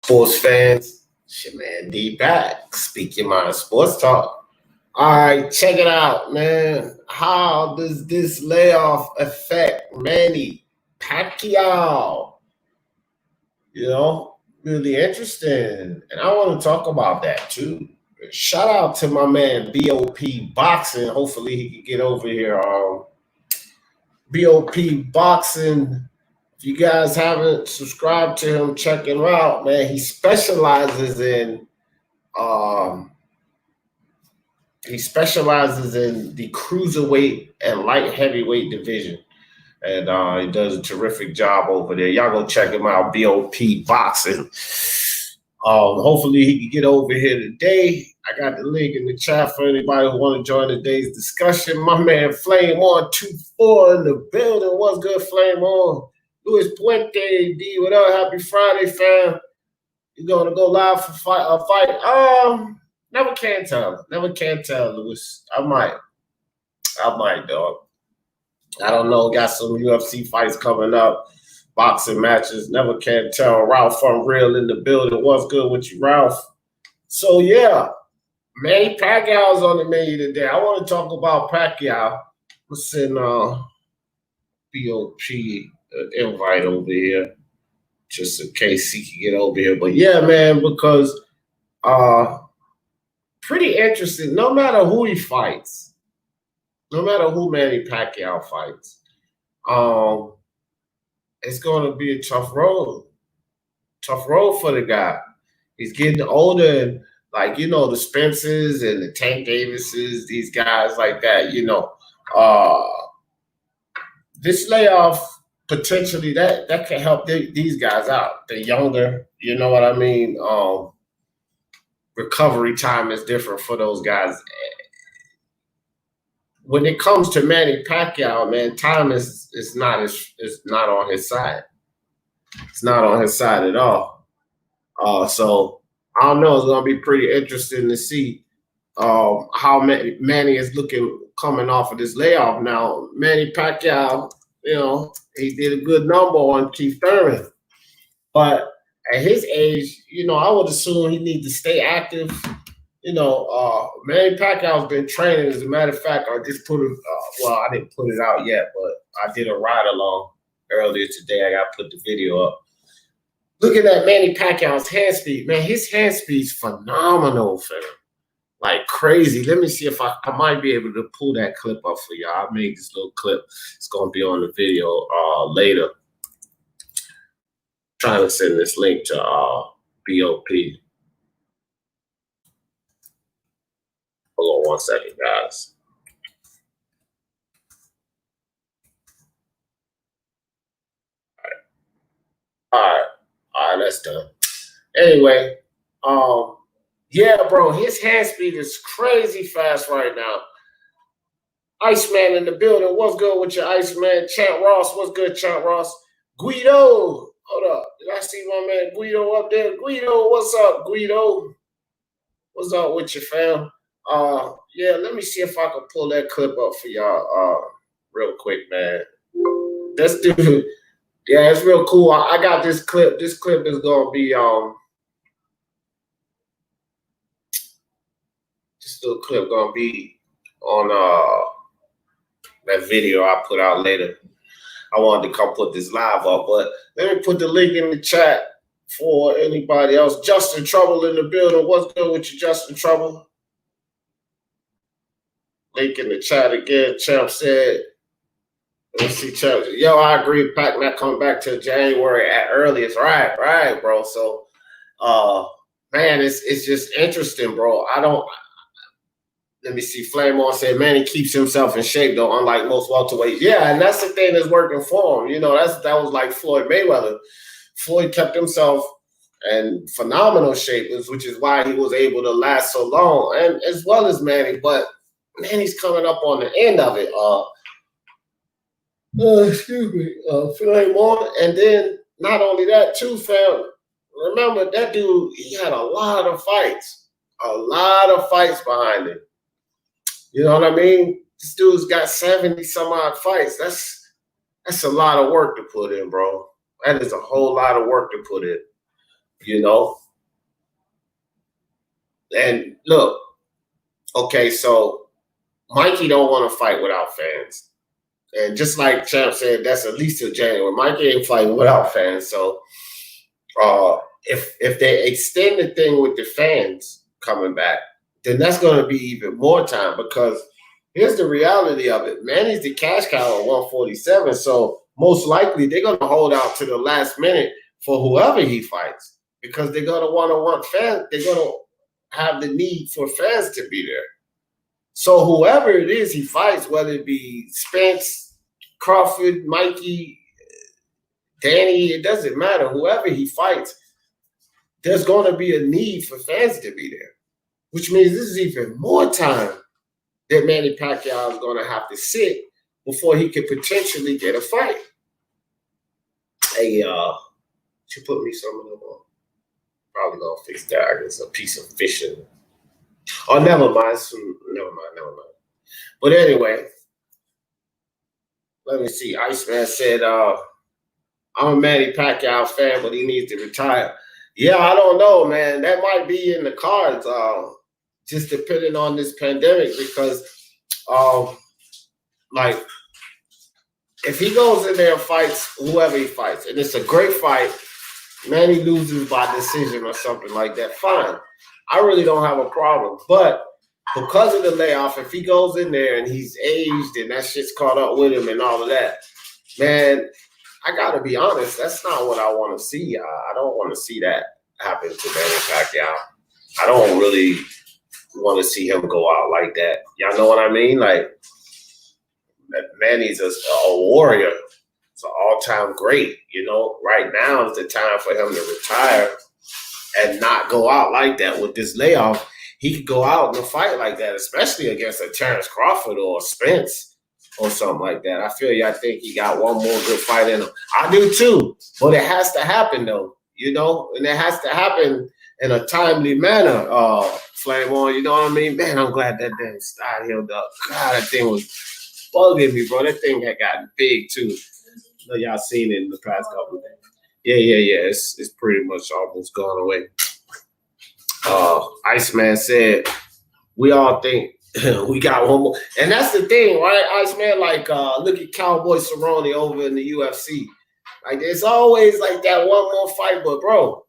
Sports fans, it's your man D back. Speak Your Mind Sports Talk. All right, check it out, man. How does this layoff affect Manny Pacquiao? You know, really interesting. And I want to talk about that too. Shout out to my man BOP Boxing. Hopefully he can get over here. BOP Boxing. If you guys haven't subscribed to him, check him out, man. He specializes in the cruiserweight and light heavyweight division. And he does a terrific job over there. Y'all go check him out, BOP Boxing. Hopefully he can get over here today. I got the link in the chat for anybody who want to join today's discussion. My man Flame On 24 in the building. What's good, Flame On? Luis Puente, D, what up? Happy Friday, fam. You gonna go live for a fight? Never can tell. Never can tell, Luis. I might, dog. I don't know. Got some UFC fights coming up, boxing matches. Never can tell. Ralph from Real in the building. What's good with you, Ralph? So yeah, Manny Pacquiao's on the menu today. I want to talk about Pacquiao. Let's send BOP invite over here just in case he can get over here. But yeah, man, because pretty interesting. No matter who he fights, no matter who Manny Pacquiao fights, it's going to be a tough road for the guy. He's getting older, and like, you know, the Spencers and the Tank Davises, these guys like that, you know, this layoff potentially that can help these guys out. They're younger, you know what I mean? Recovery time is different for those guys. When it comes to Manny Pacquiao, man, time is not on his side. It's not on his side at all. So I don't know. It's gonna be pretty interesting to see how Manny is looking coming off of this layoff. Now, Manny Pacquiao, you know, he did a good number on Keith Thurman. But at his age, you know, I would assume he needs to stay active. You know, Manny Pacquiao's been training. As a matter of fact, I just put it, I didn't put it out yet, but I did a ride along earlier today. I got to put the video up. Looking at Manny Pacquiao's hand speed, man, his hand speed's phenomenal, fam. Like crazy. Let me see if I might be able to pull that clip up for y'all. I made this little clip. It's going to be on the video later. Trying to send this link to BOP. Hold on one second, guys. All right, that's done. Anyway, yeah, bro, his hand speed is crazy fast right now. Iceman in the building. What's good with your Iceman? Champ Ross. What's good, Champ Ross? Guido. Hold up. Did I see my man Guido up there? Guido, what's up, Guido? What's up with you, fam? Yeah, let me see if I can pull that clip up for y'all real quick, man. Let's do it. Yeah, it's real cool. I got this clip. This clip is gonna be this little clip gonna be on that video I put out later. I wanted to come put this live up, but let me put the link in the chat for anybody else. Justin Trouble in the building. What's good with you, Justin Trouble? Link in the chat again. Champ said, let me see, Champ. Yo, I agree. Pac not coming back till January at earliest. Right, bro. So, man, it's just interesting, bro. Let me see. Flame On said, man, he keeps himself in shape, though, unlike most welterweights. Yeah, and that's the thing that's working for him. You know, that was like Floyd Mayweather. Floyd kept himself and phenomenal shape, which is why he was able to last so long, and as well as Manny. But Manny's coming up on the end of it. Excuse me, Phil on, and then not only that too, fam. Remember that dude? He had a lot of fights behind him. You know what I mean? This dude's got 70 some odd fights. That's a lot of work to put in, bro. That is a whole lot of work to put in. You know? And look, okay, so Mikey don't want to fight without fans. And just like Champ said, that's at least till January. Mikey ain't fighting without fans. So if they extend the thing with the fans coming back, then that's going to be even more time, because here's the reality of it. Manny's the cash cow at 147, so most likely they're going to hold out to the last minute for whoever he fights, because they're going to want fans. They're going to have the need for fans to be there. So whoever it is he fights, whether it be Spence, Crawford, Mikey, Danny, it doesn't matter. Whoever he fights, there's going to be a need for fans to be there, which means this is even more time that Manny Pacquiao is going to have to sit before he could potentially get a fight. Hey, should put me some of them on. Probably going to fix that. It's a piece of fish in it. Oh, never mind. Never mind. But anyway, let me see. Iceman said, I'm a Manny Pacquiao fan, but he needs to retire. Yeah, I don't know, man. That might be in the cards, just depending on this pandemic, because, like, if he goes in there and fights whoever he fights, and it's a great fight, Manny loses by decision or something like that, fine. I really don't have a problem. But because of the layoff, if he goes in there and he's aged and that shit's caught up with him and all of that, man, I got to be honest, that's not what I want to see. I don't want to see that happen to Manny Pacquiao. I don't really want to see him go out like that. Y'all know what I mean? Like, Manny's a warrior. It's an all-time great. You know, right now is the time for him to retire and not go out like that with this layoff. He could go out in a fight like that, especially against a Terence Crawford or a Spence or something like that. I think he got one more good fight in him. I do too, but it has to happen though, you know, and it has to happen in a timely manner. Flame on, you know what I mean? Man, I'm glad that damn style healed up. God, that thing was bugging me, bro. That thing had gotten big too. I know y'all seen it in the past couple of days. Yeah. It's pretty much almost gone away. Iceman said, we all think we got one more. And that's the thing, right, Iceman? Like, look at Cowboy Cerrone over in the UFC. Like, it's always like that one more fight. But, bro,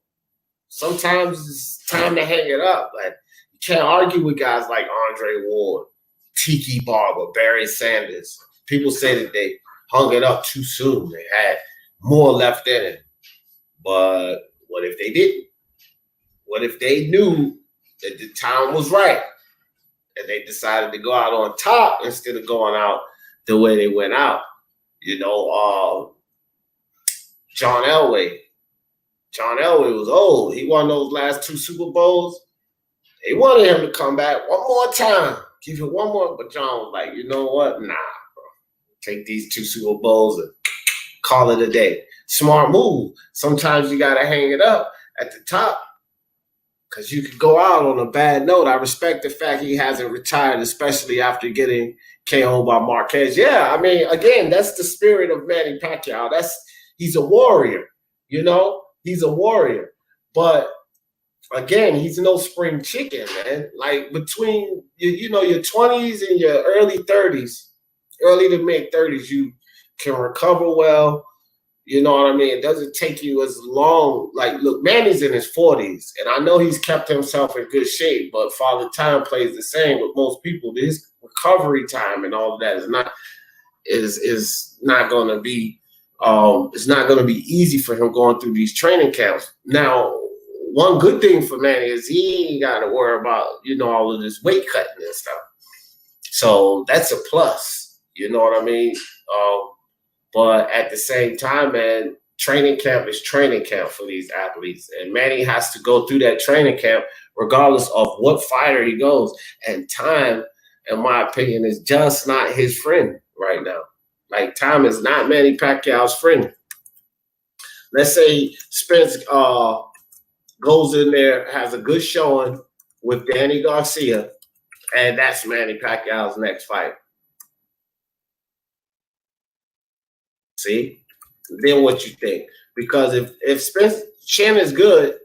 sometimes it's time to hang it up. Like, you can't argue with guys like Andre Ward, Tiki Barber, Barry Sanders. People say that they hung it up too soon. They had more left in it. But what if they didn't? What if they knew that the time was right and they decided to go out on top instead of going out the way they went out? You know, John Elway. John Elway was old. He won those last 2 Super Bowls. They wanted him to come back one more time. Give you one more. But John was like, you know what? Nah, bro. Take these 2 Super Bowls and call it a day. Smart move. Sometimes you got to hang it up at the top, because you could go out on a bad note. I respect the fact he hasn't retired, especially after getting KO'd by Marquez. Yeah, I mean, again, that's the spirit of Manny Pacquiao. He's a warrior, you know? He's a warrior. But, again, he's no spring chicken, man. Like, between, your 20s and your early 30s, early to mid-30s, you can recover well. You know what I mean? It doesn't take you as long. Like, look, Manny's in his 40s, and I know he's kept himself in good shape, but Father Time plays the same with most people. His recovery time and all of that is not going to be it's not going to be easy for him going through these training camps. Now, one good thing for Manny is he ain't got to worry about, all of this weight cutting and stuff. So that's a plus. You know what I mean? But at the same time, man, training camp is training camp for these athletes. And Manny has to go through that training camp regardless of what fighter he goes. And time, in my opinion, is just not his friend right now. Like, time is not Manny Pacquiao's friend. Let's say Spence goes in there, has a good showing with Danny Garcia, and that's Manny Pacquiao's next fight. See? Then what you think? Because if Spence chin is good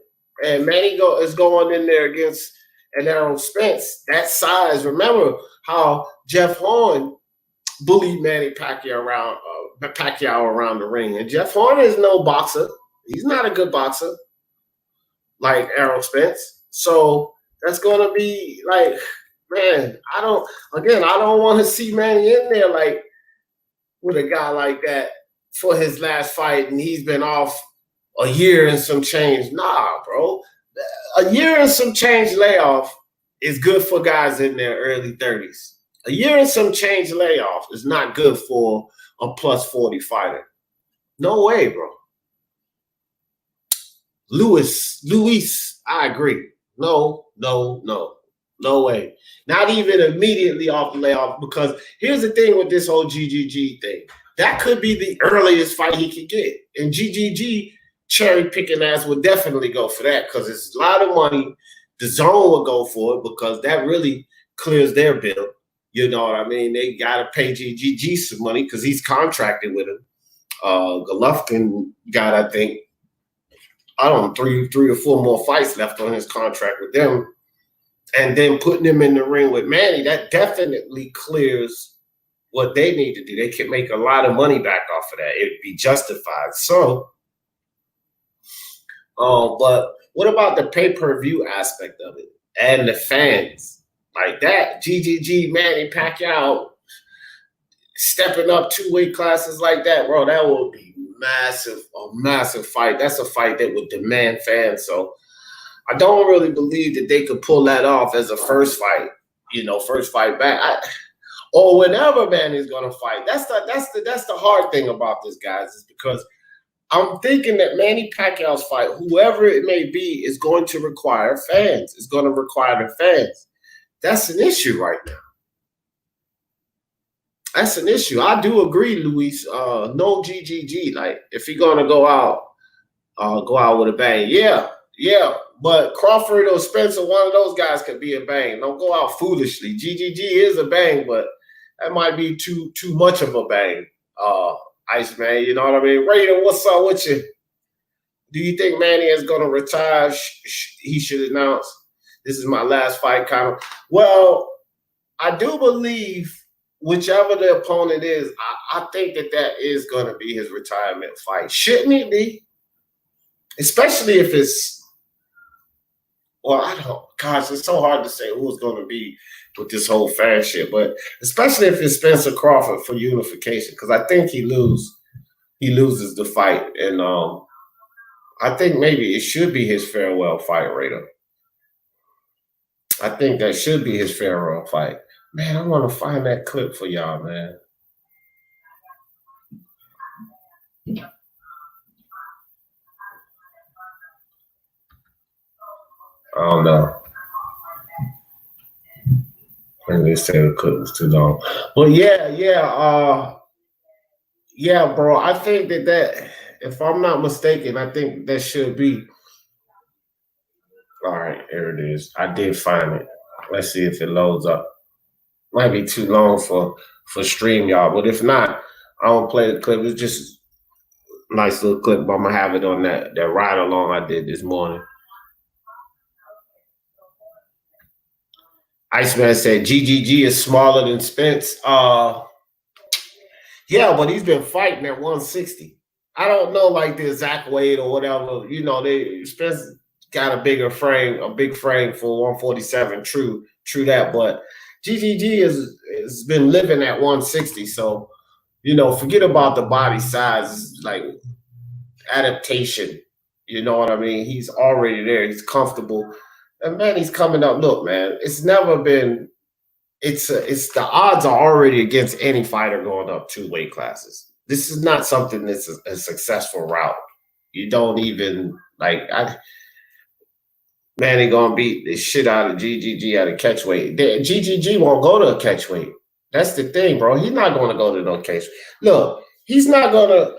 and Manny is going in there against an Errol Spence, that size, remember how Jeff Horn bullied Manny Pacquiao around the ring. And Jeff Horn is no boxer. He's not a good boxer like Errol Spence. So that's going to be like, man, I don't want to see Manny in there like with a guy like that for his last fight, and he's been off a year and some change. Nah, bro. A year and some change layoff is good for guys in their early 30s. A year and some change layoff is not good for a plus 40 fighter. No way, bro. Luis, I agree. No way. Not even immediately off the layoff, because here's the thing with this whole GGG thing. That could be the earliest fight he could get. And GGG cherry picking ass would definitely go for that because it's a lot of money. The zone would go for it because that really clears their bill. You know what I mean? They got to pay GGG some money because he's contracted with him. Golovkin got, I think, I don't know, three or four more fights left on his contract with them. And then putting him in the ring with Manny, that definitely clears what they need to do. They can make a lot of money back off of that. It'd be justified. So, but what about the pay-per-view aspect of it and the fans? Like that, GGG, Manny Pacquiao stepping up 2 weight classes like that, bro, that would be massive, a massive fight. That's a fight that would demand fans. So I don't really believe that they could pull that off as a first fight, first fight back. Or whenever Manny's gonna fight. That's the hard thing about this, guys, is because I'm thinking that Manny Pacquiao's fight, whoever it may be, is going to require fans. It's going to require the fans. That's an issue right now. That's an issue. I do agree, Luis. No GGG. Like, if you're gonna go out with a bang. Yeah. But Crawford or Spencer, one of those guys could be a bang. Don't go out foolishly. GGG is a bang, but that might be too much of a bang. Iceman, you know what I mean? Raider, what's up with you? Do you think Manny is going to retire? He should announce, this is my last fight, kind of. Well, I do believe whichever the opponent is, I think that is going to be his retirement fight. Shouldn't it be? Especially if it's, well, I don't, gosh, it's so hard to say who's going to be with this whole fan shit, but especially if it's Spencer Crawford for unification, because I think he loses the fight, and I think maybe it should be his farewell fight, Raider. I think that should be his farewell fight. Man, I want to find that clip for y'all, man. I don't know. And they say the clip was too long. But yeah, bro. I think that if I'm not mistaken, I think that should be. All right, here it is. I did find it. Let's see if it loads up. Might be too long for StreamYard, but if not, I won't play the clip. It's just a nice little clip, but I'm gonna have it on that ride along I did this morning. Iceman said GGG is smaller than Spence. Yeah, but he's been fighting at 160. I don't know like the exact weight or whatever. Spence got a big frame for 147. True that. But GGG has been living at 160. So, forget about the body size, like adaptation. You know what I mean? He's already there. He's comfortable. And man, he's coming up. Look, man, it's never been. It's the odds are already against any fighter going up 2 weight classes. This is not something that's a successful route. You don't even Manny gonna beat the shit out of GGG at a catch weight. GGG won't go to a catch weight. That's the thing, bro. He's not gonna go to no catch. Look, he's not gonna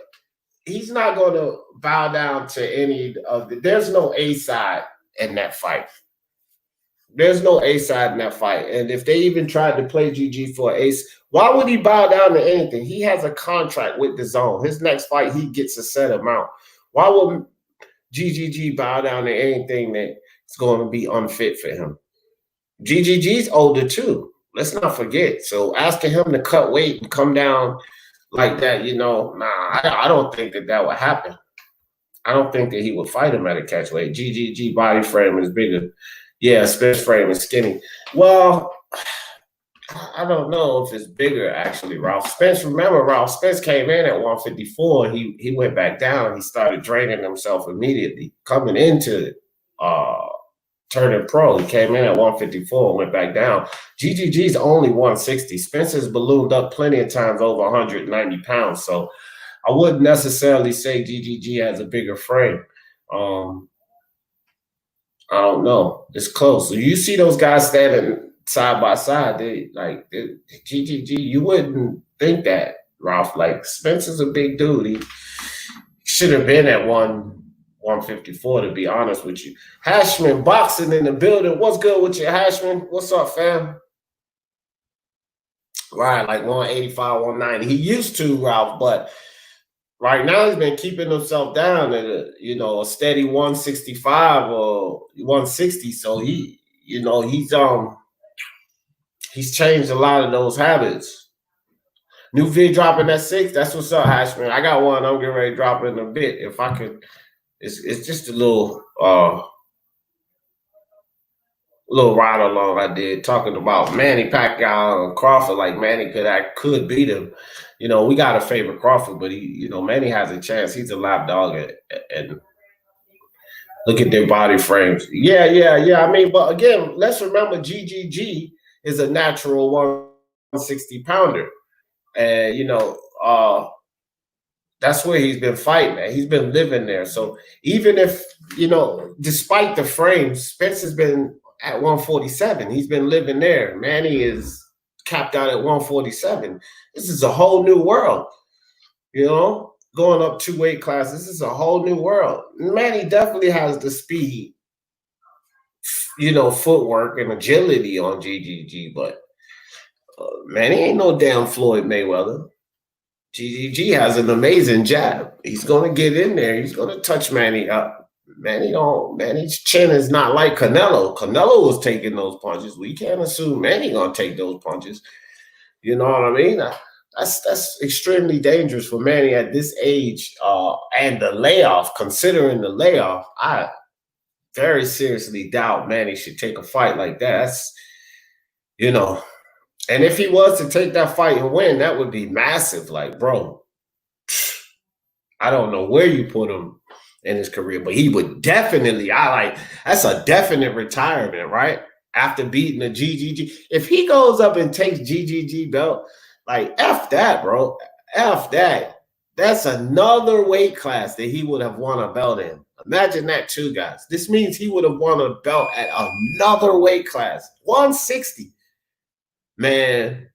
bow down to any of the. There's no A side in that fight. There's no A side in that fight. And if they even tried to play GG for ace, why would he bow down to anything? He has a contract with the zone. His next fight, he gets a set amount. Why would GGG bow down to anything that's going to be unfit for him? GGG's older too. Let's not forget. So asking him to cut weight and come down like that, I don't think that would happen. I don't think that he would fight him at a catch weight. GGG body frame is bigger. Yeah, Spence frame is skinny. Well, I don't know if it's bigger, actually, Ralph Spence. Remember, Ralph Spence came in at 154. He went back down. He started draining himself immediately. Coming into turning pro, he came in at 154 and went back down. GGG's only 160. Spencer's ballooned up plenty of times over 190 pounds. So I wouldn't necessarily say GGG has a bigger frame. I don't know. It's close. So you see those guys standing side by side. GGG. You wouldn't think that, Ralph. Like, Spencer's a big dude. He should have been at 154, to be honest with you. Hashman boxing in the building. What's good with you, Hashman? What's up, fam? Right, like 185, 190. He used to, Ralph, but right now he's been keeping himself down at a steady 165 or 160. So he's changed a lot of those habits. New vid dropping at 6. That's what's up, Hashman. I got one. I'm getting ready to drop in a bit. If I could, it's just a little ride along I did talking about Manny Pacquiao and Crawford. Like, Manny could beat him. We got to favor Crawford, but Manny has a chance. He's a lap dog, and look at their body frames. Yeah. I mean, but again, let's remember GGG is a natural 160 pounder, and that's where he's been fighting at. He's been living there. So even if despite the frames, Spencer's been at 147. He's been living there. Manny is capped out at 147. This is a whole new world, going up 2 weight classes. This is a whole new world. Manny definitely has the speed, footwork and agility on GGG, but Manny ain't no damn Floyd Mayweather. GGG has an amazing jab. He's going to get in there. He's going to touch Manny up. Manny's chin is not like Canelo. Canelo was taking those punches. We can't assume Manny going to take those punches. You know what I mean? That's extremely dangerous for Manny at this age. And the layoff, considering the layoff, I very seriously doubt Manny should take a fight like that. That's, and if he was to take that fight and win, that would be massive. Like, bro, I don't know where you put him in his career, but he would definitely, that's a definite retirement, right? After beating the GGG. If he goes up and takes GGG belt, like, F that, bro. F that. That's another weight class that he would have won a belt in. Imagine that too, guys. This means he would have won a belt at another weight class, 160. Man,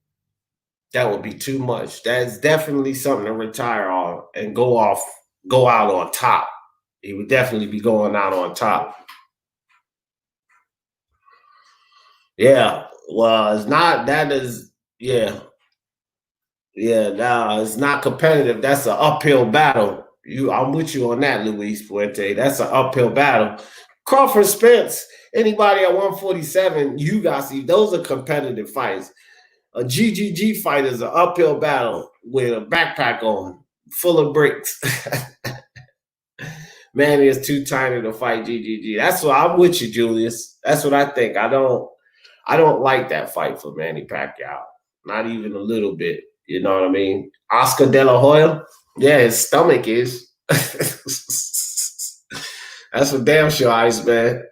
that would be too much. That's definitely something to retire on and go out on top. He would definitely be going out on top. Yeah. Well, it's not. That is, yeah. Yeah, no, it's not competitive. That's an uphill battle. I'm with you on that, Luis Puente. That's an uphill battle. Crawford Spence, anybody at 147, you guys see, those are competitive fights. A GGG fight is an uphill battle with a backpack on, full of bricks. Manny is too tiny to fight GGG. That's what I'm with you, Julius. That's what I think. I don't like that fight for Manny Pacquiao. Not even a little bit. You know what I mean? Oscar De La Hoya, yeah, his stomach is. That's for damn sure, Iceman.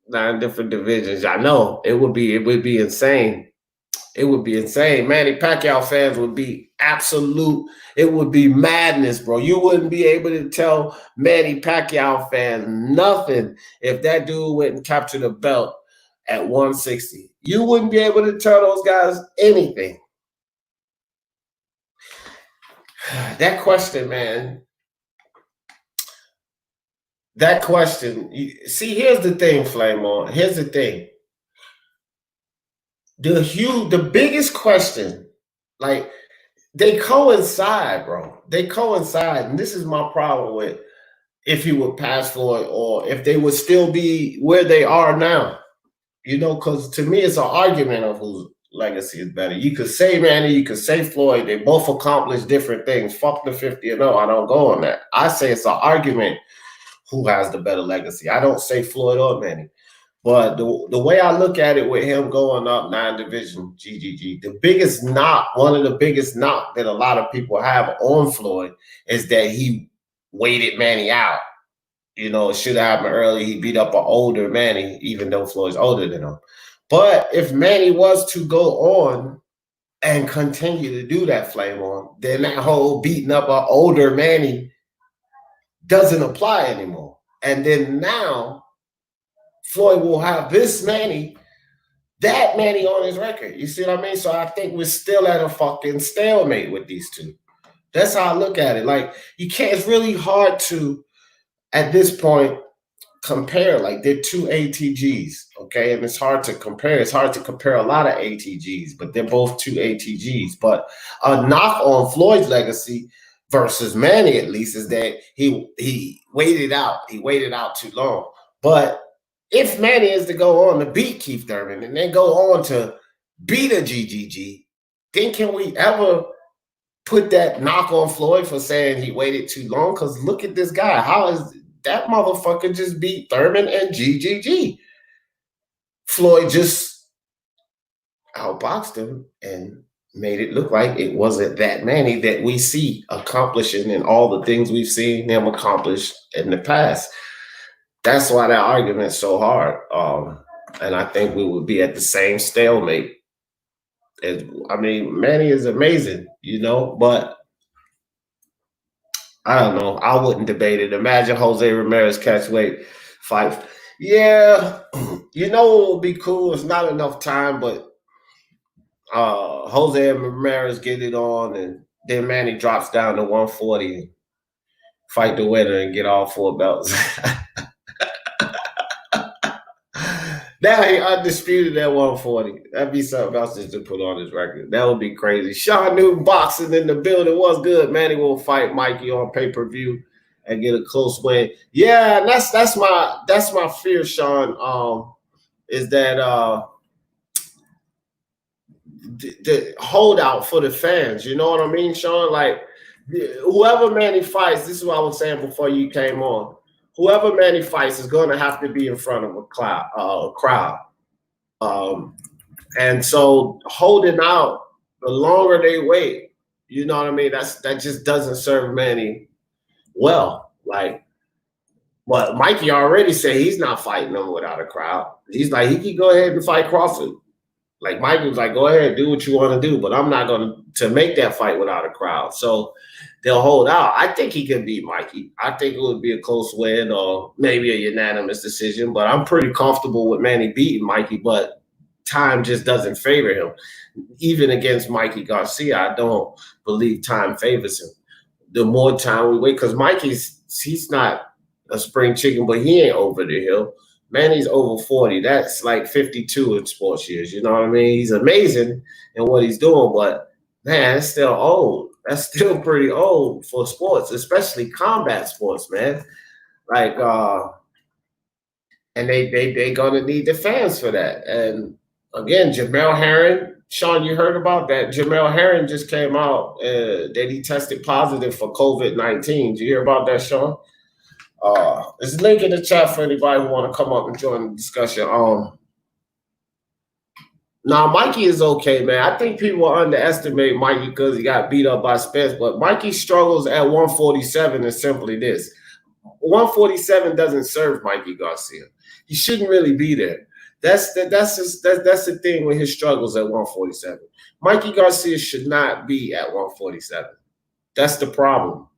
9 different divisions. I know it would be insane. It would be insane. Manny Pacquiao fans would be it would be madness, bro. You wouldn't be able to tell Manny Pacquiao fans nothing if that dude went and captured a belt at 160. You wouldn't be able to tell those guys anything. That question, man. That question. See, here's the thing, Flame On. Here's the thing. The biggest question, like, they coincide, bro. They coincide. And this is my problem with if he would pass Floyd or if they would still be where they are now. You know, because to me, it's an argument of whose legacy is better. You could say Manny, you could say Floyd. They both accomplished different things. Fuck the 50-0. I don't go on that. I say it's an argument who has the better legacy. I don't say Floyd or Manny. But the way I look at it with him going up 9 division, GGG, one of the biggest knock that a lot of people have on Floyd is that he waited Manny out. You know, it should have happened early. He beat up an older Manny, even though Floyd's older than him. But if Manny was to go on and continue to do that, Flame On, then that whole beating up an older Manny doesn't apply anymore. And then now Floyd will have this Manny, that Manny on his record. You see what I mean? So I think we're still at a fucking stalemate with these two. That's how I look at it. Like, you can't, it's really hard to, at this point, compare. Like, they're two ATGs, okay? And it's hard to compare. It's hard to compare a lot of ATGs, but they're both two ATGs. But a knock on Floyd's legacy versus Manny, at least, is that he waited out. He waited out too long. But if Manny is to go on to beat Keith Thurman and then go on to beat a GGG, then can we ever put that knock on Floyd for saying he waited too long? Because look at this guy. How is that motherfucker just beat Thurman and GGG? Floyd just outboxed him and made it look like it wasn't that Manny that we see accomplishing in all the things we've seen him accomplish in the past. That's why that argument's so hard. And I think we would be at the same stalemate. I mean, Manny is amazing, you know, but I don't know. I wouldn't debate it. Imagine Jose Ramirez catchweight fight. Yeah, you know what would be cool? It's not enough time, but Jose Ramirez get it on, and then Manny drops down to 140 and fight the winner and get all 4 belts. Now he undisputed at 140. That'd be something else just to put on his record. That would be crazy. Sean Newton boxing in the building. Was good. Manny will fight Mikey on pay-per-view and get a close win. Yeah, that's my fear, Sean. Is that the holdout for the fans. You know what I mean, Sean? Like, whoever Manny fights, this is what I was saying before you came on. Whoever Manny fights is going to have to be in front of a crowd. And so holding out, the longer they wait, you know what I mean? That just doesn't serve Manny well. Like, but Mikey already said he's not fighting them without a crowd. He's like, he can go ahead and fight Crawford. Like, Mikey was like, go ahead, do what you want to do, but I'm not going to make that fight without a crowd. So they'll hold out. I think he can beat Mikey. I think it would be a close win or maybe a unanimous decision, but I'm pretty comfortable with Manny beating Mikey, but time just doesn't favor him. Even against Mikey Garcia, I don't believe time favors him. The more time we wait, because he's not a spring chicken, but he ain't over the hill. Manny's over 40. That's like 52 in sports years. You know what I mean? He's amazing in what he's doing, but man, it's still old. That's still pretty old for sports, especially combat sports, man. Like, and they gonna need the fans for that. And again, Jamel Herring, Sean, you heard about that? Jamel Herring just came out that he tested positive for COVID-19. Did you hear about that, Sean? There's a link in the chat for anybody who want to come up and join the discussion. Now, Mikey is okay, man. I think people underestimate Mikey because he got beat up by Spence, but Mikey struggles at 147 is simply this. 147 doesn't serve Mikey Garcia. He shouldn't really be there. That's the thing with his struggles at 147. Mikey Garcia should not be at 147. That's the problem.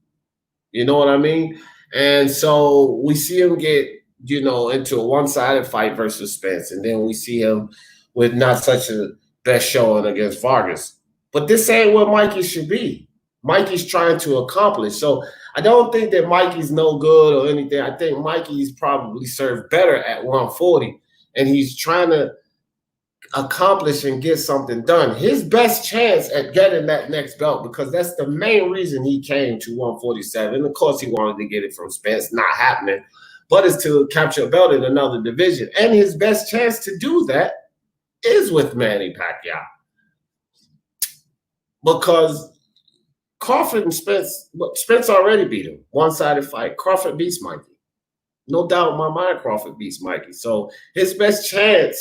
You know what I mean? And so we see him get, into a one-sided fight versus Spence, and then we see him with not such a best showing against Vargas. But this ain't what Mikey should be. Mikey's trying to accomplish. So I don't think that Mikey's no good or anything. I think Mikey's probably served better at 140, and he's trying to accomplish and get something done. His best chance at getting that next belt, because that's the main reason he came to 147. And of course, he wanted to get it from Spence, not happening, but is to capture a belt in another division. And his best chance to do that is with Manny Pacquiao. Because Crawford and Spence already beat him. One-sided fight. Crawford beats Mikey. No doubt in my mind, Crawford beats Mikey. So his best chance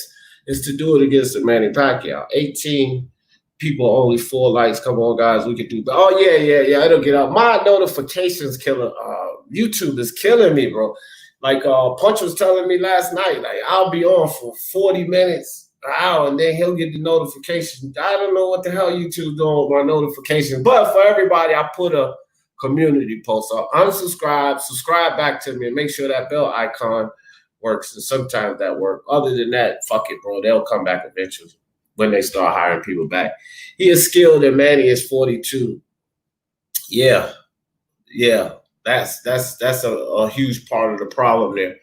is to do it against Manny Pacquiao. 18 people, only 4 likes. Come on, guys, we can do. Oh, yeah. It'll get out. My notifications killer. YouTube is killing me, bro. Like Punch was telling me last night, like I'll be on for 40 minutes, an hour, and then he'll get the notification. I don't know what the hell YouTube's doing with my notifications, but for everybody, I put a community post up. Unsubscribe, subscribe back to me, and make sure that bell icon works. And sometimes that works. Other than that, fuck it, bro. They'll come back eventually when they start hiring people back. He is skilled, and Manny is 42. Yeah. That's a huge part of the problem there.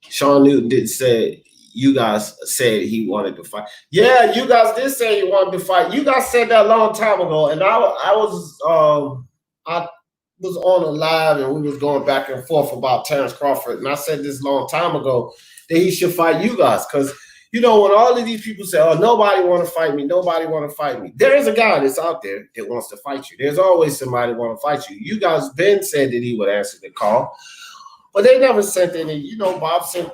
Sean Newton did say you guys said he wanted to fight. Yeah, you guys did say he wanted to fight. You guys said that a long time ago, and I was on a live and we was going back and forth about Terence Crawford, and I said this long time ago that he should fight you guys, because when all of these people say, oh, nobody want to fight me, there is a guy that's out there that wants to fight you. There's always somebody want to fight you. You guys been said that he would answer the call, but they never sent any. Bob sent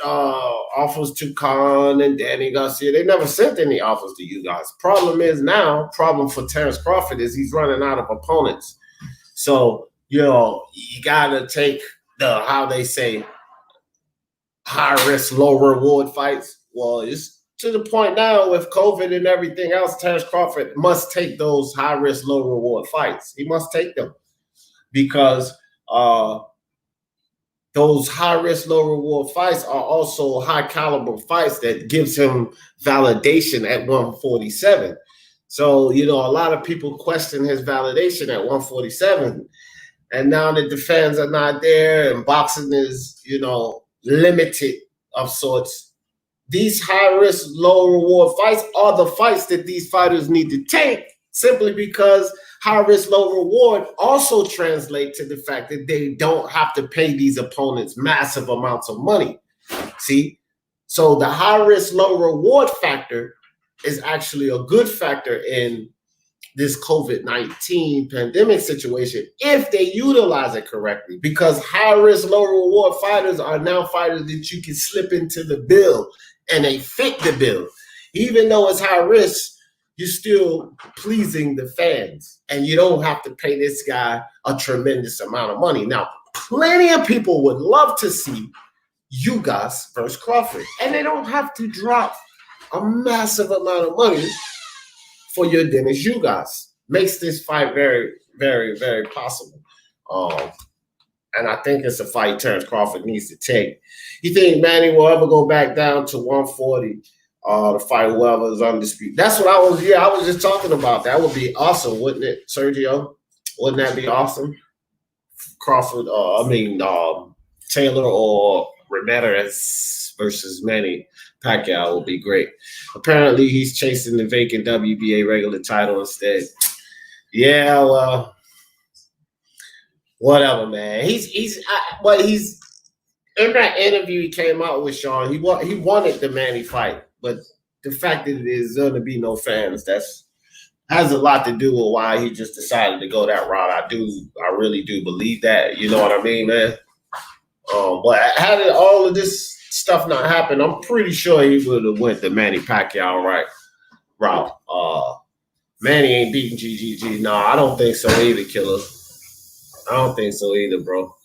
offers to Khan and Danny Garcia. They never sent any offers to you guys. Problem for Terence Crawford is he's running out of opponents. So, you got to take how they say, high risk, low reward fights. Well, it's to the point now with COVID and everything else, Terence Crawford must take those high risk, low reward fights. He must take them because those high risk, low reward fights are also high caliber fights that gives him validation at 147. So, a lot of people question his validation at 147. And now that the fans are not there and boxing is, limited of sorts, these high-risk, low-reward fights are the fights that these fighters need to take, simply because high-risk, low-reward also translate to the fact that they don't have to pay these opponents massive amounts of money. See? So the high-risk, low-reward factor is actually a good factor in this COVID-19 pandemic situation if they utilize it correctly, because high-risk, low-reward fighters are now fighters that you can slip into the bill and they fit the bill. Even though it's high risk, you're still pleasing the fans, and you don't have to pay this guy a tremendous amount of money. Now, plenty of people would love to see Ugas versus Crawford, and they don't have to drop a massive amount of money for your Dennis Ugas. Makes this fight very, very, very possible. And I think it's a fight Terence Crawford needs to take. You think Manny will ever go back down to 140 to fight whoever is undisputed? That's what I was just talking about. That would be awesome, wouldn't it, Sergio? Wouldn't that be awesome? Crawford, Taylor or Ramirez versus Manny Pacquiao will be great. Apparently, he's chasing the vacant WBA regular title instead. Yeah, well, whatever, man. He's in that interview he came out with Sean. He wanted the Manny fight, but the fact that there's going to be no fans, has a lot to do with why he just decided to go that route. I really do believe that. You know what I mean, man? But had all of this stuff not happened, I'm pretty sure he would have went the Manny Pacquiao route. Manny ain't beating GGG. No, I don't think so either, Killer. I don't think so either, bro.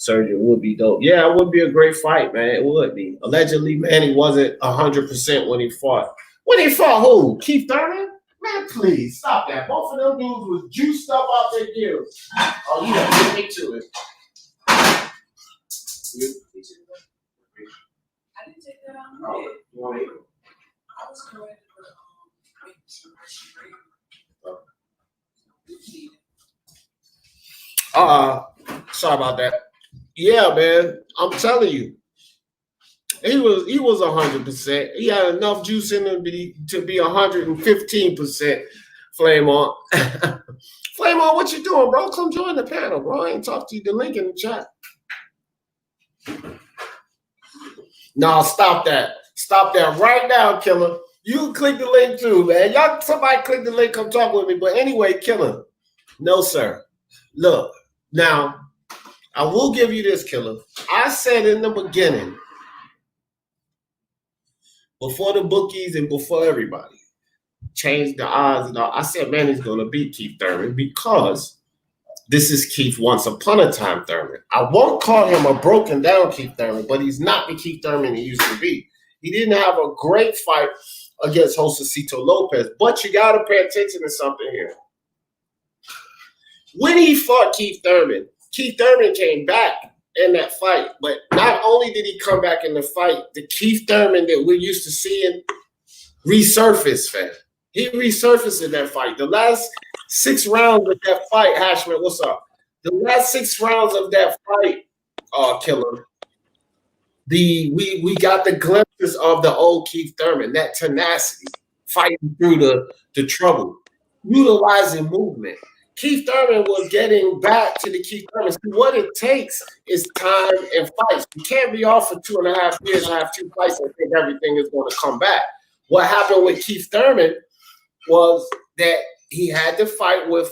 surgery would be dope. Yeah, it would be a great fight, man. It would be. Allegedly, Manny wasn't 100% when he fought. When he fought who? Keith Thurman? Man, please stop that. Both of them dudes was juiced up out their gills. Oh, you gotta get me to it. I didn't take that out. Oh, you want me? I was correct. Sorry about that. Yeah, man. I'm telling you. He was 100%. He had enough juice in him to be 115% flame on. Flame on, what you doing, bro? Come join the panel, bro. I ain't talked to you. The link in the chat. No, stop that. Stop that right now, Killer. You click the link too, man. Y'all, somebody click the link, come talk with me. But anyway, Killer. No, sir. Look, now, I will give you this, Killer. I said in the beginning, before the bookies and before everybody changed the odds and all, I said Manny's going to beat Keith Thurman because this is Keith once upon a time Thurman. I won't call him a broken down Keith Thurman, but he's not the Keith Thurman he used to be. He didn't have a great fight against Josecito Lopez, but you got to pay attention to something here. When he fought Keith Thurman came back in that fight, but not only did he come back in the fight, the Keith Thurman that we're used to seeing resurfaced, fam. He resurfaced in that fight. The last 6 rounds of that fight, Hashman, what's up? The last 6 rounds of that fight, Killer, we got the glimpses of the old Keith Thurman, that tenacity, fighting through the trouble, utilizing movement. Keith Thurman was getting back to the Keith Thurman. What it takes is time and fights. You can't be off for 2.5 years and have 2 fights and think everything is going to come back. What happened with Keith Thurman was that he had to fight with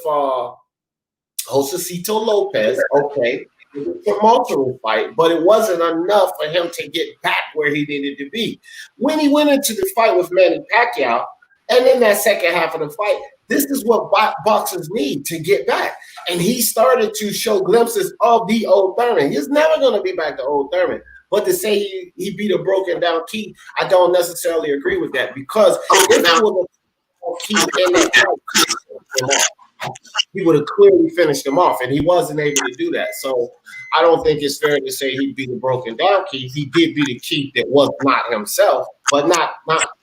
Josecito Lopez. Okay, it was a tumultuous fight, but it wasn't enough for him to get back where he needed to be. When he went into the fight with Manny Pacquiao, and in that second half of the fight, this is what boxers need to get back. And he started to show glimpses of the old Thurman. He's never going to be back to old Thurman. But to say he beat a broken down Keith, I don't necessarily agree with that, because if he was a Keith in that fight, he would have clearly finished him off, and he wasn't able to do that. So I don't think it's fair to say he beat a broken down Keith. He did beat a Keith that was not himself, but not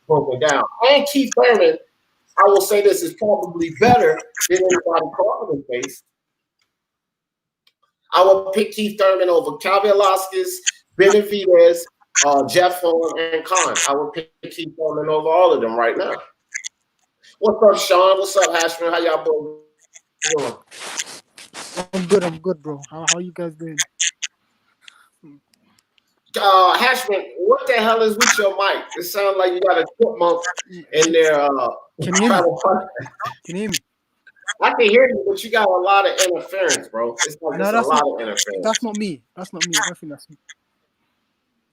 broken down. And Keith Thurman, I will say this, is probably better than anybody Crawford face. I would pick Keith Thurman over Velasquez, Benavidez, Jeff Horn, and Khan. I would pick Keith Thurman over all of them right now. What's up, Sean? What's up, Hashman? How y'all both doing? I'm good, bro. How you guys doing? Hashman, what the hell is with your mic? It sounds like you got a chipmunk in there. Can you hear me? Can you hear me? I can hear you, but you got a lot of interference, bro. It's like a lot of interference. That's not me. I don't think that's me.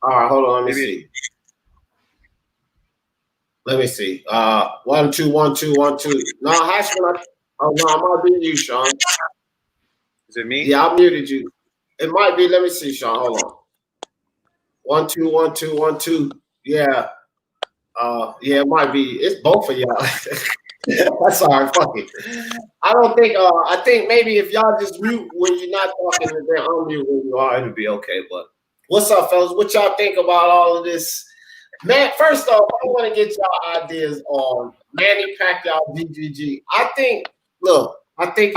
All right, hold on. Let me see. Let me see. 1 2 1 2 1 2. No, Hashman. No, I might be you, Sean. Is it me? Yeah, I muted you. It might be. Let me see, Sean. Hold on. 1 2 1 2 1 2. Yeah. Yeah, it might be. It's both of y'all. That's all right. Fuck it. I don't think. I think maybe if y'all just mute when you're not talking and then unmute when you are, it'll be okay. But what's up, fellas? What y'all think about all of this? Man, first off, I want to get y'all ideas on Manny Pacquiao GGG. I think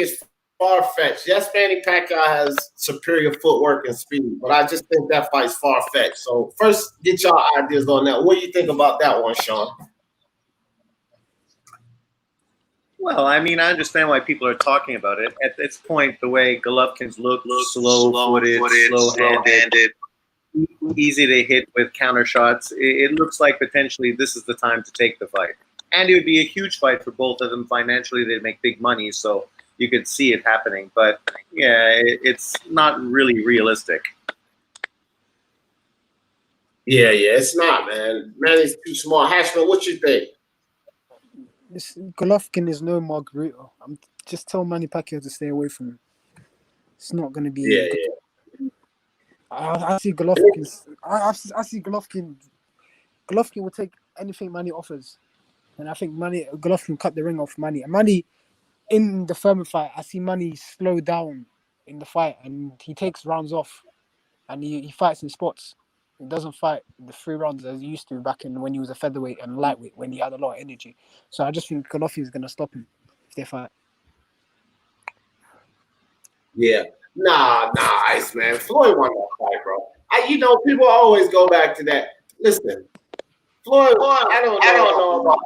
it's far-fetched. Yes, Manny Pacquiao has superior footwork and speed, but I just think that fight's far-fetched. So first, get y'all ideas on that. What do you think about that one, Sean? Well, I mean, I understand why people are talking about it. At this point, the way Golovkin's look slow-footed, slow-handed, easy to hit with counter shots, it looks like potentially this is the time to take the fight. And it would be a huge fight for both of them. Financially, they'd make big money, so you could see it happening. But, yeah, it's not really realistic. Yeah, it's not, man. Manny's too small. Hashman, what you think? Golovkin is no Margarito. I'm just telling Manny Pacquiao to stay away from him. It's not going to be. Yeah. I see Golovkin. I see Golovkin. Golovkin will take anything Manny offers, and I think Golovkin cut the ring off Manny. And Manny, in the Furman fight, I see Manny slow down in the fight, and he takes rounds off, and he fights in spots. He doesn't fight the 3 rounds as he used to back in when he was a featherweight and lightweight when he had a lot of energy. So I just think Golovkin is gonna stop him if they fight. Yeah. Nah, Iceman. Floyd won that fight, bro. People always go back to that. Listen, Floyd, I don't know about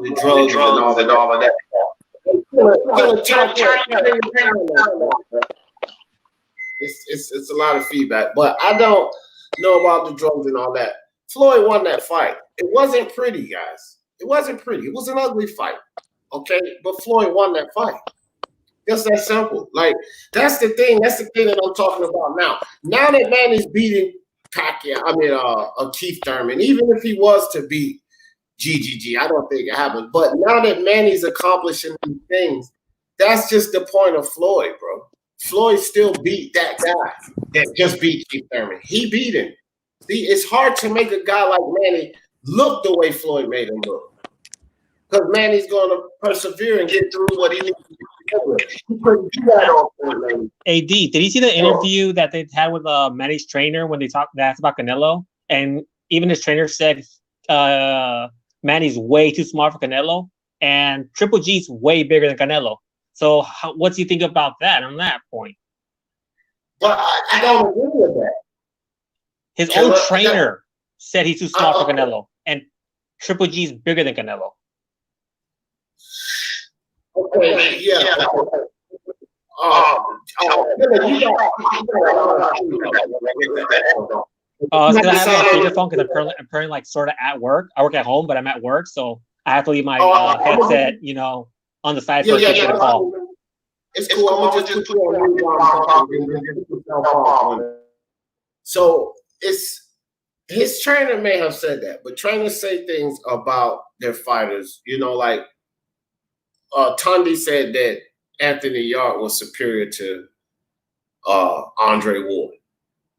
the drugs and all of that. It's a lot of feedback, but I don't know about the drugs and all that. Floyd won that fight. It wasn't pretty, guys. It wasn't pretty. It was an ugly fight. Okay, but Floyd won that fight. Just that simple. Like, that's the thing. That's the thing that I'm talking about now. Now that Manny's beating Keith Thurman, even if he was to beat GGG, I don't think it happened. But now that Manny's accomplishing these things, that's just the point of Floyd, bro. Floyd still beat that guy that just beat Keith Thurman. He beat him. See, it's hard to make a guy like Manny look the way Floyd made him look. Because Manny's going to persevere and get through what he needs to do. AD, did you see the interview that they had with Manny's trainer when they asked about Canelo? And even his trainer said Manny's way too smart for Canelo, and Triple G's way bigger than Canelo. So what do you think about that on that point? Well, I don't agree with that. His own trainer said he's too smart for Canelo, and Triple G's bigger than Canelo. Okay, yeah. I have a speakerphone because I'm currently like sort of at work. I work at home, but I'm at work, so I have to leave my headset, on the side for a call. It's cool. I'm gonna just put you on. So his trainer may have said that, but trainers say things about their fighters. Like Tundi said that Anthony Yard was superior to Andre Ward.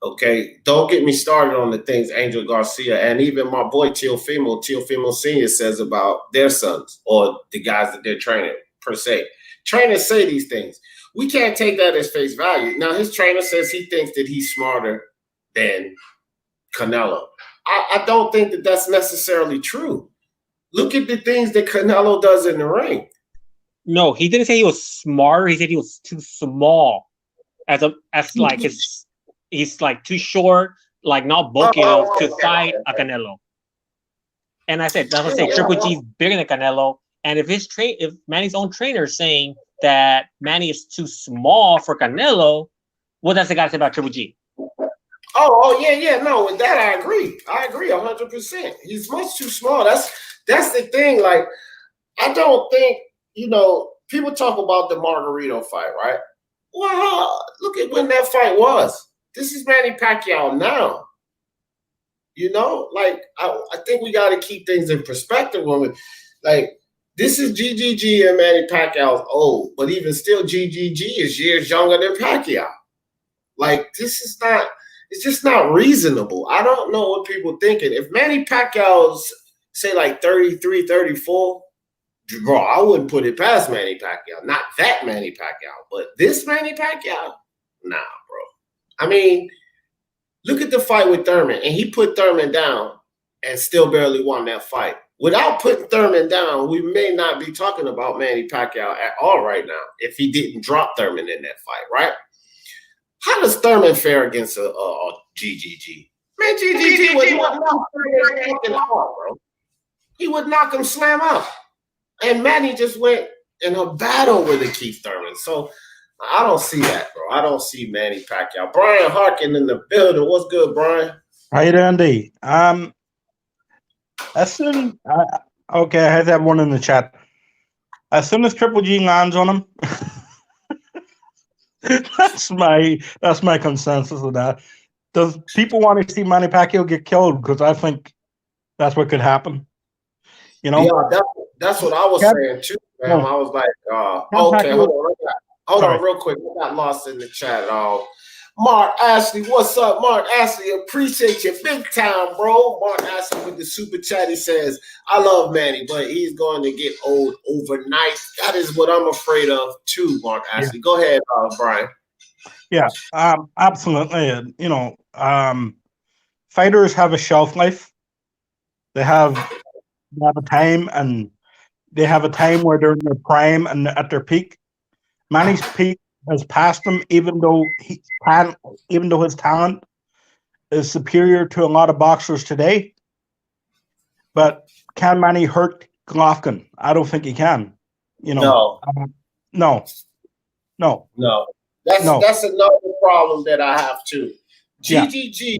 Okay, don't get me started on the things Angel Garcia and even my boy Teofimo Sr. says about their sons or the guys that they're training per se. Trainers say these things. We can't take that as face value. Now, his trainer says he thinks that he's smarter than Canelo. I don't think that that's necessarily true. Look at the things that Canelo does in the ring. No, he didn't say he was smarter. He said he was too small. He's like too short, like not bulky enough to fight a Canelo. And I said, that's what I say, Triple G's bigger than Canelo. And if Manny's own trainer is saying that Manny is too small for Canelo, what does the guy say about Triple G? Yeah. No, with that I agree. 100%. He's much too small. That's the thing. Like, I don't think, people talk about the Margarito fight, right? Well, look at when that fight was. This is Manny Pacquiao now. I think we got to keep things in perspective. This is GGG and Manny Pacquiao's old, but even still, GGG is years younger than Pacquiao. It's just not reasonable. I don't know what people thinking. If Manny Pacquiao's, say, 33, 34, bro, I wouldn't put it past Manny Pacquiao. Not that Manny Pacquiao, but this Manny Pacquiao? Nah, bro. I mean, look at the fight with Thurman, and he put Thurman down and still barely won that fight. Without putting Thurman down, we may not be talking about Manny Pacquiao at all right now if he didn't drop Thurman in that fight, right? How does Thurman fare against a GGG? Man, GGG would knock Thurman out, bro. He would knock him slam out. And Manny just went in a battle with a Keith Thurman. So I don't see that, bro. I don't see Manny Pacquiao. Brian Harkin in the building. What's good, Brian? How you doing, D? I had that one in the chat. As soon as Triple G lands on him, that's my consensus of that. Does people want to see Manny Pacquiao get killed? Because I think that's what could happen. Yeah, that's what I was saying too, man. I was like, okay, hold on real quick. I got lost in the chat at all. Mark Ashley, what's up, Mark Ashley? Appreciate you big time, bro. Mark Ashley with the super chat. He says, I love Manny, but he's going to get old overnight. That is what I'm afraid of too, Mark Ashley. Go ahead, Brian. Yeah, absolutely. Fighters have a shelf life. They have a time, and they have a time where they're in their prime and at their peak. Manny's peak has passed him, even though his talent is superior to a lot of boxers today. But can Manny hurt Golovkin? I don't think he can. No. That's another problem that I have too. GGG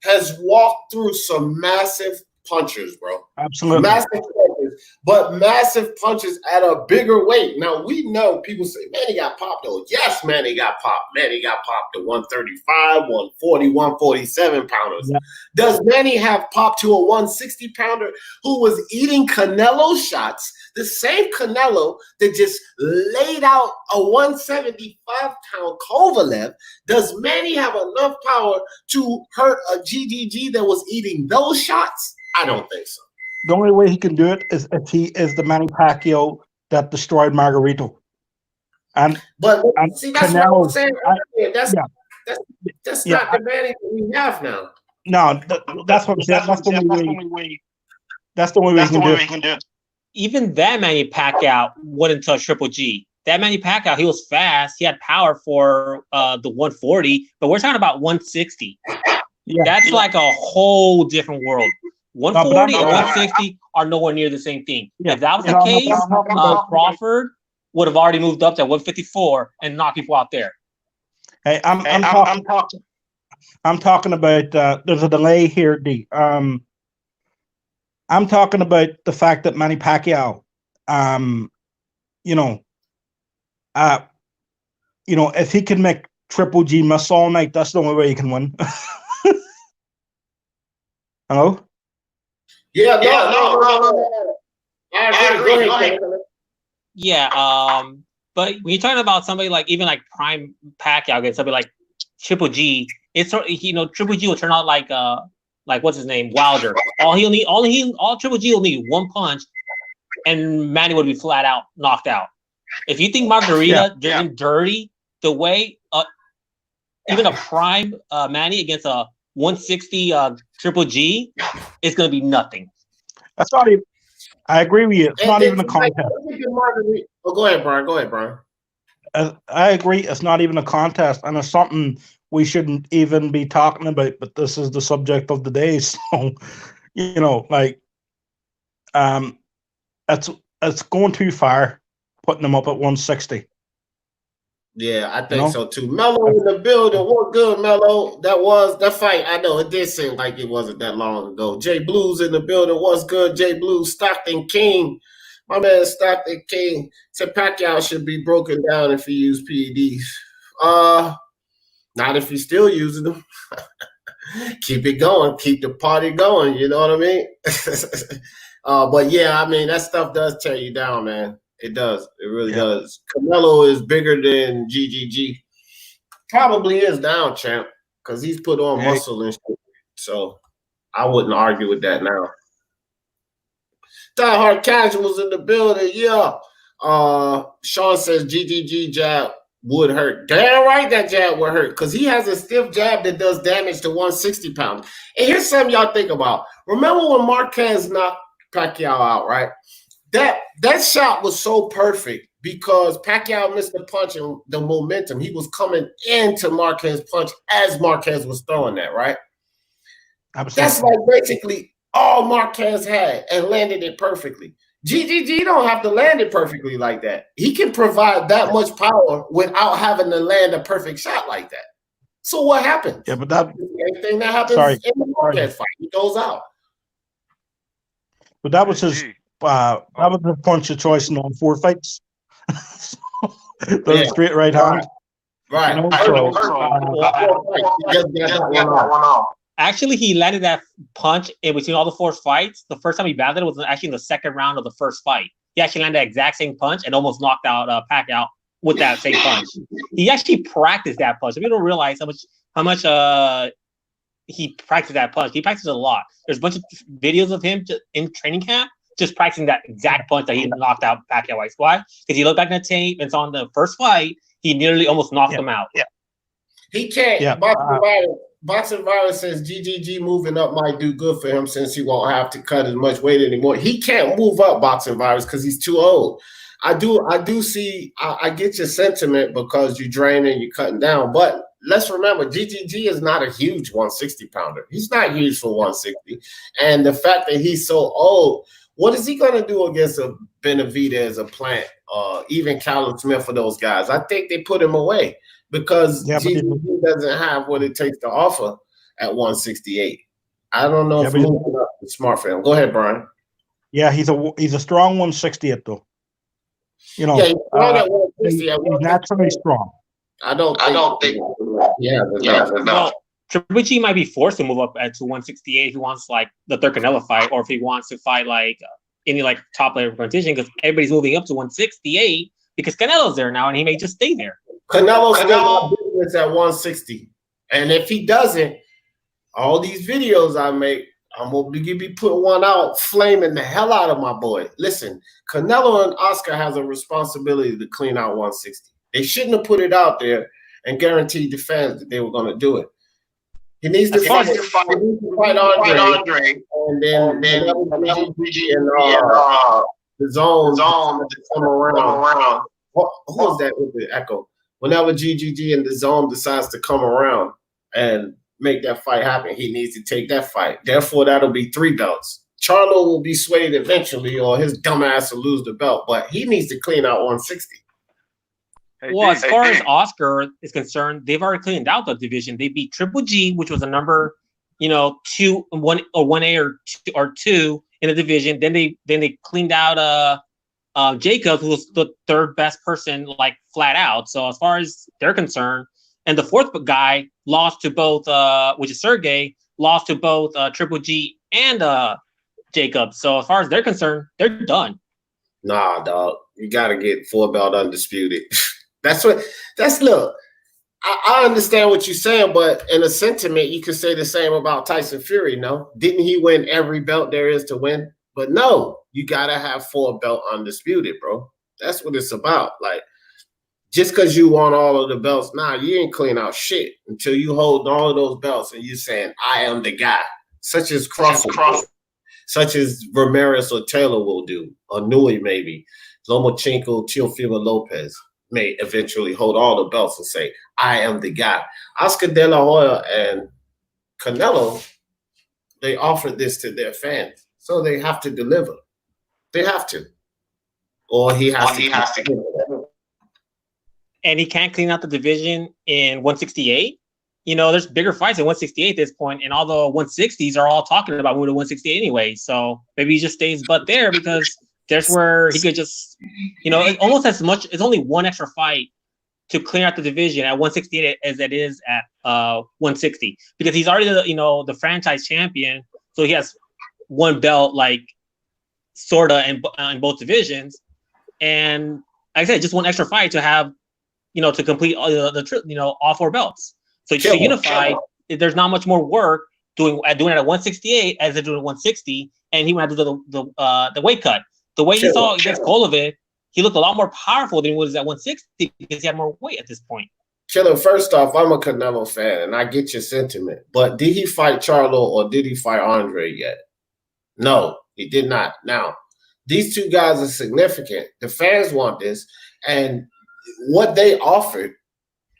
has walked through some massive punchers, bro. Absolutely. Massive punches, but massive punches at a bigger weight. Now, we know people say, Manny got popped, though. Yes, Manny got popped. Manny got popped to 135, 140, 147 pounders. Yeah. Does Manny have popped to a 160 pounder who was eating Canelo shots? The same Canelo that just laid out a 175-pound Kovalev. Does Manny have enough power to hurt a GGG that was eating those shots? I don't think so. The only way he can do it is if he is the Manny Pacquiao that destroyed Margarito. But see, that's Canelo, what I'm saying earlier. That's not the Manny that we have now. No, that's what I'm saying. That's the only way. That's the only way he can do it. Even that Manny Pacquiao wouldn't touch Triple G. That Manny Pacquiao, he was fast. He had power for the 140, but we're talking about 160. Yeah. That's like a whole different world. 140 and 160 are nowhere near the same thing. Yeah. If that was the case, Crawford would have already moved up to 154 and knocked people out there. Hey, I'm talking about there's a delay here, D. I'm talking about the fact that Manny Pacquiao, if he can make Triple G miss all night, that's the only way he can win. Hello? Yeah, no. I agree. Go ahead. Yeah, but when you're talking about somebody like even like Prime Pacquiao against somebody like Triple G, it's Triple G will turn out like what's his name, Wilder. All Triple G will need one punch, and Manny would be flat out knocked out. If you think Margarita did dirty the way even a prime Manny against a 160 Triple G, it's going to be nothing. That's not even. I agree with you. It's not even a contest. Go ahead, Brian. I agree. It's not even a contest, and it's something we shouldn't even be talking about. But this is the subject of the day, so it's going too far, putting them up at 160. Yeah, I think so too. Mello in the building. What good, Mello? That fight. I know it did seem like it wasn't that long ago. Jay Blues in the building. What's good, Jay Blues? Stockton King. My man Stockton King said Pacquiao should be broken down if he used PEDs. Not if he's still using them. Keep it going. Keep the party going. You know what I mean? But yeah, I mean, that stuff does tear you down, man. It does. It really does. Canelo is bigger than GGG. Probably is down, champ, because he's put on muscle and shit. So I wouldn't argue with that now. Die Hard Casuals in the building. Yeah. Sean says GGG jab would hurt. Damn right that jab would hurt because he has a stiff jab that does damage to 160 pounds. And here's something y'all think about. Remember when Marquez knocked Pacquiao out, right? That shot was so perfect because Pacquiao missed the punch and the momentum. He was coming into Marquez's punch as Marquez was throwing that, right? Absolutely. That's like basically all Marquez had and landed it perfectly. GGG don't have to land it perfectly like that. He can provide that much power without having to land a perfect shot like that. So what happened? Yeah, but that the same thing that happens in the Marquez fight. He goes out. But that was his that was the punch of choice in all 4 fights. Straight right hand. Right. Actually, he landed that punch in between all the 4 fights. The first time he landed it was actually in the second round of the first fight. He actually landed the exact same punch and almost knocked out Pacquiao with that same punch. He actually practiced that punch. People don't realize how much he practiced that punch. He practiced a lot. There's a bunch of videos of him in training camp just practicing that exact punch that he knocked out Pacquiao. Why? Because he looked back at the tape and saw in the first fight, he nearly almost knocked him out. Yeah. He can't. Yeah. Boxing Virus says GGG moving up might do good for him since he won't have to cut as much weight anymore. He can't move up, Boxing Virus, because he's too old. I do see. I get your sentiment because you're draining, you're cutting down. But let's remember, GGG is not a huge 160 pounder. He's not huge for 160. And the fact that he's so old, what is he going to do against a Benavidez, a Plant, even Callum Smith for those guys? I think they put him away because GGG doesn't have what it takes to offer at 168. I don't know if moving up is smart for him. Go ahead, Brian. Yeah, he's a strong 168 though. You know, he's naturally strong. I don't think. Well, Triple G might be forced to move up to 168 if he wants like the third Canelo fight, or if he wants to fight like any like top level competition, because everybody's moving up to 168 because Canelo's there now, and he may just stay there. Canelo's still business at 160, and if he doesn't, all these videos I make, I'm gonna be putting one out, flaming the hell out of my boy. Listen, Canelo and Oscar has a responsibility to clean out 160. They shouldn't have put it out there and guaranteed the fans that they were going to do it. He needs to fight Andre, and then GG and the zone to come around. Who was that with the echo? Whenever GGG and the zone decides to come around and make that fight happen, he needs to take that fight. Therefore, that'll be 3 belts. Charlo will be swayed eventually, or his dumb ass will lose the belt, but he needs to clean out 160. Well, as far as Oscar is concerned, they've already cleaned out the division. They beat Triple G, which was a number, 2, 1, or 1A or 2 in the division. Then they cleaned out Jacob, who was the third best person, like flat out. So as far as they're concerned, and the fourth guy lost to both, which is Sergey, lost to both Triple G and Jacob. So as far as they're concerned, they're done. Nah, dog, you got to get 4 belt undisputed. Look, I understand what you're saying, but in a sentiment, you could say the same about Tyson Fury, no? Didn't he win every belt there is to win? But no, you got to have 4 belt undisputed, bro. That's what it's about. Like, just because you want all of the belts, you ain't clean out shit until you hold all of those belts and you're saying, I am the guy, such as Crawford, such as Ramirez or Taylor will do, or Nui maybe, Lomachenko, Teofimo Lopez may eventually hold all the belts and say, I am the guy. Oscar De La Hoya and Canelo, they offered this to their fans. So they have to deliver. They have to. Or he has to. And he can't clean out the division in 168. There's bigger fights in 168 at this point, and all the 160s are all talking about moving to 168 anyway. So maybe he just stays but there because there's where he could just, almost as much. It's only one extra fight to clear out the division at 168 as it is at 160 because he's already the franchise champion, so he has 1 belt like sorta in both divisions, and like I said, just 1 extra fight to have to complete all 4 belts. So to unify, there's not much more work doing it at 168 as they're doing at 160, and he went to do the weight cut. The way you saw against Golovic, he looked a lot more powerful than he was at 160 because he had more weight at this point. Killer, first off, I'm a Canelo fan, and I get your sentiment. But did he fight Charlo or did he fight Andre yet? No, he did not. Now, these 2 guys are significant. The fans want this, and what they offered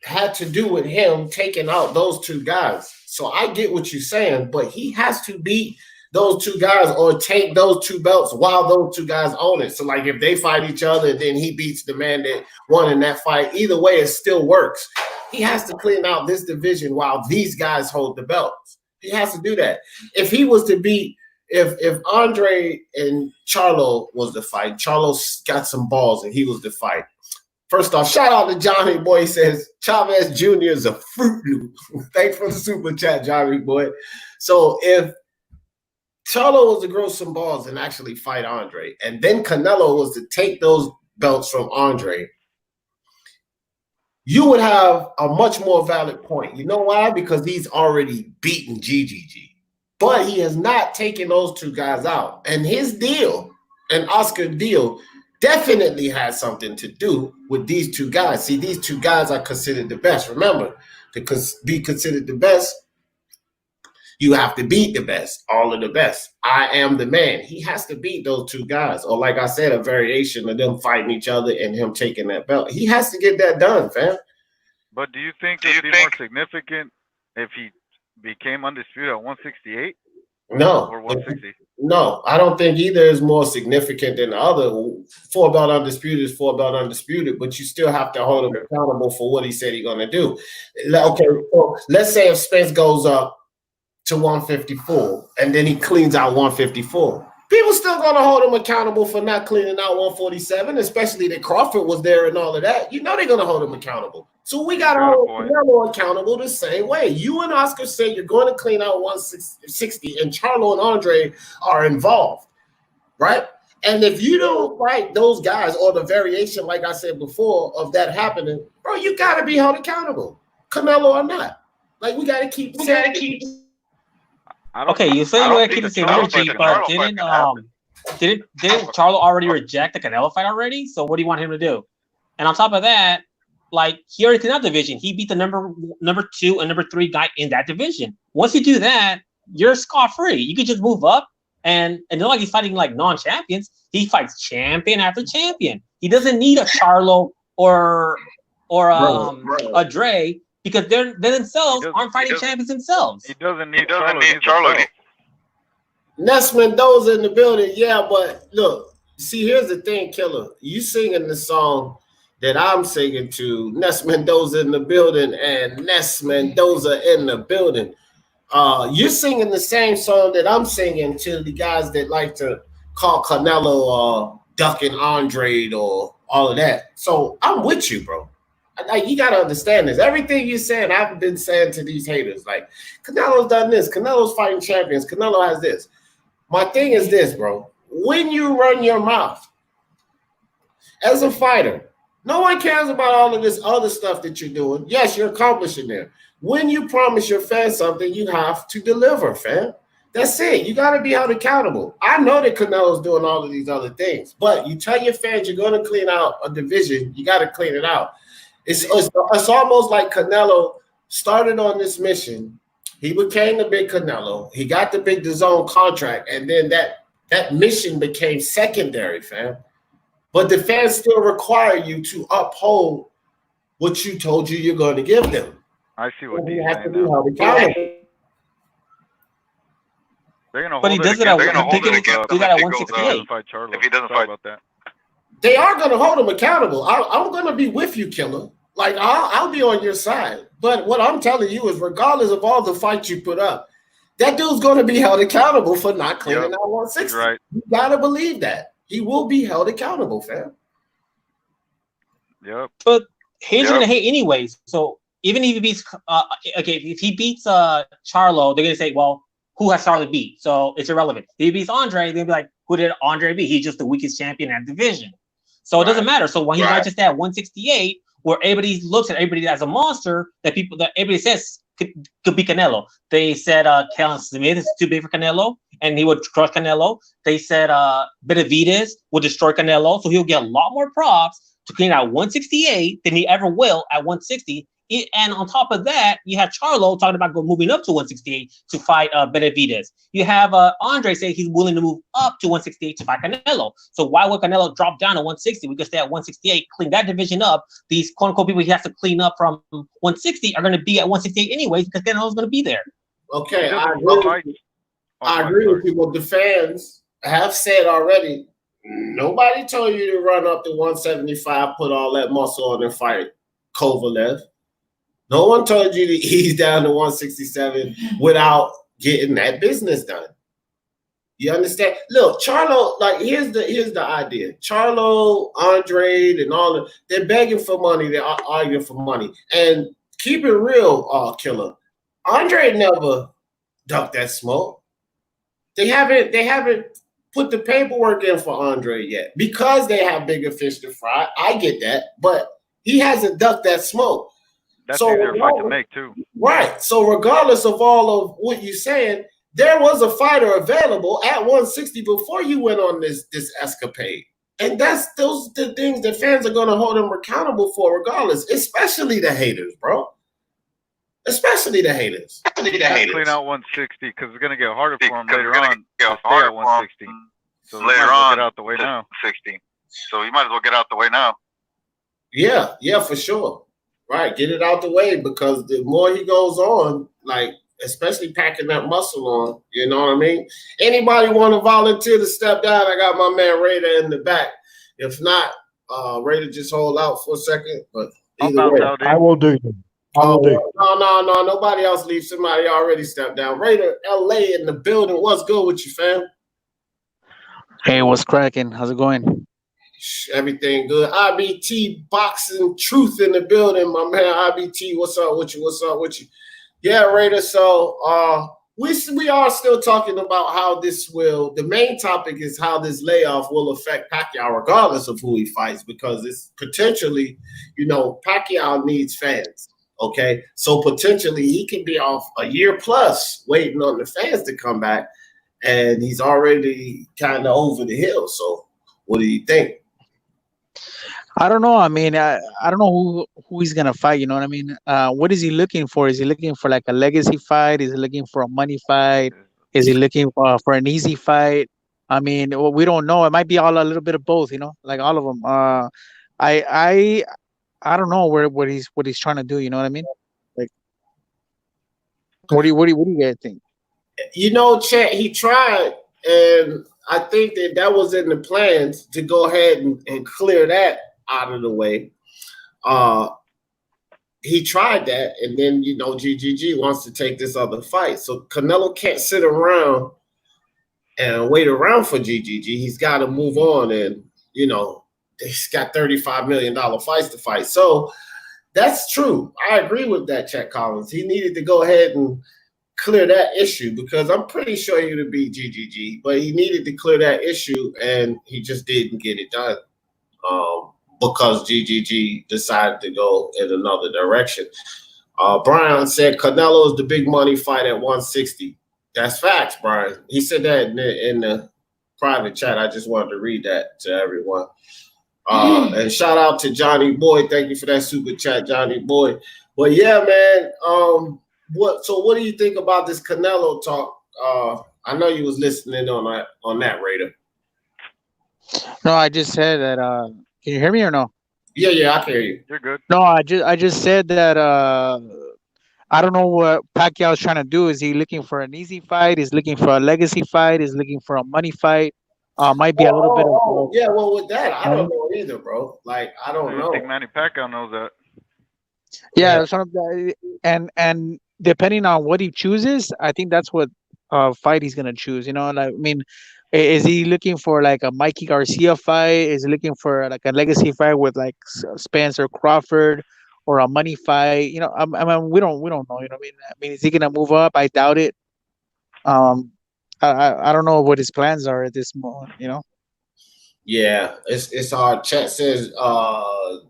had to do with him taking out those 2 guys. So I get what you're saying, but he has to beat those 2 guys or take those 2 belts while those 2 guys own it. So like if they fight each other and then he beats the man that won in that fight, either way, it still works. He has to clean out this division while these guys hold the belts. He has to do that. If he was to beat, if Andre and Charlo was the fight, Charlo got some balls and he was the fight. First off, shout out to Johnny Boy. He says Chavez Jr. is a Fruit Loop. Thanks for the super chat, Johnny Boy. So if Charlo was to grow some balls and actually fight Andre, and then Canelo was to take those belts from Andre, you would have a much more valid point. You know why? Because he's already beaten GGG. But he has not taken those two guys out. And his deal, and Oscar's deal, definitely has something to do with these two guys. See, these two guys are considered the best. Remember, to be considered the best, you have to beat the best, all of the best. I am the man. He has to beat those two guys. Or like I said, a variation of them fighting each other and him taking that belt. He has to get that done, fam. But do you think it would be more significant if he became undisputed at 168? No. Or 160? No, I don't think either is more significant than the other. 4-belt undisputed is 4-belt undisputed, but you still have to hold him accountable for what he said he's going to do. Okay, so let's say if Spence goes up to 154 and then he cleans out 154. People still going to hold him accountable for not cleaning out 147, especially that Crawford was there and all of that. You know they're going to hold him accountable. So we got to hold Canelo accountable the same way. You and Oscar say you're going to clean out 160, and Charlo and Andre are involved, right? And if you don't fight those guys or the variation, like I said before, of that happening, bro, you got to be held accountable, Canelo or not. Like, we got to keep. Okay, you say you want to keep the same energy, but didn't Charlo already reject the Canelo fight already? So what do you want him to do? And on top of that, like, he already cleaned out division. He beat the number 2 and number 3 guy in that division. Once you do that, you're scot-free. You can just move up, and not like he's fighting like non-champions. He fights champion after champion. He doesn't need a Charlo or a Dre, because they themselves aren't fighting champions themselves. He doesn't need Charlo. Ness Mendoza in the building, yeah, but look, see, here's the thing, Killer. You singing the song that I'm singing to, Ness Mendoza in the building, and Ness Mendoza in the building. You're singing the same song that I'm singing to the guys that like to call Canelo ducking Andre or all of that. So I'm with you, bro. Like, you got to understand this. Everything you're saying, I've been saying to these haters, like, Canelo's done this. Canelo's fighting champions. Canelo has this. My thing is this, bro. When you run your mouth as a fighter, no one cares about all of this other stuff that you're doing. Yes, you're accomplishing there. When you promise your fans something, you have to deliver, fam. That's it. You got to be held accountable. I know that Canelo's doing all of these other things, but you tell your fans you're going to clean out a division, you got to clean it out. It's almost like Canelo started on this mission. He became the big Canelo. He got the big DAZN contract, and then that mission became secondary, fam. But the fans still require you to uphold what you told you you're going to give them. I see what you he's have to saying be now. held accountable. But he does it at 168. If he doesn't fight about that. They are going to hold him accountable. I'm going to be with you, Killer. Like, I'll be on your side. But what I'm telling you is, regardless of all the fights you put up, that dude's going to be held accountable for not cleaning out 160. Right. You got to believe that. He will be held accountable, fam. Yep. But haters are going to hate anyways. So even if he beats, if he beats Charlo, they're going to say, well, who has Charlo beat? So it's irrelevant. If he beats Andre, they're going to be like, who did Andre beat? He's just the weakest champion in that division. So it doesn't matter. So when he fights just at 168, where everybody looks at everybody as a monster, that everybody says could be Canelo. They said Kellen Smith is too big for Canelo, and he would crush Canelo. They said Benavidez would destroy Canelo, so he'll get a lot more props to clean out 168 than he ever will at 160. And on top of that, you have Charlo talking about moving up to 168 to fight Benavidez. You have Andre say he's willing to move up to 168 to fight Canelo. So why would Canelo drop down to 160? We could stay at 168, clean that division up. These quote-unquote people he has to clean up from 160 are going to be at 168 anyways, because Canelo's going to be there. Okay, I agree with you. What the fans have said already, nobody told you to run up to 175, put all that muscle on and fight Kovalev. No one told you to ease down to 167 without getting that business done. You understand? Look, Charlo, like, here's the idea. Charlo, Andre, and all they're begging for money, they're arguing for money. And keep it real, Killer. Andre never ducked that smoke. They haven't put the paperwork in for Andre yet because they have bigger fish to fry. I get that, but He hasn't ducked that smoke. That's So easier fight to make too. Right. So regardless of all of what you're saying, there was a fighter available at 160 before you went on this escapade. And those the things that fans are gonna hold him accountable for regardless, especially the haters, bro. Especially the haters. Clean out 160 because it's gonna get harder for him later on to stay at 160. So later on, get out the way now. 60. So you might as well get out the way now. Yeah, for sure. Right, get it out the way because the more he goes on, like especially packing that muscle on, you know what I mean? Anybody want to volunteer to step down? I got my man Raider in the back. If not, Raider just hold out for a second. But either way, I will do. No, nobody else leaves. Somebody already stepped down. Raider, LA in the building. What's good with you, fam? Hey, what's cracking? How's it going? Everything good. IBT Boxing Truth in the building, my man. IBT, what's up with you? What's up with you? Yeah, Raider. So we are still talking about how this will. The main topic is how this layoff will affect Pacquiao, regardless of who he fights, because it's potentially, Pacquiao needs fans. Okay, so potentially he could be off a year plus waiting on the fans to come back, and he's already kind of over the hill. So, what do you think? I don't know. I mean, I don't know who he's gonna fight. You know what I mean? What is he looking for? Is he looking for like a legacy fight? Is he looking for a money fight? Is he looking for an easy fight? I mean, we don't know. It might be a little bit of both. Like all of them. I don't know what he's trying to do. You know what I mean? Like, what do you guys think? Chat, he tried, and I think that was in the plans to go ahead and clear that out of the way. He tried that, and then GGG wants to take this other fight. So Canelo can't sit around and wait around for GGG. He's got to move on, and he's got $35 million fights to fight. So that's true. I agree with that, Chet Collins. He needed to go ahead and clear that issue because I'm pretty sure he would beat GGG, but he needed to clear that issue, and he just didn't get it done because GGG decided to go in another direction. Brian said Canelo is the big money fight at 160. That's facts, Brian. He said that in the private chat. I just wanted to read that to everyone. And shout out to Johnny Boy. Thank you for that super chat, Johnny Boy. But yeah, man. What do you think about this Canelo talk? I know you was listening on that, Raider. No, I just said that. Can you hear me or no? Yeah, I can hear you. You're good. No, I just said that. I don't know what Pacquiao is trying to do. Is he looking for an easy fight? Is looking for a legacy fight? Is looking for a money fight? Might be a little bit of. Yeah, well, with that, I don't know either, bro. Like, I don't know. I think Manny Pacquiao knows that. Yeah, and depending on what he chooses, I think that's what fight he's gonna choose. I mean, is he looking for like a Mikey Garcia fight? Is he looking for like a legacy fight with like Spencer Crawford or a money fight? I mean, we don't know. I mean, is he gonna move up? I doubt it. I don't know what his plans are at this moment. Yeah, it's hard. Chat says,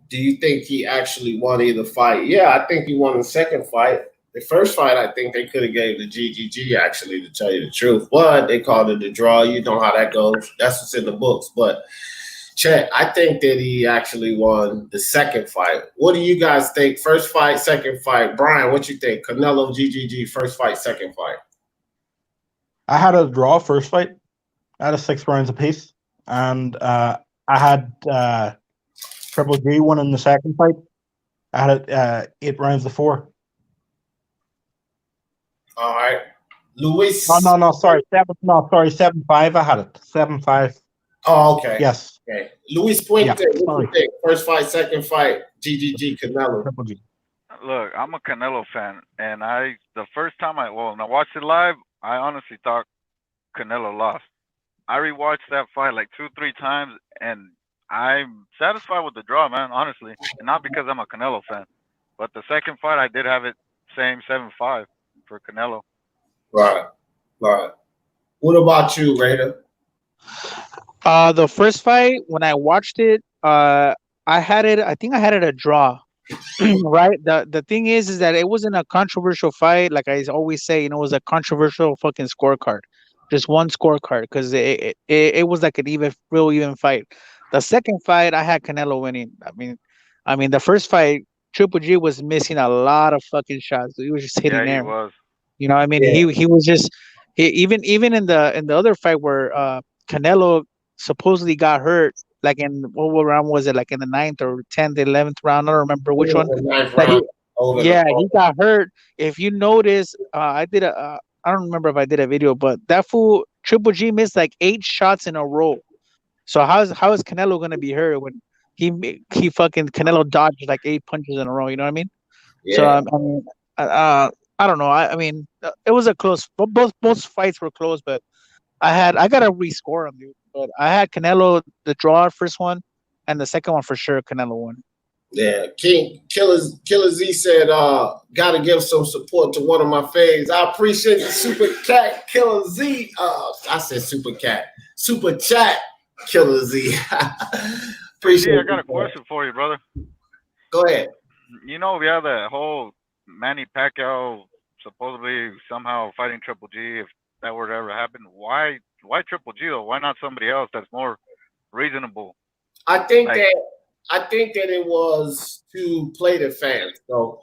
do you think he actually won either fight? Yeah, I think he won the second fight. The first fight, I think they could have gave the GGG, actually, to tell you the truth. But they called it a draw. You know how that goes. That's what's in the books. But, Chet, I think that he actually won the second fight. What do you guys think? First fight, second fight. Brian, what you think? Canelo, GGG, first fight, second fight. I had a draw first fight. I had a 6 rounds apiece. And I had Triple G winning the second fight. I had it 8 rounds to 4. All right. Luis. No, sorry. 7-5 I had it. 7-5. Oh, okay. Yes. Okay. Luis Puente, Yeah, what you think? First fight, second fight, GGG, Canelo. Triple G. Look, I'm a Canelo fan, and the first time when I watched it live, I honestly thought Canelo lost. I rewatched that fight like 2-3 times, and I'm satisfied with the draw, man, honestly. And not because I'm a Canelo fan. But the second fight, I did have it same 7-5 for Canelo. Right. What about you, Raider? The first fight, when I watched it, I I had it. I think I had it a draw. Right. The thing is that it wasn't a controversial fight. Like I always say, it was a controversial fucking scorecard, just one scorecard, because it was like an real even fight. The second fight, I had Canelo winning. I mean, the first fight, Triple G was missing a lot of fucking shots. He was just hitting Yeah, he there. was. I mean, Yeah. he was just even in the other fight where Canelo supposedly got hurt, like in what round was it? Like in the 9th or 10th, 11th round. I don't remember which one. The ninth That round over yeah, the he got hurt. If you notice, I don't remember if I did a video, but that fool Triple G missed like 8 shots in a row. So how is Canelo gonna be hurt when he fucking Canelo dodged like 8 punches in a row? You know what I mean? So yeah. I mean, I don't know. I mean, it was a close. Both fights were close, but I gotta rescore them, dude. But I had Canelo the draw first one, and the second one for sure Canelo won. Yeah, Killer Z said, gotta give some support to one of my faves. I appreciate the super cat, Killer Z. I said super chat, Killer Z. Appreciate I got a question for you, brother. Go ahead. We have that whole Manny Pacquiao supposedly somehow fighting Triple G. If that were to ever happen, why Triple G though? Why not somebody else that's more reasonable? I think that it was to play the fans. So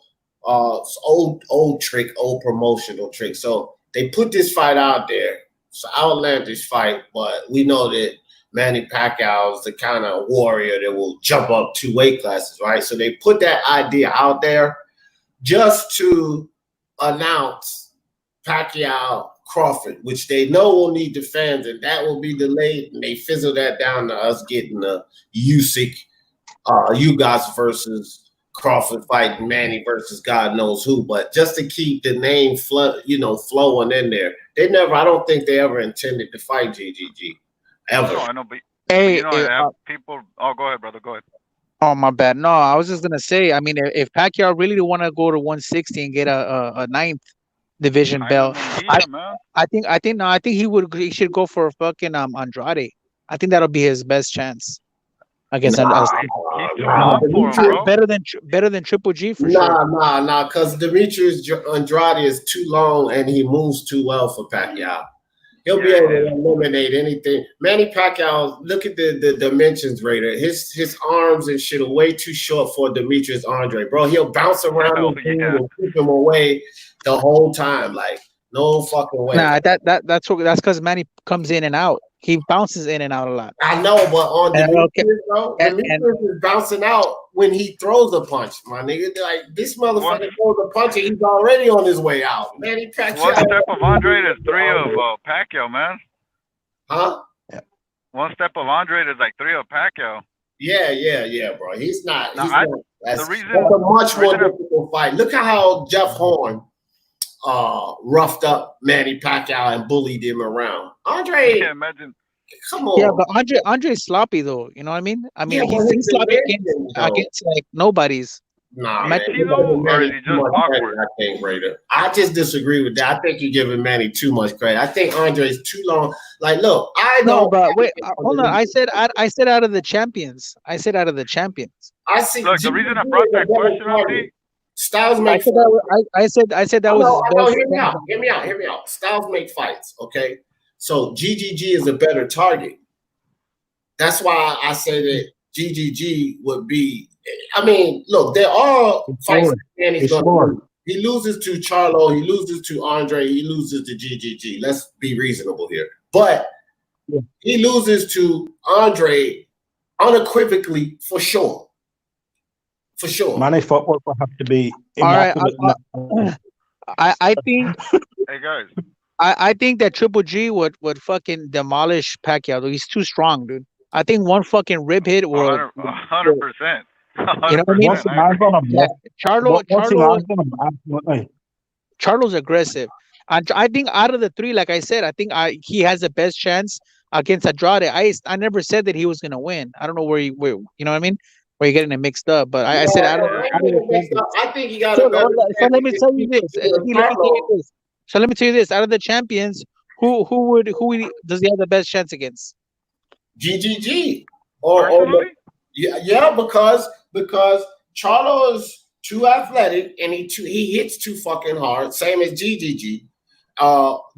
it's old trick, old promotional trick. So they put this fight out there. It's an outlandish fight, but we know that Manny Pacquiao is the kind of warrior that will jump up 2 weight classes, right? So they put that idea out there just to announce Pacquiao Crawford, which they know will need the fans, and that will be delayed. And they fizzle that down to us getting the Usyk, you guys versus Crawford fighting Manny versus God knows who. But just to keep the name flowing in there, I don't think they ever intended to fight GGG ever. No, I know, but Hey, people. Oh, go ahead, brother. Go ahead. oh my bad. No, I was just gonna say. I mean, if Pacquiao really want to go to 160 and get a 9th division belt, I think he should go for fucking Andrade. I think that'll be his best chance against He's too long for him, bro. better than Triple G for sure. Nah, because Demetrius Andrade is too long and he moves too well for Pacquiao. He'll be able to eliminate anything. Manny Pacquiao, look at the dimensions, Raider. His arms and shit are way too short for Demetrius Andre, bro. He'll bounce around and keep him away the whole time. Like, no fucking way. Nah, that's because Manny comes in and out. He bounces in and out a lot. I know, but on Demetrius, bro, Demetrius is bouncing out when he throws a punch, my nigga. Like, this motherfucker throws a punch and he's already on his way out. Manny Pacquiao. One step of Andre is 3 of Pacquiao, man. Huh? One step of Andre is like 3 of Pacquiao. Yeah, bro. He's not. That's a much more difficult fight. Look at how Jeff Horn roughed up Manny Pacquiao and bullied him around. Andre, yeah, imagine. Come on. Yeah, but Andre's sloppy though. You know what I mean? I mean, he's sloppy against like nobody's. Nah, man. I think, Raider. I just disagree with that. I think you're giving Manny too much credit. I think Andre's too long. Like, look, but wait, hold on. I said out of the champions. I said out of the champions. I see. Look, the reason I brought that question up, Styles make. I said that was. Hear me out. Styles make fights. Okay, so GGG is a better target. That's why I say that GGG would be. I mean, look, there are fights Manny's going to lose. He loses to Charlo, he loses to Andre, he loses to GGG. Let's be reasonable here. But he loses to Andre unequivocally for sure. For sure. Manny footwork will have to be immaculate. I think. Hey guys. I think that Triple G would fucking demolish Pacquiao. He's too strong, dude. I think one fucking rib hit will 100%. You know what I mean? Charlo's aggressive. And I think out of the 3, like I said, I think he has the best chance against Andrade. I never said that he was gonna win. I don't know where you know what I mean? Where you're getting it mixed up. But I said out of the I think he got so let me tell you this. So let me tell you this. Out of the champions, who does he have the best chance against? GGG. Yeah, because Charlo is too athletic and he hits too fucking hard, same as GGG.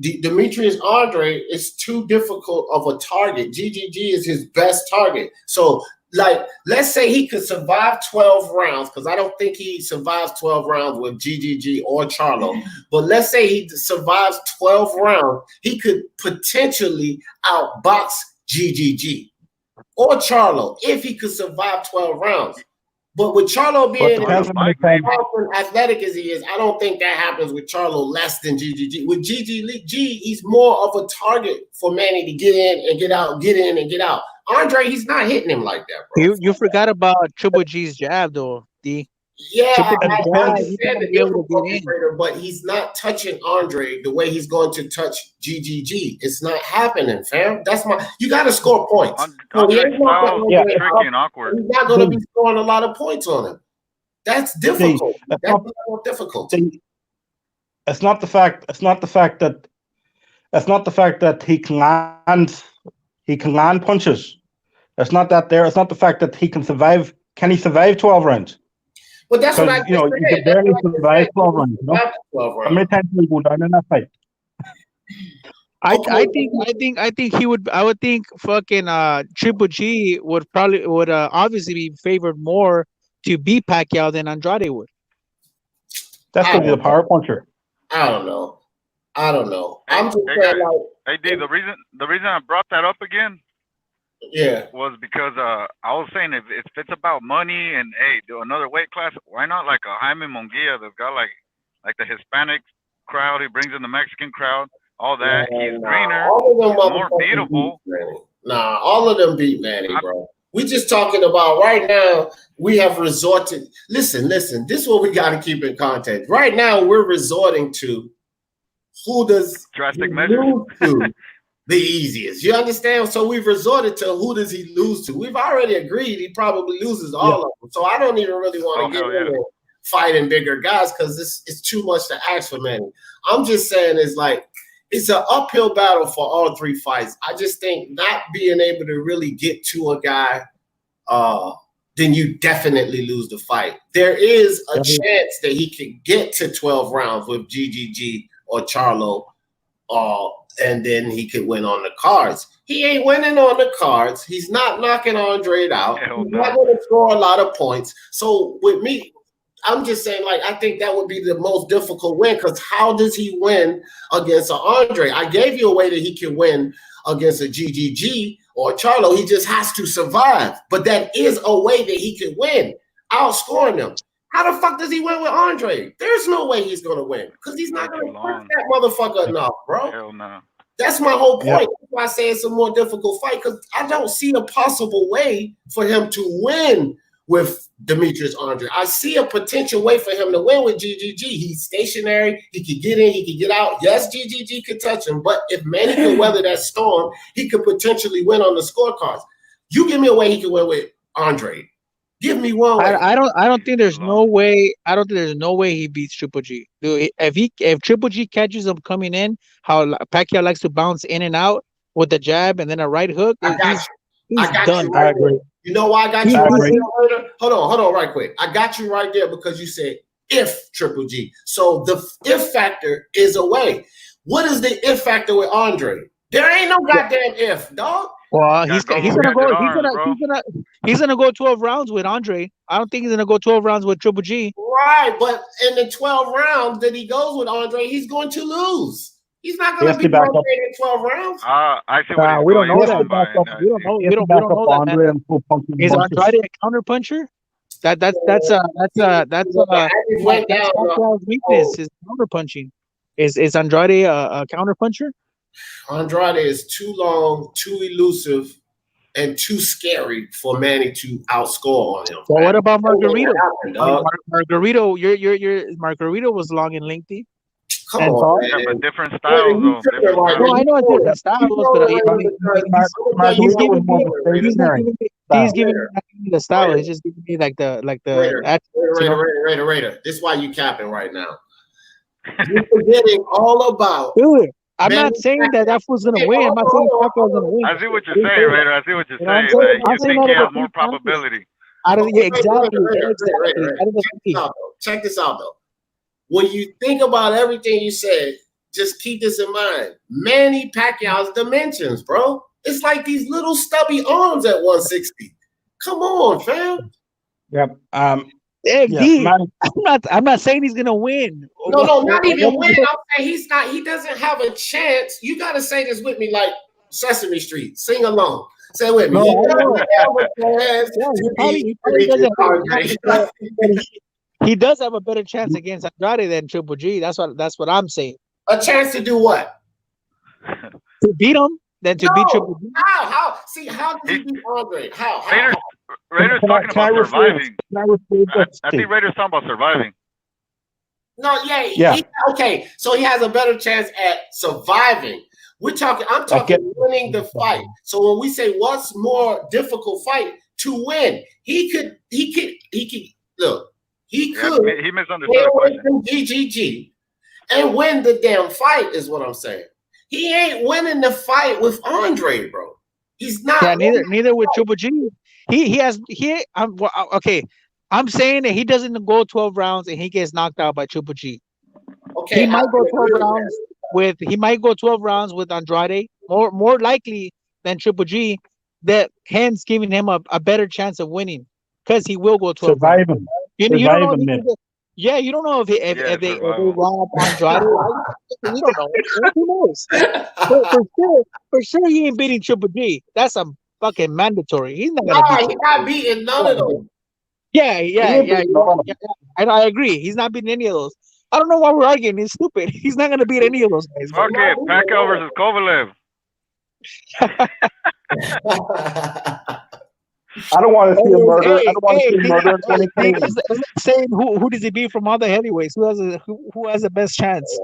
Demetrius Andre is too difficult of a target. GGG is his best target. So, like, let's say he could survive 12 rounds, because I don't think he survives 12 rounds with GGG or Charlo. But let's say he survives 12 rounds, he could potentially outbox GGG or Charlo if he could survive 12 rounds. But with Charlo being as athletic as he is, I don't think that happens with Charlo less than GGG. With GGG, he's more of a target for Manny to get in and get out, get in and get out. Andre, he's not hitting him like that, bro. You forgot about Triple G's jab, though, D. Yeah, I understand the but he's not touching Andre the way he's going to touch GGG. It's not happening, fam. You got to score points. Andre's style is tricky and awkward. He's not going to be scoring a lot of points on him. That's difficult. That's difficult. It's not the fact that he can land punches. It's not that there. It's not the fact that he can survive. Can he survive 12 rounds? But that's what I you can barely survive 12 rounds. How many times will he go down in that fight? I think he would. I would think fucking Triple G would obviously be favored more to beat Pacquiao than Andrade would. That's going to be the power puncher. I don't know. I'm just saying, like, hey D, the reason I brought that up again, was because I was saying if it's about money and do another weight class, why not like a Jaime Munguia that's got like the Hispanic crowd, he brings in the Mexican crowd, all that. He's greener, more beatable. All of them beat Manny, bro. We just talking about right now. We have resorted. Listen. This is what we got to keep in context. Right now, we're resorting to who does drastic measures to the easiest. You understand? So we've resorted to who does he lose to. We've already agreed he probably loses all of them. So I don't even really want to get into fighting bigger guys because it's too much to ask for Manny. I'm just saying it's an uphill battle for all three fights. I just think not being able to really get to a guy, then you definitely lose the fight. There is a chance that he could get to 12 rounds with GGG or Charlo, and then he could win on the cards. He ain't winning on the cards. He's not knocking Andre out. He's not going to score a lot of points. So with me, I'm just saying, like, I think that would be the most difficult win because how does he win against an Andre? I gave you a way that he can win against a GGG or Charlo. He just has to survive. But that is a way that he can win, outscoring them. How the fuck does he win with Andre? There's no way he's going to win because he's not going to punch that motherfucker enough, bro. Hell no. That's my whole point. That's why I say it's a more difficult fight because I don't see a possible way for him to win with Demetrius Andre. I see a potential way for him to win with GGG. He's stationary. He could get in. He could get out. Yes, GGG could touch him, but if Manny could weather that storm, he could potentially win on the scorecards. You give me a way he could win with Andre. Give me one way. I don't think there's no way. I don't think there's no way he beats Triple G. Dude, if Triple G catches him coming in, how Pacquiao likes to bounce in and out with the jab and then a right hook, he's done. I agree. You know why I got you right there? Hold on, right quick. I got you right there because you said if Triple G. So the if factor is away. What is the if factor with Andre? There ain't no goddamn if, dog. Well, he's gonna go 12 rounds with Andre. I don't think he's gonna go 12 rounds with Triple G. Right, but in the 12 rounds that he goes with Andre, he's going to lose. He's not going to beat Andre in 12 rounds. I see what we don't know that. We don't know that. Is Andrade a counter puncher? That's Pacquiao's weakness. Is counter punching. Is Andrade a counter puncher? Andrade is too long, too elusive, and too scary for Manny to outscore on him. Well, what about Margarito? Margarito, your Margarito was long and lengthy. Come on, man. Yeah, but different styles, though. No, I know it's different styles, but he's giving me the style. He's just giving me like the Raider. This is why you capping right now. You're forgetting all about I'm Manny not saying that fool's gonna Hey, win. I'm not saying Pacquiao's gonna win. I see what you're saying, Raider. I see what you're You know what I'm saying. saying? That I'm you saying think out he of the has more 3 chances, probability. out of Wait, the exactly, wait. out of the Check this 3. out, though. Check this out, though. When you think about everything you said, just keep this in mind. Manny Pacquiao's dimensions, bro. It's like these little stubby arms at 160. Come on, fam. Yep. Hey, Yeah, D, Manny, I'm not saying he's gonna win. No, not even win. I'm saying he's not. He doesn't have a chance. You got to say this with me, like Sesame Street. Sing along. Say it with me. No, He I know. doesn't have a chance Yeah, to he probably beat doesn't have a Andre. chance, but he does have a better chance against Andrade than Triple G. That's what I'm saying. A chance to do what? To beat him than to beat Triple G. How? See, how does he beat Andre? How? Raiders talking about surviving. I think Raiders talking about surviving. No, yeah. Okay, so he has a better chance at surviving. I'm talking winning the fight. So when we say what's more difficult fight to win, he could look. He could. He misunderstood the question. GGG and win the damn fight is what I'm saying. He ain't winning the fight with Andre, bro. He's not. Yeah, neither with Triple G. Okay. I'm saying that he doesn't go 12 rounds and he gets knocked out by Triple G. Okay, he might go 12 rounds with Andrade, more likely than Triple G. That hence giving him a better chance of winning because he will go 12 rounds. You don't know. You don't know if they rob Andrade. You don't know. Who knows? For sure, he ain't beating Triple G. That's a fucking mandatory. He's not gonna beat. He's not beating none of them. Yeah. I agree. He's not beating any of those. I don't know why we're arguing. It's stupid. He's not going to beat any of those guys. Okay, Pacquiao versus Kovalev. I don't want to see a murder. I don't want to see murder in 2020. Saying who does he beat from other heavyweights? Who has the best chance?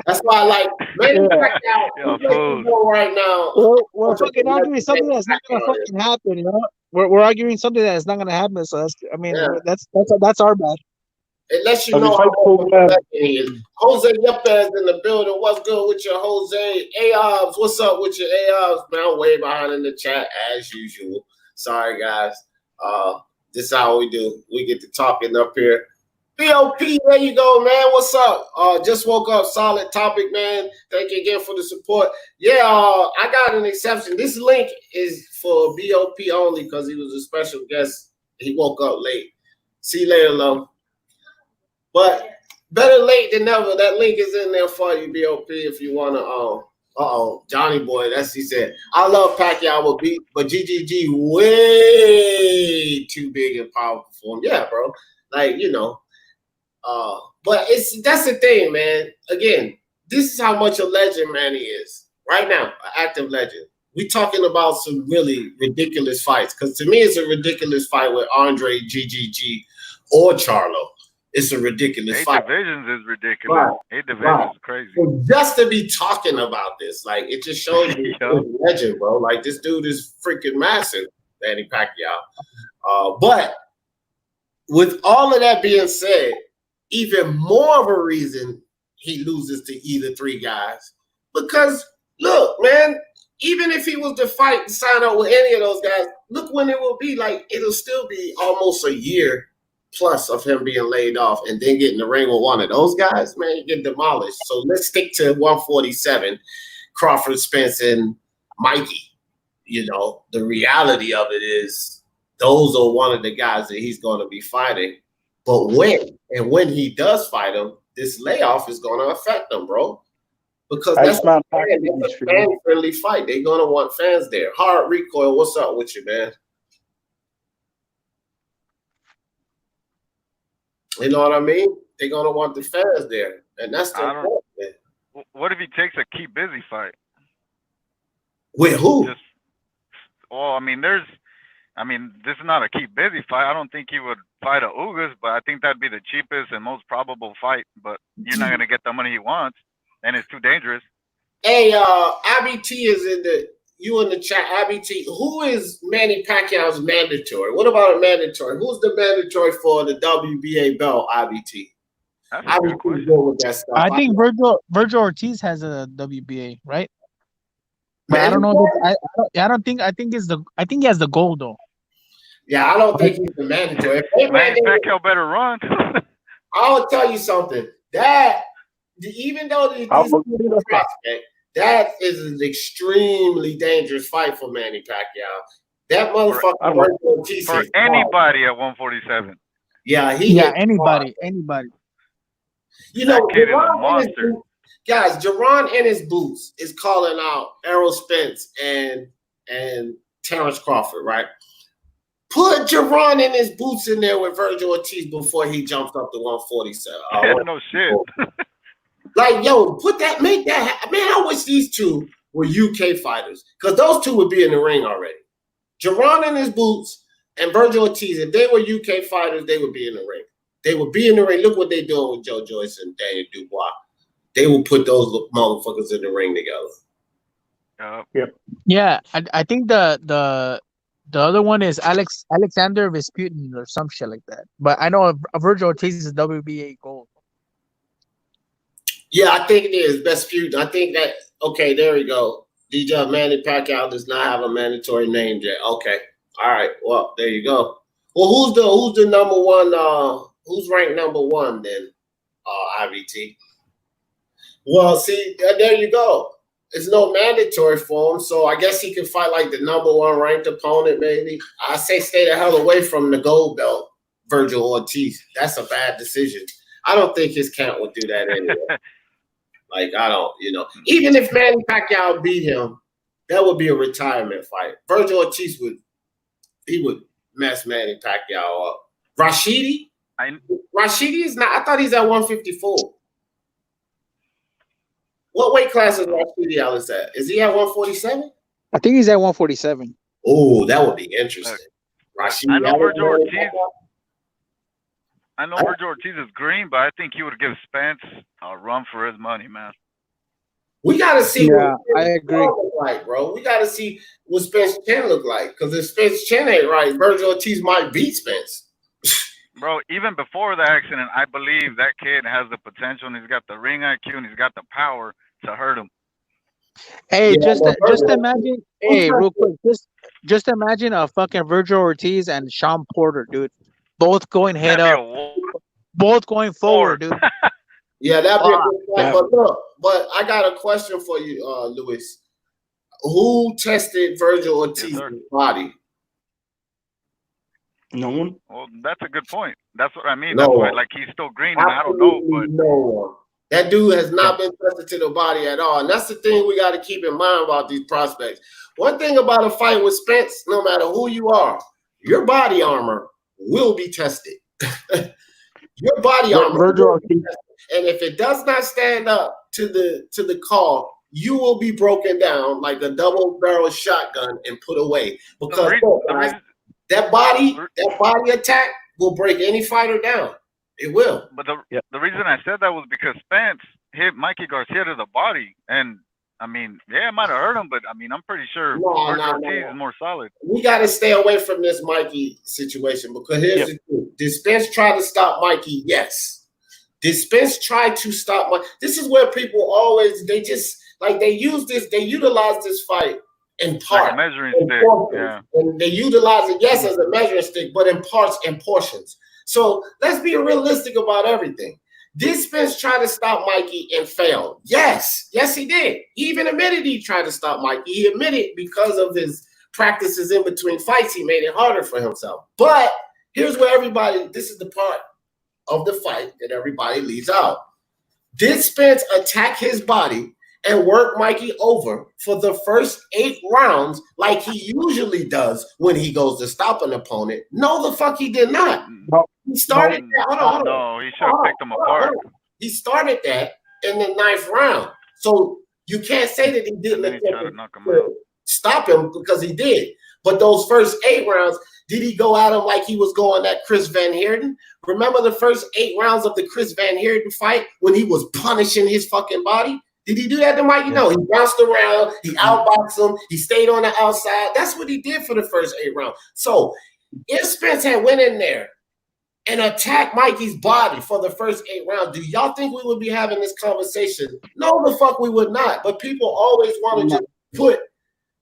That's why I like Manny Pacquiao right now. We're fucking arguing something that's not gonna fucking happen. You know, we're arguing something that's not gonna happen. So that's our bad. It lets you know how he is. Jose Yepes in the building. What's good with your Jose? AOBs, what's up with your AOBs? Man, I'm way behind in the chat as usual. Sorry, guys. This is how we do. We get to talking up here. BOP, there you go, man. What's up? Just woke up. Solid topic, man. Thank you again for the support. Yeah, I got an exception. This link is for BOP only because he was a special guest. He woke up late. See you later, love. But better late than never. That link is in there for you, BOP, if you want to. Johnny Boy, he said. I love Pacquiao, but GGG way too big and powerful for him. Yeah, bro. Like, you know. But that's the thing, man. Again, this is how much a legend Manny is. Right now, an active legend. We talking about some really ridiculous fights. Because to me, it's a ridiculous fight with Andre, GGG, or Charlo. It's a ridiculous fight. 8 divisions is ridiculous. Right. 8 divisions is crazy. So just to be talking about this, like, it just shows you a legend, bro. Like, this dude is freaking massive, Manny Pacquiao. But with all of that being said, even more of a reason he loses to either 3 guys. Because, look, man, even if he was to fight and sign up with any of those guys, look when it will be. Like, it'll still be almost a year plus of him being laid off and then getting the ring with one of those guys, man, you get demolished. So let's stick to 147, Crawford, Spence, and Mikey. You know, the reality of it is those are one of the guys that he's going to be fighting. But when he does fight him, this layoff is going to affect him, bro. Because that's a fan-friendly fight. They're going to want fans there. Hard Recoil, what's up with you, man? You know what I mean? They're going to want the fans there. And that's the point, man. What if he takes a keep busy fight? With who? this is not a keep busy fight. I don't think he would fight a Ugas, but I think that'd be the cheapest and most probable fight. But you're not going to get the money he wants, and it's too dangerous. Hey, Abby T is in the chat. Abby T, who is Manny Pacquiao's mandatory? What about a mandatory? Who's the mandatory for the WBA belt, Abby T? That's I a was good pretty question. good with that stuff. I think Virgil Ortiz has a WBA, right? But I don't know. I think he has the gold though. Yeah, I don't think he's the mandatory. Manny Pacquiao better run. I'll tell you something. Even though these prospect, that is an extremely dangerous fight for Manny Pacquiao. That motherfucker for anybody at 147. Yeah, anybody. You know, that kid is a monster. Guys, Jerron in his boots is calling out Errol Spence and Terence Crawford, right? Put Jerron in his boots in there with Virgil Ortiz before he jumps up to 147. No shit. Like, yo, make that happen. Man, I wish these two were UK fighters because those two would be in the ring already. Jerron in his boots and Virgil Ortiz, if they were UK fighters, they would be in the ring. They would be in the ring. Look what they're doing with Joe Joyce and Daniel Dubois. They will put those motherfuckers in the ring together. Yep. Yeah, I think the other one is Alexander Vesputin or some shit like that. But I know a Virgil Ortiz is WBA gold. Yeah, I think it is Vesputin. I think that. Okay, there we go. DJ Manny Pacquiao does not have a mandatory name yet. Okay, all right. Well, there you go. Well, who's the number one? Who's ranked number one then? IVT. Well, see, there you go. It's no mandatory for him, so I guess he can fight like the number one ranked opponent, maybe. I say stay the hell away from the gold belt, Virgil Ortiz. That's a bad decision. I don't think his camp would do that anyway. Like, I don't, even if Manny Pacquiao beat him, that would be a retirement fight. Virgil Ortiz would mess Manny Pacquiao up. Rashidi is not. I thought he's at 154. What weight class is Rashidi Ellis at? Is he at 147? I think he's at 147. Oh, that would be interesting. Rashidi I know Virgil Ortiz. I know Virgil Ortiz is green, but I think he would give Spence a run for his money, man. We got to see what I agree. Look like, bro. We got to see what Spence Chen look like. Because if Spence Chen ain't right, Virgil Ortiz might beat Spence. Bro, even before the accident, I believe that kid has the potential, and he's got the ring IQ, and he's got the power to hurt him. Hey, just imagine. Hey, real quick, just imagine a fucking Virgil Ortiz and Sean Porter, dude. Both going head up, both going forward, dude. Yeah, that'd be a good fight. But look, I got a question for you, Luis. Who tested Virgil Ortiz's body? No one. Well, that's a good point. That's what I mean. No That's why, one. like, he's still green, and I don't know, but no one. That dude has not been tested to the body at all. And that's the thing we got to keep in mind about these prospects. One thing about a fight with Spence, no matter who you are, your body armor will be tested. Your body armor will be tested. And if it does not stand up to the call, you will be broken down like a double-barrel shotgun and put away. Because that body attack will break any fighter down. It will. But the reason I said that was because Spence hit Mikey Garcia to the body, and I mean, yeah, it might have hurt him, but I mean, I'm pretty sure Virgil Ortiz is more solid. We got to stay away from this Mikey situation because here's the truth. Did Spence try to stop Mikey? Yes. Did Spence try to stop Mikey? This is where people always, they utilize this fight in part. Like a measuring stick, yeah. And they utilize it, yes, as a measuring stick, but in parts and portions. So let's be realistic about everything. Did Spence try to stop Mikey and failed? Yes. Yes, he did. He even admitted he tried to stop Mikey. He admitted because of his practices in between fights, he made it harder for himself. But here's where this is the part of the fight that everybody leaves out. Did Spence attack his body and work Mikey over for the first 8 rounds like he usually does when he goes to stop an opponent? No, the fuck he did not. He started that. Hold on. No, he should have picked him apart. He started that in the 9th round. So you can't say that he didn't stop him because he did. But those first 8 rounds, did he go at him like he was going at Chris Van Heerden? Remember the first 8 rounds of the Chris Van Heerden fight when he was punishing his fucking body? Did he do that to Mikey? No, he bounced around, he outboxed him, he stayed on the outside. That's what he did for the first 8 rounds. So if Spence had went in there and attack Mikey's body for the first 8 rounds, do y'all think we would be having this conversation? No, the fuck we would not. But people always want to just put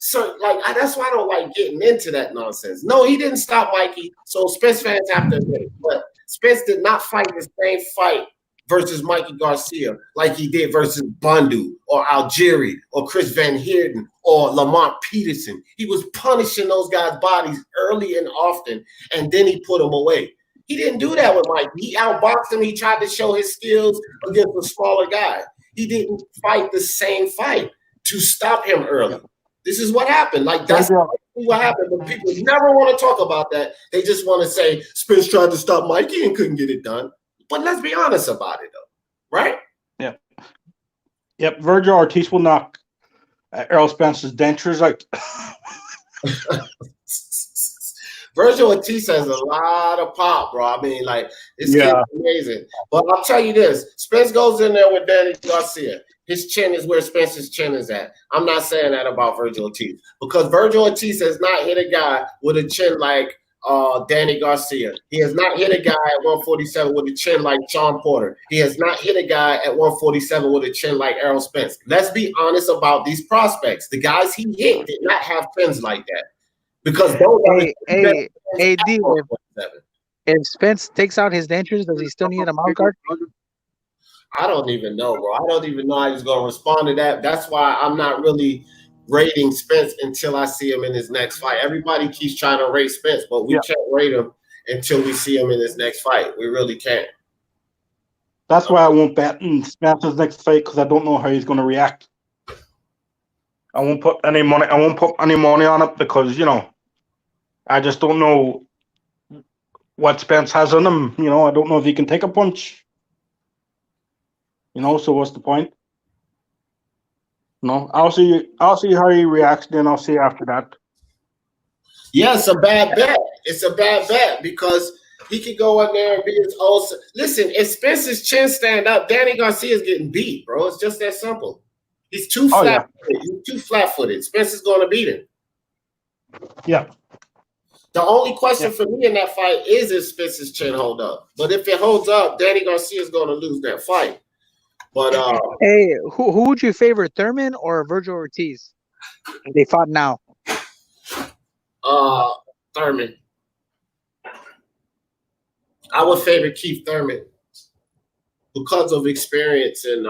that's why I don't like getting into that nonsense. No, he didn't stop Mikey, so Spence fans have to admit it. But Spence did not fight the same fight versus Mikey Garcia like he did versus Bundu or Algieri or Chris Van Heerden or Lamont Peterson. He was punishing those guys' bodies early and often, and then he put them away. He didn't do that with Mike. He outboxed him. He tried to show his skills against a smaller guy. He didn't fight the same fight to stop him early. This is what happened. Like, that's what happened. But people never want to talk about that. They just want to say Spence tried to stop Mikey and couldn't get it done. But let's be honest about it, though. Right? Yep. Virgil Ortiz will knock Errol Spence's dentures out. Virgil Ortiz has a lot of pop, bro. I mean, like, this kid is amazing. But I'll tell you this. Spence goes in there with Danny Garcia. His chin is where Spence's chin is at. I'm not saying that about Virgil Ortiz because Virgil Ortiz has not hit a guy with a chin like Danny Garcia. He has not hit a guy at 147 with a chin like Sean Porter. He has not hit a guy at 147 with a chin like Errol Spence. Let's be honest about these prospects. The guys he hit did not have chins like that. Because those if Spence takes out his dentures, does he still need a mount guard? I don't even know, bro. I don't even know how he's going to respond to that. That's why I'm not really rating Spence until I see him in his next fight. Everybody keeps trying to rate Spence, but we can't rate him until we see him in his next fight. We really can't. That's why I won't bet in Spence's next fight because I don't know how he's going to react. I won't put any money. I won't put any money on it because I just don't know what Spence has in him. I don't know if he can take a punch. So what's the point? I'll see how he reacts, then I'll see after that. Yeah, it's a bad bet. It's a bad bet because he could go in there and be his old. Listen, if Spence's chin stand up, Danny Garcia's getting beat, bro. It's just that simple. He's too flat-footed. He's too flat-footed. Spence is going to beat him. Yeah. The only question for me in that fight is if Spence's chin hold up. But if it holds up, Danny Garcia is going to lose that fight. But hey, who would you favor, Thurman or Virgil Ortiz? They fought now. Thurman. I would favor Keith Thurman because of experience, and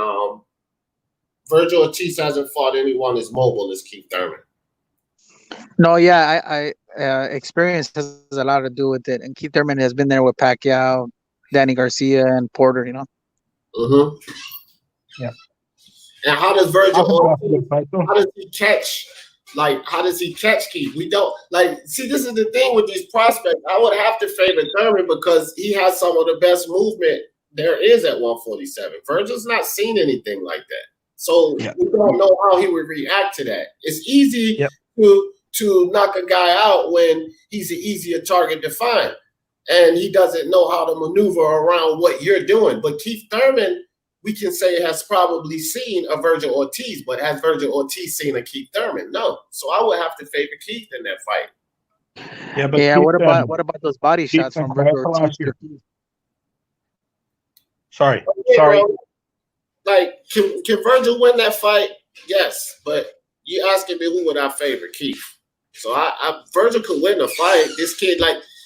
Virgil Ortiz hasn't fought anyone as mobile as Keith Thurman. No, I experience has a lot to do with it, and Keith Thurman has been there with Pacquiao, Danny Garcia, and Porter. Mm-hmm. Yeah. And how does Virgil? How does he catch? How does he catch Keith? We don't see. This is the thing with these prospects. I would have to favor Thurman because he has some of the best movement there is at 147. Virgil's not seen anything like that, so we don't know how he would react to that. It's easy to knock a guy out when he's an easier target to find, and he doesn't know how to maneuver around what you're doing. But Keith Thurman, we can say, has probably seen a Virgil Ortiz, but has Virgil Ortiz seen a Keith Thurman? No. So I would have to favor Keith in that fight. Yeah, but what about those body shots from Virgil Ortiz? Sorry. Bro, can Virgil win that fight? Yes, but you asking me who would I favor? Keith. So Virgil could win the fight. This kid,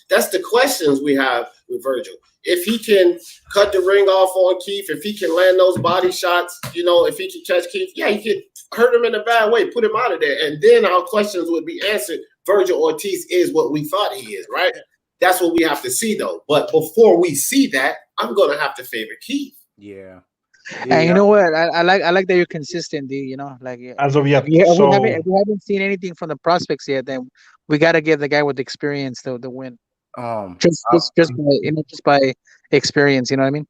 that's the questions we have with Virgil. If he can cut the ring off on Keith, if he can land those body shots, if he can catch Keith, he could hurt him in a bad way, put him out of there. And then our questions would be answered. Virgil Ortiz is what we thought he is, right? That's what we have to see, though. But before we see that, I'm going to have to favor Keith. Yeah. And you know what? I like that you're consistent, D. As of yet, if we haven't seen anything from the prospects yet, then we got to give the guy with experience the win. Just by experience, you know what I mean?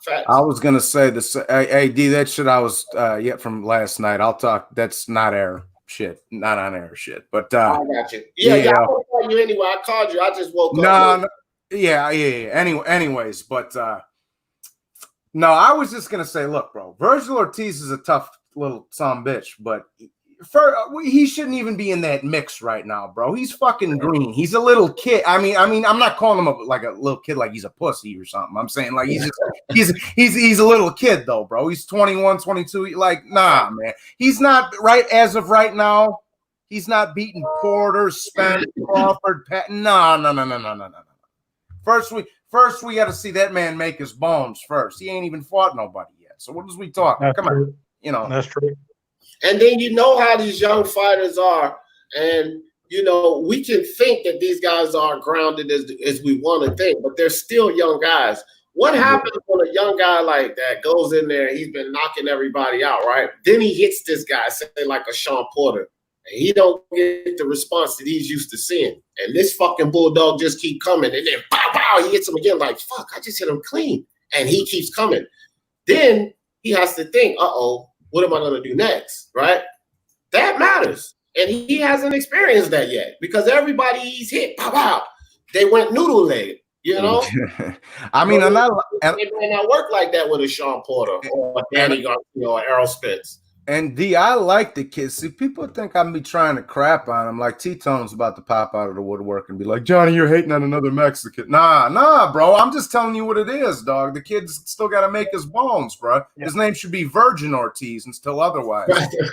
Facts. I was gonna say this. Hey, D, that shit I was yet from last night. I'll talk. That's not air shit, not on air shit. But I got you. Yeah. I won't call you anyway. I called you. I just woke up. No. Yeah. Anyways, but no, I was just gonna say, look, bro, Virgil Ortiz is a tough little son of a bitch, but he shouldn't even be in that mix right now, bro. He's fucking green. He's a little kid. I mean, I'm not calling him like a little kid, like he's a pussy or something. I'm saying like he's a little kid though, bro. He's 21, 22. Like, nah, man. He's not right as of right now. He's not beating Porter, Spence, Crawford, Pat. No. First we got to see that man make his bones first. He ain't even fought nobody yet. So what is we talking? That's Come true. on, you know. That's true. And then you know how these young fighters are, and you know we can think that these guys are grounded as we want to think, but they're still young guys. What happens when a young guy like that goes in there and he's been knocking everybody out, right? Then he hits this guy, say like a Sean Porter, and he don't get the response that he's used to seeing. And this fucking bulldog just keep coming, and then pow, pow, he hits him again like, fuck, I just hit him clean. And he keeps coming. Then he has to think, uh-oh, what am I going to do next, right? That matters. And he hasn't experienced that yet because everybody he's hit, pow, pow, they went noodle-legged, you know? I mean, it may not work like that with a Sean Porter or Danny Garcia or Errol Spence. And D, I like the kids. See, people think I'm be trying to crap on them. Like T-Tone's about to pop out of the woodwork and be like, Johnny, you're hating on another Mexican. Nah, bro. I'm just telling you what it is, dog. The kid's still got to make his bones, bro. Yeah. His name should be Virgin Ortiz until otherwise.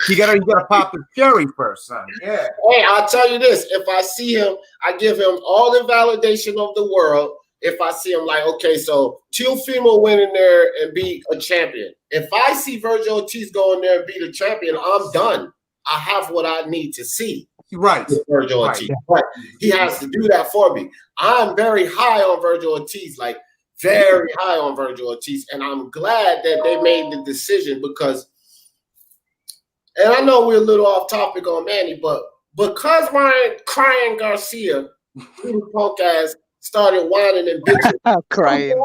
you gotta pop the cherry first, son. Yeah. Hey, I'll tell you this. If I see him, I give him all the validation of the world. If I see him like, okay, so Teofimo went in there and be a champion. If I see Virgil Ortiz go in there and be the champion, I'm done. I have what I need to see. Right. With Virgil Ortiz. But he has to do that for me. I'm very high on Virgil Ortiz, like very high on Virgil Ortiz. And I'm glad that they made the decision because, and I know we're a little off topic on Manny, but because Ryan crying Garcia, who punk ass, started whining and bitching. Crying.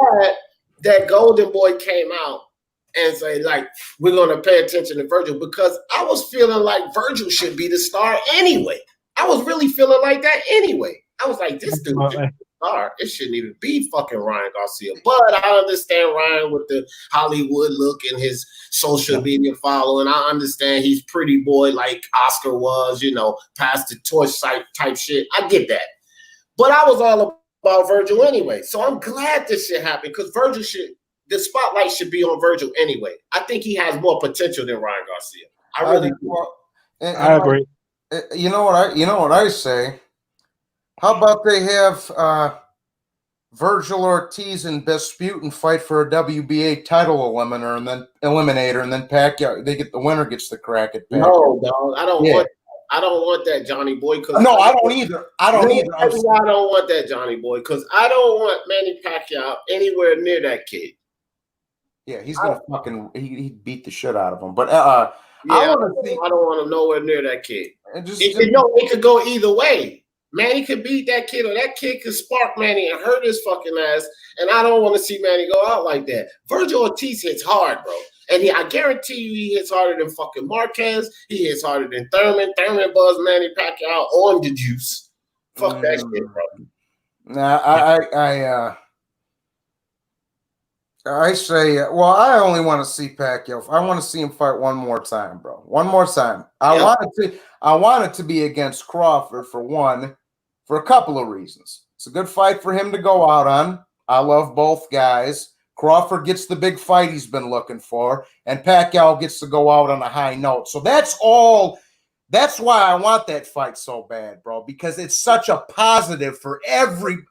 That Golden Boy came out and say, like, we're going to pay attention to Virgil because I was feeling like Virgil should be the star anyway. I was really feeling like that anyway. I was like, this dude is the star. It shouldn't even be fucking Ryan Garcia. But I understand Ryan with the Hollywood look and his social media following. I understand he's pretty boy like Oscar was, you know, pass the torch type shit. I get that. But I was all about Virgil anyway. So I'm glad this shit happened because the spotlight should be on Virgil anyway. I think he has more potential than Ryan Garcia. I really do. I agree. You know what I say? How about they have Virgil Ortiz and Vesputin fight for a WBA title eliminator and then Pacquiao, the winner gets the crack at Pacquiao. No, dog. I don't want that, Johnny Boy. No, I don't either. I don't want that, Johnny Boy, because I don't want Manny Pacquiao anywhere near that kid. Yeah, he's gonna he beat the shit out of him. But I don't want him nowhere near that kid. It could go either way. Manny could beat that kid, or that kid could spark Manny and hurt his fucking ass. And I don't want to see Manny go out like that. Virgil Ortiz hits hard, bro. And I guarantee you he hits harder than fucking Marquez. He hits harder than Thurman. Thurman buzzed Manny Pacquiao on the juice. Fuck that shit, bro. Nah, I say, well, I only want to see Pacquiao. I want to see him fight one more time, bro. One more time. I want it to be against Crawford for a couple of reasons. It's a good fight for him to go out on. I love both guys. Crawford gets the big fight he's been looking for, and Pacquiao gets to go out on a high note. So that's all. That's why I want that fight so bad, bro, because it's such a positive for everybody.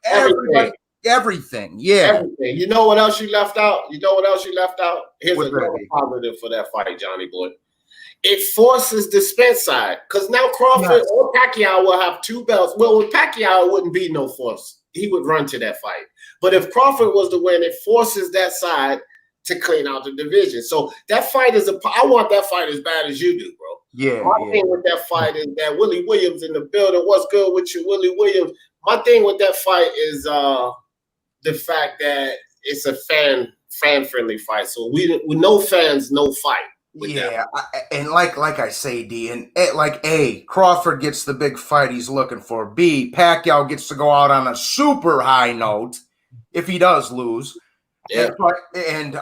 Everything. Yeah. Everything. You know what else you left out? Here's another positive for that fight, Johnny Boy. It forces the Spence side because now Crawford or Pacquiao will have two belts. Well, with Pacquiao, it wouldn't be no force. He would run to that fight. But if Crawford was to win, it forces that side to clean out the division. So that fight I want that fight as bad as you do, bro. Yeah. My thing with that fight is that Willie Williams in the building. What's good with you, Willie Williams? My thing with that fight is the fact that it's a fan-friendly fight. So with no fans, no fight. And like I say, D, and like A, Crawford gets the big fight he's looking for. B, Pacquiao gets to go out on a super high note if he does lose. Yeah. And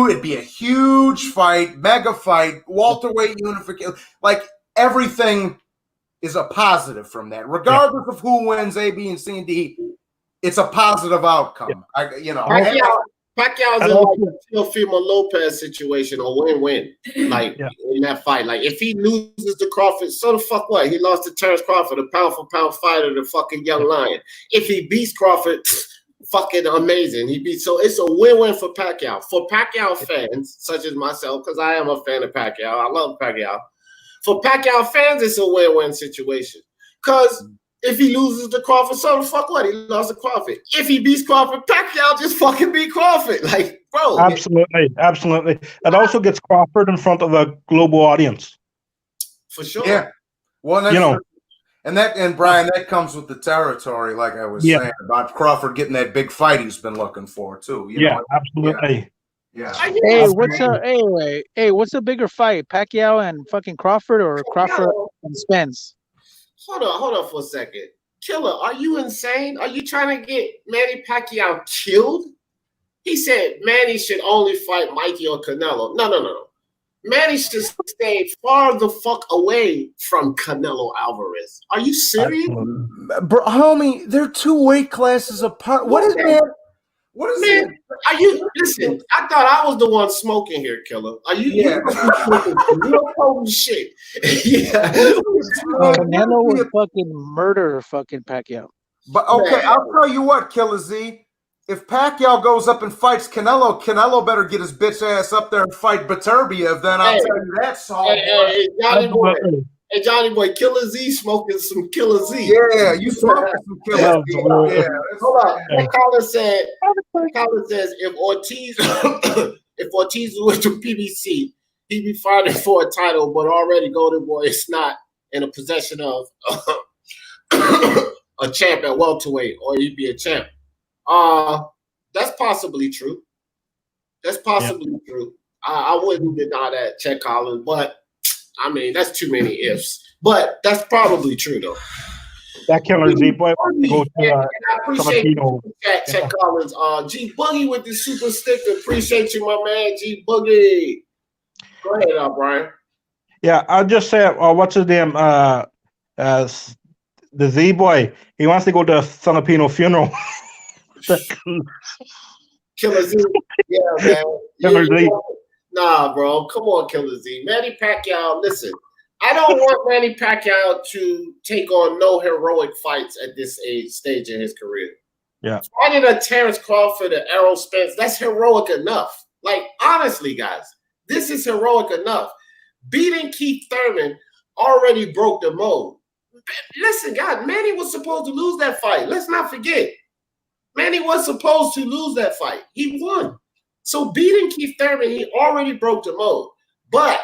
it'd be a huge fight, mega fight, welterweight unification. Like everything is a positive from that, regardless of who wins A, B, and C and D. It's a positive outcome. Pacquiao's in like a Teofimo Lopez situation or win-win, like in that fight. Like if he loses to Crawford, so the fuck what? He lost to Terence Crawford, a pound-for-pound fighter, the fucking young lion. If he beats Crawford, fucking amazing. So it's a win-win for Pacquiao. For Pacquiao fans, such as myself, because I am a fan of Pacquiao, I love Pacquiao. For Pacquiao fans, it's a win-win situation. Because if he loses to Crawford, so the fuck what? He lost to Crawford. If he beats Crawford, Pacquiao just fucking beat Crawford. Like, bro. Absolutely. It also gets Crawford in front of a global audience. For sure. Yeah. Well, and Brian, that comes with the territory, like I was saying, about Crawford getting that big fight he's been looking for, too. You know? Absolutely. Yeah. Hey, what's a bigger fight, Pacquiao and fucking Crawford, or Crawford and Spence? Hold on for a second. Killer, are you insane? Are you trying to get Manny Pacquiao killed? He said Manny should only fight Mikey or Canelo. No. Manny should stay far the fuck away from Canelo Alvarez. Are you serious? Bro, homie, they're 2 weight classes apart. What is that? What is Man, are you listen? I thought I was the one smoking here, Killer. Are you? Yeah. Real potent shit. Yeah. Canelo would fucking murder fucking Pacquiao. But okay, I'll tell you what, Killer Z. If Pacquiao goes up and fights Canelo better get his bitch ass up there and fight Beterbiev. Then I'll tell you that song. Hey, Johnny boy, Killer Z smoking some Killer Z. Yeah, you smoking some Killer Z. Yeah. Hold on. Colin says if Ortiz went to PBC, he'd be fighting for a title, but already Golden Boy is not in a possession of a champ at welterweight, or he'd be a champ. That's possibly true. True. I wouldn't deny that, Chet Collins, but I mean, that's too many ifs. But that's probably true, though. That Killer Z boy go to I appreciate you, Chet Collins. G Boogie with the super sticker. Appreciate you, my man. G Boogie. Go ahead, Brian. Yeah, I'll just say, what's his name? The Z boy. He wants to go to a Filipino funeral. Killer Z. Yeah, man. Killer Z. Nah, bro. Come on, Killer Z. Manny Pacquiao, listen. I don't want Manny Pacquiao to take on no heroic fights at this stage in his career. Yeah. Fighting a Terence Crawford, an Errol Spence, that's heroic enough. Like, honestly, guys, this is heroic enough. Beating Keith Thurman already broke the mold. Listen, guys, Manny was supposed to lose that fight. Let's not forget. Manny was supposed to lose that fight. He won. So beating Keith Thurman, he already broke the mold. But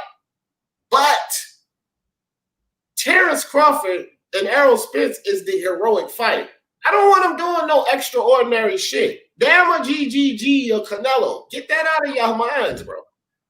Terence Crawford and Errol Spence is the heroic fight. I don't want him doing no extraordinary shit. Damn a GGG or Canelo. Get that out of your minds, bro.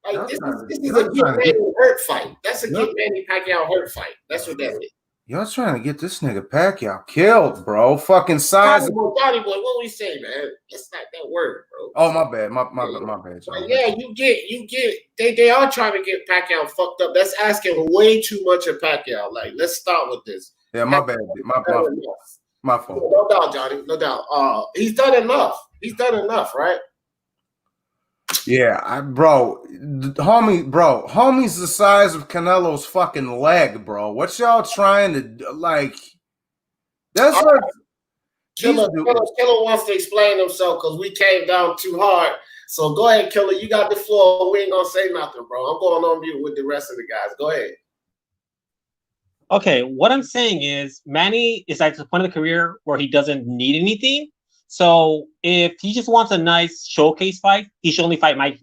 Like this is a get Manny hurt fight. That's a get Manny Pacquiao hurt fight. That's what that is. Y'all trying to get this nigga Pacquiao killed, bro. Fucking size. Johnny boy, what we say, man? That's not that word, bro. Oh, my bad. My bad. Like, yeah, you get. They are trying to get Pacquiao fucked up. That's asking way too much of Pacquiao. Like, let's start with this. Yeah, my bad. My fault. No doubt, Johnny. No doubt. He's done enough. Right? Yeah, homie's the size of Canelo's fucking leg, bro. What y'all trying to do? Like? That's like Killer wants to explain himself because we came down too hard. So go ahead, Killer. You got the floor. We ain't gonna say nothing, bro. I'm going on mute with the rest of the guys. Go ahead. Okay, what I'm saying is Manny is at the point of the career where he doesn't need anything. So if he just wants a nice showcase fight, he should only fight Mike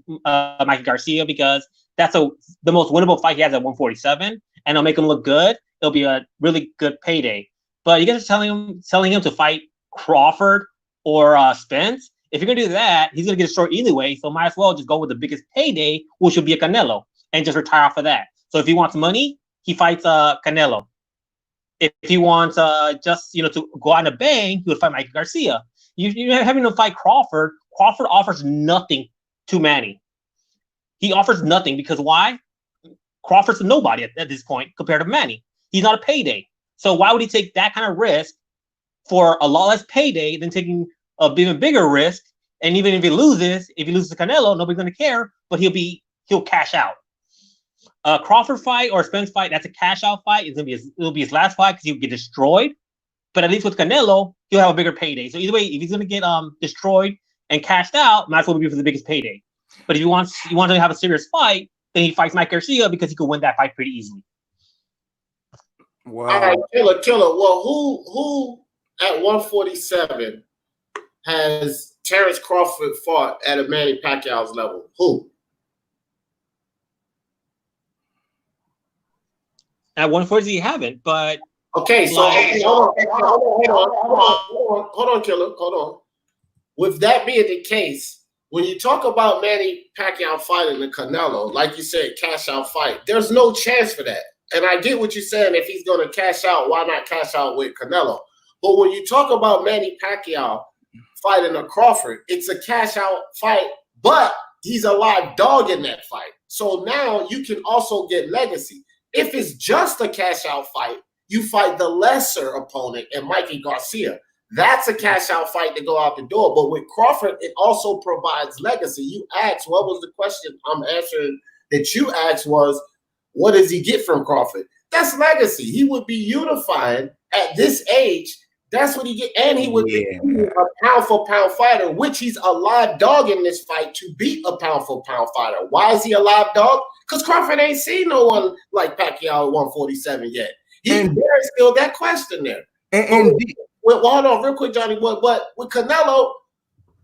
Garcia because that's the most winnable fight he has at 147, and it'll make him look good. It'll be a really good payday. But you guys are telling him to fight Crawford or Spence. If you're gonna do that, he's gonna get a short anyway. So might as well just go with the biggest payday, which would be a Canelo, and just retire off of that. So if he wants money, he fights Canelo. If he wants just to go on a bang, he would fight Mike Garcia. You're having to fight Crawford. Crawford offers nothing to Manny. He offers nothing because why? Crawford's a nobody at this point compared to Manny. He's not a payday. So why would he take that kind of risk for a lot less payday than taking a even bigger risk? And even if he loses to Canelo, nobody's going to care, but he'll cash out. A Crawford fight or a Spence fight, that's a cash out fight. It'll be his last fight because he'll get destroyed. But at least with Canelo, he'll have a bigger payday. So either way, if he's going to get destroyed and cashed out, might as well be for the biggest payday. But if you want to have a serious fight, then he fights Mike Garcia because he could win that fight pretty easily. Wow. All right, killer. Well, who at 147 has Terence Crawford fought at a Manny Pacquiao's level? Who? At 140, he haven't, but okay. So hold on, killer. Hold on. With that being the case, when you talk about Manny Pacquiao fighting the Canelo, like you said, cash out fight, there's no chance for that. And I get what you're saying. If he's going to cash out, why not cash out with Canelo? But when you talk about Manny Pacquiao fighting a Crawford, it's a cash out fight, but he's a live dog in that fight. So now you can also get legacy. If it's just a cash out fight, you fight the lesser opponent and Mikey Garcia. That's a cash out fight to go out the door. But with Crawford, it also provides legacy. You asked, what was the question I'm answering that you asked was, what does he get from Crawford? That's legacy. He would be unifying at this age. That's what he get. And he would be a pound-for-pound fighter, which he's a live dog in this fight to beat a pound-for-pound fighter. Why is he a live dog? Because Crawford ain't seen no one like Pacquiao at 147 yet. There's still that question there. Well, hold on real quick, Johnny. But with Canelo,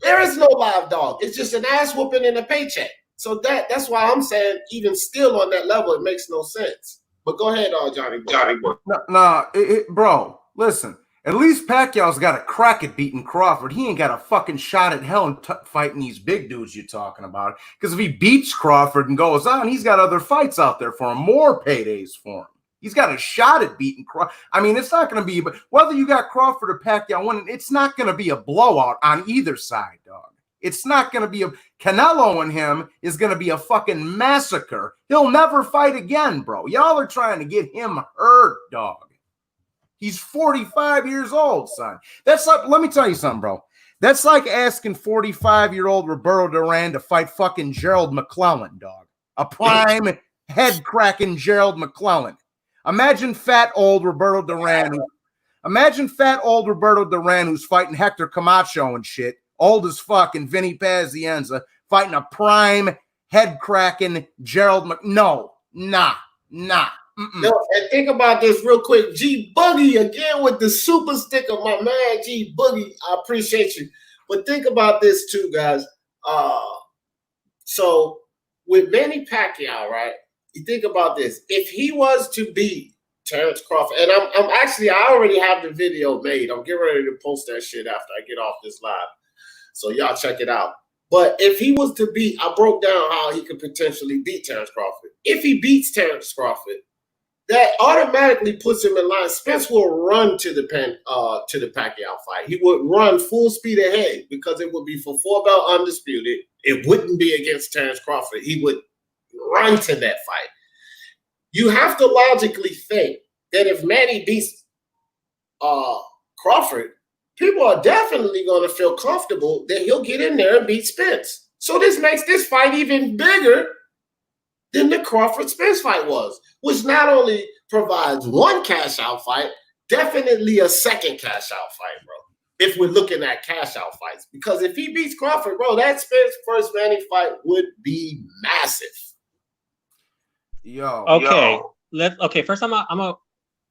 there is no live dog. It's just an ass whooping and a paycheck. So that's why I'm saying even still on that level, it makes no sense. But go ahead, Johnny. Bro, listen. At least Pacquiao's got a crack at beating Crawford. He ain't got a fucking shot at hell in fighting these big dudes you're talking about. Because if he beats Crawford and goes on, he's got other fights out there for him, more paydays for him. He's got a shot at beating Crawford. I mean, it's not going to be, but whether you got Crawford or Pacquiao winning, it's not going to be a blowout on either side, dog. It's not going to be Canelo and him is going to be a fucking massacre. He'll never fight again, bro. Y'all are trying to get him hurt, dog. He's 45 years old, son. That's like, let me tell you something, bro. That's like asking 45-year-old Roberto Duran to fight fucking Gerald McClellan, dog. A prime head-cracking Gerald McClellan. Imagine fat old Roberto Duran. Who's fighting Hector Camacho and shit. Old as fuck, and Vinny Pazienza fighting a prime head-cracking Gerald No, nah. No, and think about this real quick. G Boogie again with the super sticker, my man G Boogie. I appreciate you. But think about this too, guys. So with Manny Pacquiao, right? You think about this. If he was to beat Terence Crawford, and I already have the video made. I'm getting ready to post that shit after I get off this live. So y'all check it out. But if he was to beat, I broke down how he could potentially beat Terence Crawford. If he beats Terence Crawford, that automatically puts him in line. Spence will run to the Pacquiao fight. He would run full speed ahead because it would be for 4-belt undisputed. It wouldn't be against Terence Crawford. He would run to that fight. You have to logically think that if Manny beats Crawford, people are definitely going to feel comfortable that he'll get in there and beat Spence. So this makes this fight even bigger than the Crawford-Spence fight was, which not only provides one cash-out fight, definitely a second cash-out fight, bro, if we're looking at cash-out fights. Because if he beats Crawford, bro, that Spence first Manny fight would be massive. First I'm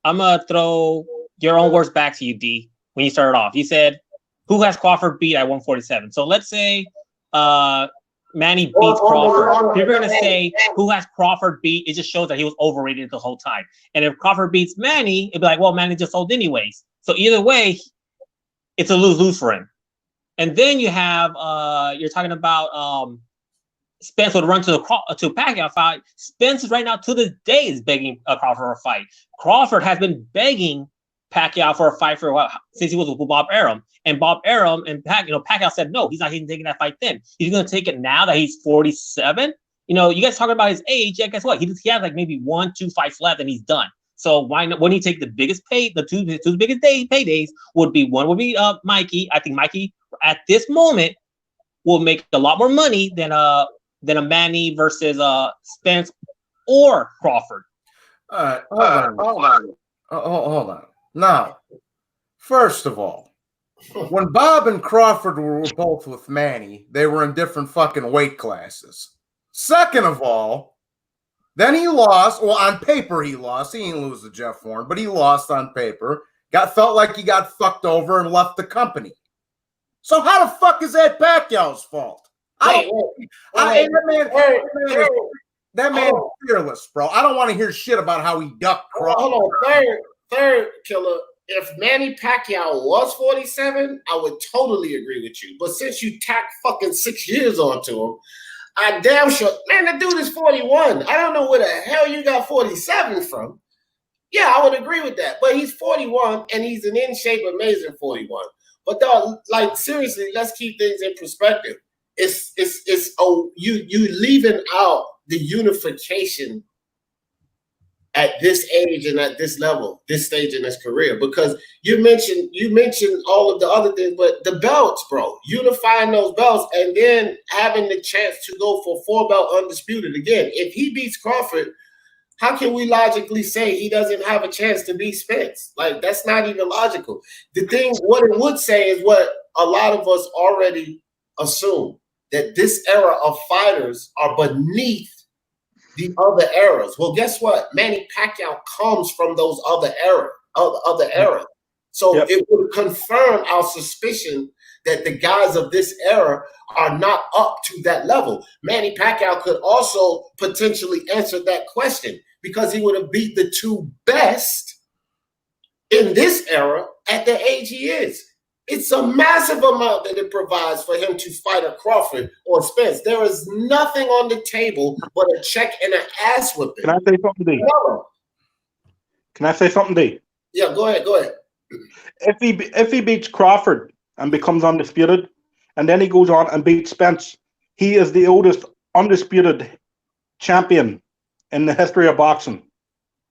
gonna throw your own words back to you, D. When you started off, you said who has Crawford beat at 147. So let's say Manny beats Crawford. People are gonna say who has Crawford beat. It just shows that he was overrated the whole time. And if Crawford beats Manny, it'd be like, well, Manny just sold anyways. So either way, it's a lose-lose for him. And then you have you're talking about Spence would run to Pacquiao fight. Spence right now to this day is begging Crawford for a fight. Crawford has been begging Pacquiao for a fight for a while since he was with Bob Arum. And Bob Arum and Pacquiao said no, he's not taking that fight then. He's going to take it now that he's 47. You know, you guys talking about his age. Yeah, guess what? He has like maybe 1-2 fights left and he's done. So why not? When he take the biggest the two biggest paydays would be Mikey. I think Mikey at this moment will make a lot more money than a Manny versus Spence or Crawford. Hold on. Now, first of all, when Bob and Crawford were both with Manny, they were in different fucking weight classes. Second of all, then he lost. Well, on paper he lost. He didn't lose to Jeff Horn, but he lost on paper. Felt like he got fucked over and left the company. So how the fuck is that Pacquiao's fault? That man is fearless, bro. I don't want to hear shit about how he ducked Crawford. Hold on, third killer. If Manny Pacquiao was 47, I would totally agree with you. But since you tacked fucking 6 years onto him, I damn sure, man, the dude is 41. I don't know where the hell you got 47 from. Yeah, I would agree with that. But he's 41 and he's an in shape, amazing 41. But dog, like seriously, let's keep things in perspective. You leaving out the unification at this age and at this level, this stage in his career, because you mentioned all of the other things, but the belts, bro, unifying those belts and then having the chance to go for 4-belt undisputed again. If he beats Crawford, how can we logically say he doesn't have a chance to beat Spence? Like, that's not even logical. The thing, what it would say is what a lot of us already assume, that this era of fighters are beneath the other eras. Well, guess what? Manny Pacquiao comes from those other eras. So it would confirm our suspicion that the guys of this era are not up to that level. Manny Pacquiao could also potentially answer that question because he would have beat the two best in this era at the age he is. It's a massive amount that it provides for him to fight a Crawford or Spence. There is nothing on the table but a check and an ass whipping. Can I say something, D? Can I say something, D? Yeah, go ahead. If he beats Crawford and becomes undisputed, and then he goes on and beats Spence, he is the oldest undisputed champion in the history of boxing.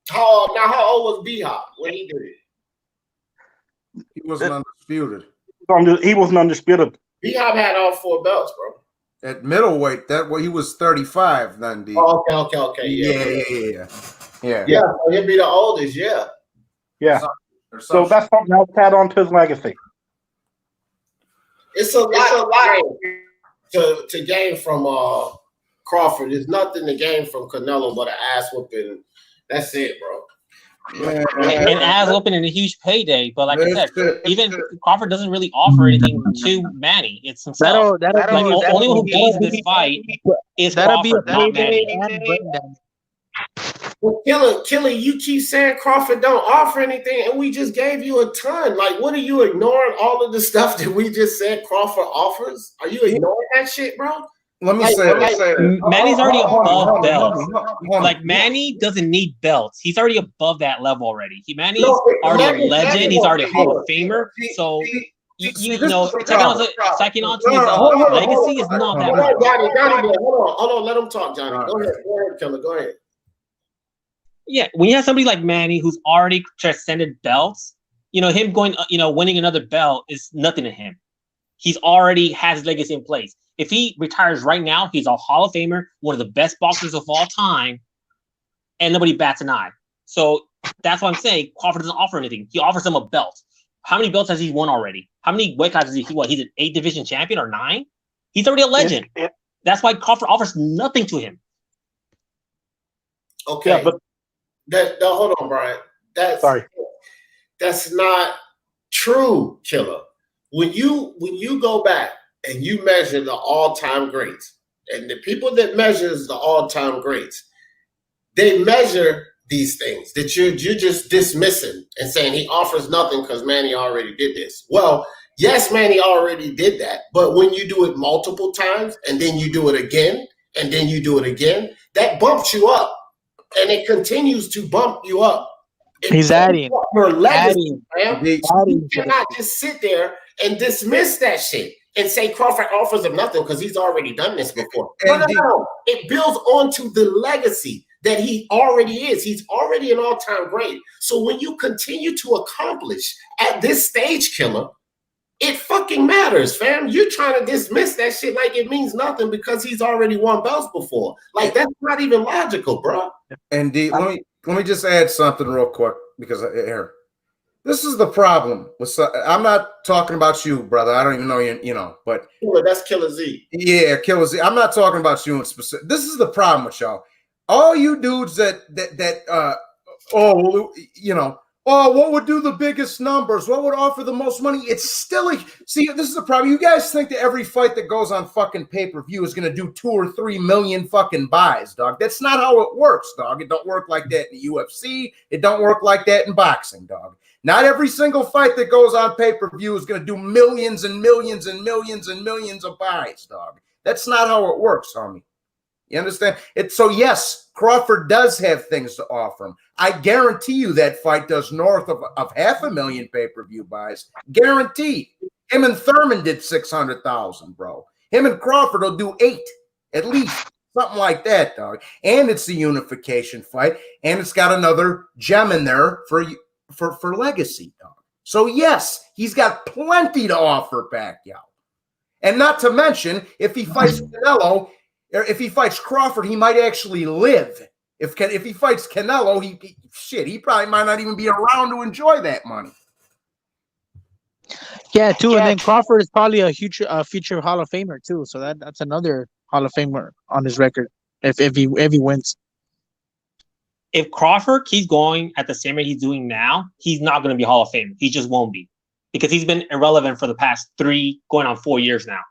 How old was B-Hop when he did it? He wasn't undisputed. He wasn't undisputed. B-Hop had all 4 belts, bro. At middleweight, he was 35 then, D. Oh, okay. Yeah. Yeah, he'll be the oldest, yeah. So that's something else to add on to his legacy. It's a lot to gain from Crawford. There's nothing to gain from Canelo but an ass whooping. That's it, bro. An ass whooping and a huge payday, but like I said, even Crawford doesn't really offer anything to Manny. It's himself. Only one who gains this fight is Crawford, not Manny. Well, Killer, you keep saying Crawford don't offer anything, and we just gave you a ton. Like, what are you ignoring? All of the stuff that we just said Crawford offers? Are you ignoring that shit, bro? Let me say Manny's already above belts. Like, Manny doesn't need belts. He's already above that level already. Manny's already a legend. He's already a Hall of Famer. So, you know, second on to his legacy is not that much. Johnny, hold on. Let him talk, Johnny. Go ahead, Killer. Go ahead. Yeah, when you have somebody like Manny who's already transcended belts, you know, him going, winning another belt is nothing to him. He's already has his legacy in place. If he retires right now, he's a Hall of Famer, one of the best boxers of all time, and nobody bats an eye. So that's what I'm saying. Crawford doesn't offer anything. He offers him a belt. How many belts has he won already? How many weight classes has he won? He's an 8 division champion or 9? He's already a legend. That's why Crawford offers nothing to him. Okay, but hold on, Brian. That's not true, Killer. When you go back and you measure the all-time greats, and the people that measures the all-time greats, they measure these things that you're just dismissing and saying he offers nothing because Manny already did this. Well, yes, Manny already did that, but when you do it multiple times and then you do it again and then you do it again, that bumps you up, and it continues to bump you up He's adding. Your legacy, man. Indeed. You cannot just sit there and dismiss that shit and say Crawford offers him nothing because he's already done this before. No. It builds onto the legacy that he already is. He's already an all-time great. So when you continue to accomplish at this stage, Killer, it fucking matters, fam. You're trying to dismiss that shit like it means nothing because he's already won belts before. Like, that's not even logical, bro. Indeed. Let me just add something real quick because here, this is the problem. I'm not talking about you, brother. I don't even know you know, but that's Killer Z. Yeah, Killer Z. I'm not talking about you in specific. This is the problem with y'all. All you dudes what would do the biggest numbers? What would offer the most money? It's still see, this is the problem. You guys think that every fight that goes on fucking pay-per-view is gonna do 2 or 3 million fucking buys, dog. That's not how it works, dog. It don't work like that in the UFC. It don't work like that in boxing, dog. Not every single fight that goes on pay-per-view is gonna do millions and millions and millions and millions of buys, dog. That's not how it works, homie. You understand? So yes, Crawford does have things to offer him. I guarantee you that fight does north of 500,000 pay-per-view buys. Guaranteed. Him and Thurman did 600,000, bro. Him and Crawford will do 8, at least. Something like that, dog. And it's a unification fight. And it's got another gem in there for legacy, dog. So yes, he's got plenty to offer Pacquiao. And not to mention, if he fights Canelo, if he fights Crawford, he might actually live. If he fights Canelo, he probably might not even be around to enjoy that money. Yeah, too. And then Crawford is probably a future Hall of Famer too. So that's another Hall of Famer on his record if he wins. If Crawford keeps going at the same rate he's doing now, he's not going to be Hall of Fame. He just won't be because he's been irrelevant for the past 3 going on 4 years now.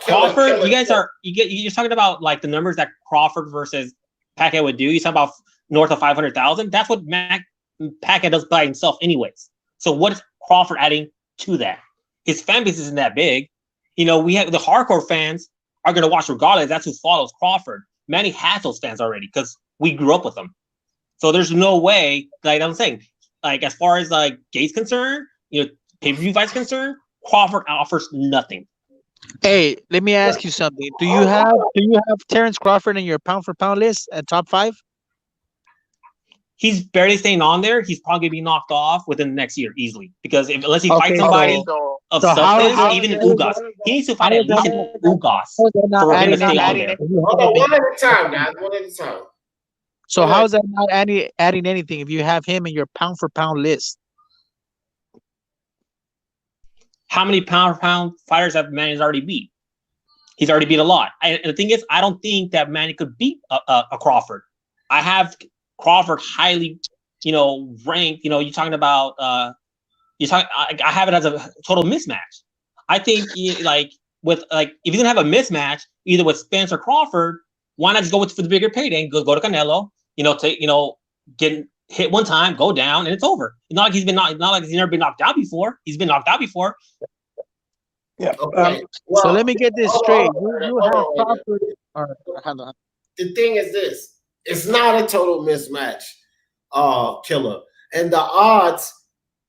Crawford, you're talking about like the numbers that Crawford versus Pacquiao would do. You're talking about north of 500,000. That's what Pacquiao does by himself, anyways. So what is Crawford adding to that? His fan base isn't that big. We have the hardcore fans are going to watch regardless. That's who follows Crawford. Manny has those fans already because we grew up with them. So there's no way, like I'm saying, like as far as like Gates concerned, pay-per-view fights concerned, Crawford offers nothing. Hey, let me ask you something. Do you have Terence Crawford in your pound for pound list at top 5? He's barely staying on there. He's probably gonna be knocked off within the next year easily unless he fights somebody of substance, even in Ugas. He needs to fight at least in Ugas for him to stay on there. One at a time, guys. One at a time. So how is that not adding anything if you have him in your pound for pound list? How many pound for pound fighters have Manny already beat? He's already beat a lot. And the thing is, I don't think that Manny could beat a Crawford. I have Crawford highly, ranked. You're talking about. I have it as a total mismatch. I think if you're gonna have a mismatch either with Spence or Crawford, why not just go for the bigger payday and go to Canelo? Get hit one time, go down, and it's over. It's not like he's never been knocked out before. He's been knocked out before. Yeah. Okay. So let me get this straight. You have Crawford. All right. The thing is this: it's not a total mismatch, Killer, and the odds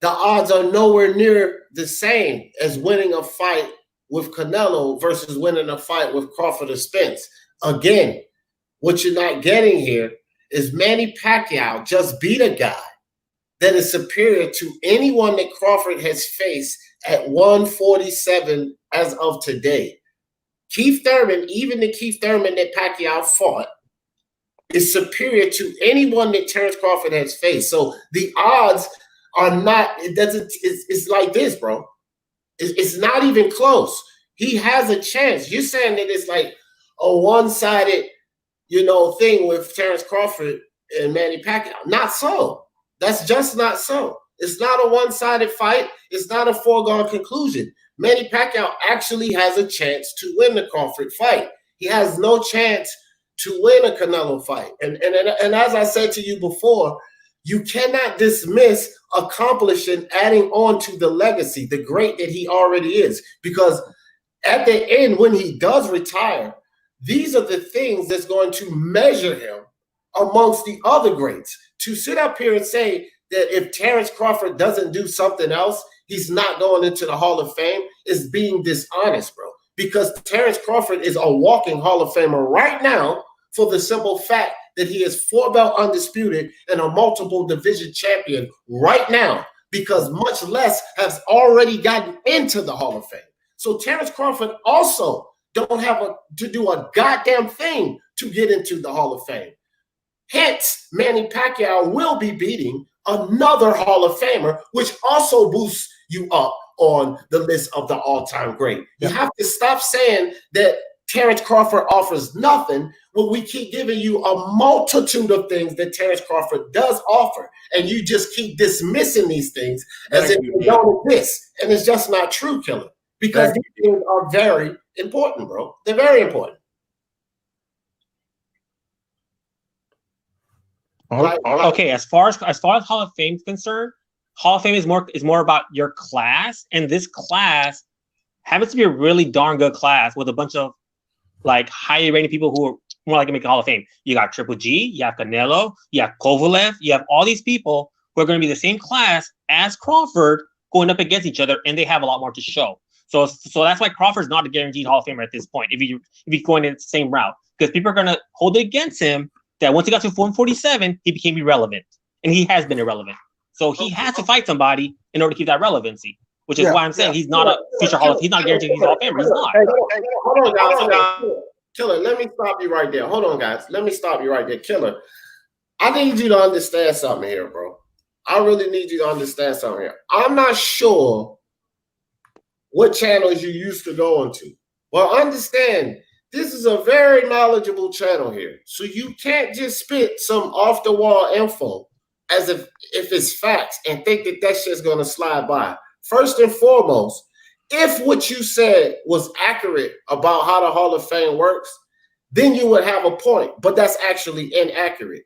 are nowhere near the same as winning a fight with Canelo versus winning a fight with Crawford or Spence. Again, what you're not getting here is Manny Pacquiao just beat a guy that is superior to anyone that Crawford has faced at 147 as of today. Keith Thurman, even the Keith Thurman that Pacquiao fought, is superior to anyone that Terence Crawford has faced. So the odds are not, it's like this, bro. It's not even close. He has a chance. You're saying that it's like a one-sided thing with Terence Crawford and Manny Pacquiao. Not so. That's just not so. It's not a one-sided fight. It's not a foregone conclusion. Manny Pacquiao actually has a chance to win the Crawford fight. He has no chance to win a Canelo fight. And as I said to you before, you cannot dismiss accomplishing, adding on to the legacy, the great that he already is. Because at the end, when he does retire, these are the things that's going to measure him amongst the other greats. To sit up here and say that if Terence Crawford doesn't do something else, he's not going into the Hall of Fame is being dishonest, bro. Because Terence Crawford is a walking Hall of Famer right now for the simple fact that he is 4-belt undisputed and a multiple division champion right now, because much less has already gotten into the Hall of Fame. So Terence Crawford also don't have to do a goddamn thing to get into the Hall of Fame. Hence, Manny Pacquiao will be beating another Hall of Famer, which also boosts you up on the list of the all-time great. You have to stop saying that Terence Crawford offers nothing when we keep giving you a multitude of things that Terence Crawford does offer, and you just keep dismissing these things as if they don't exist. And it's just not true, Killer, because these things are very important, bro. They're very important. Okay, as far as Hall of Fame is concerned, Hall of Fame is more about your class, and this class happens to be a really darn good class with a bunch of like highly rated people who are more likely to make the Hall of Fame. You got Triple G, you have Canelo, you have Kovalev, you have all these people who are going to be the same class as Crawford going up against each other, and they have a lot more to show. So that's why Crawford's not a guaranteed Hall of Famer at this point if he's going in the same route, because people are going to hold it against him that once he got to 147, he became irrelevant, and he has been irrelevant. So he has to fight somebody in order to keep that relevancy, which is why I'm saying he's not a future Hall of Famer. He's not guaranteed he's Hall of Famer. He's not. Hold on, guys. Killer, let me stop you right there. Hold on, guys. Let me stop you right there. Killer, I need you to understand something here, bro. I really need you to understand something here. I'm not sure what channels you used to go into. Well, understand, this is a very knowledgeable channel here. So you can't just spit some off-the-wall info as if it's facts and think that that shit's going to slide by. First and foremost, if what you said was accurate about how the Hall of Fame works, then you would have a point. But that's actually inaccurate.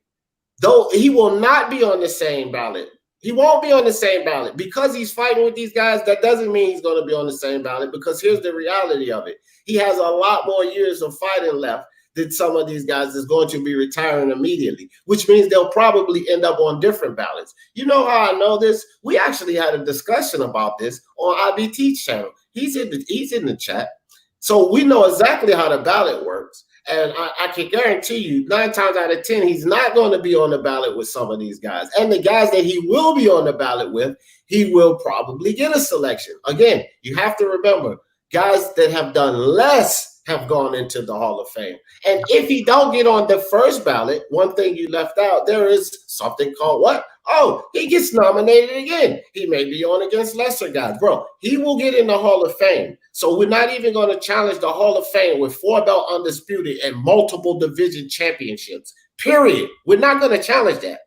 Though he will not be on the same ballot. He won't be on the same ballot. Because he's fighting with these guys, that doesn't mean he's going to be on the same ballot, because here's the reality of it. He has a lot more years of fighting left than some of these guys is going to be retiring immediately, which means they'll probably end up on different ballots. You know how I know this? We actually had a discussion about this on IBT's channel. He's in the chat. So we know exactly how the ballot works. And I can guarantee you 9 times out of 10, he's not going to be on the ballot with some of these guys. And the guys that he will be on the ballot with, he will probably get a selection. Again, you have to remember, guys that have done less have gone into the Hall of Fame. And if he don't get on the first ballot, one thing you left out, there is something called what? Oh, he gets nominated again. He may be on against lesser guys. Bro, he will get in the Hall of Fame. So we're not even going to challenge the Hall of Fame with 4-belt undisputed and multiple division championships. Period. We're not going to challenge that.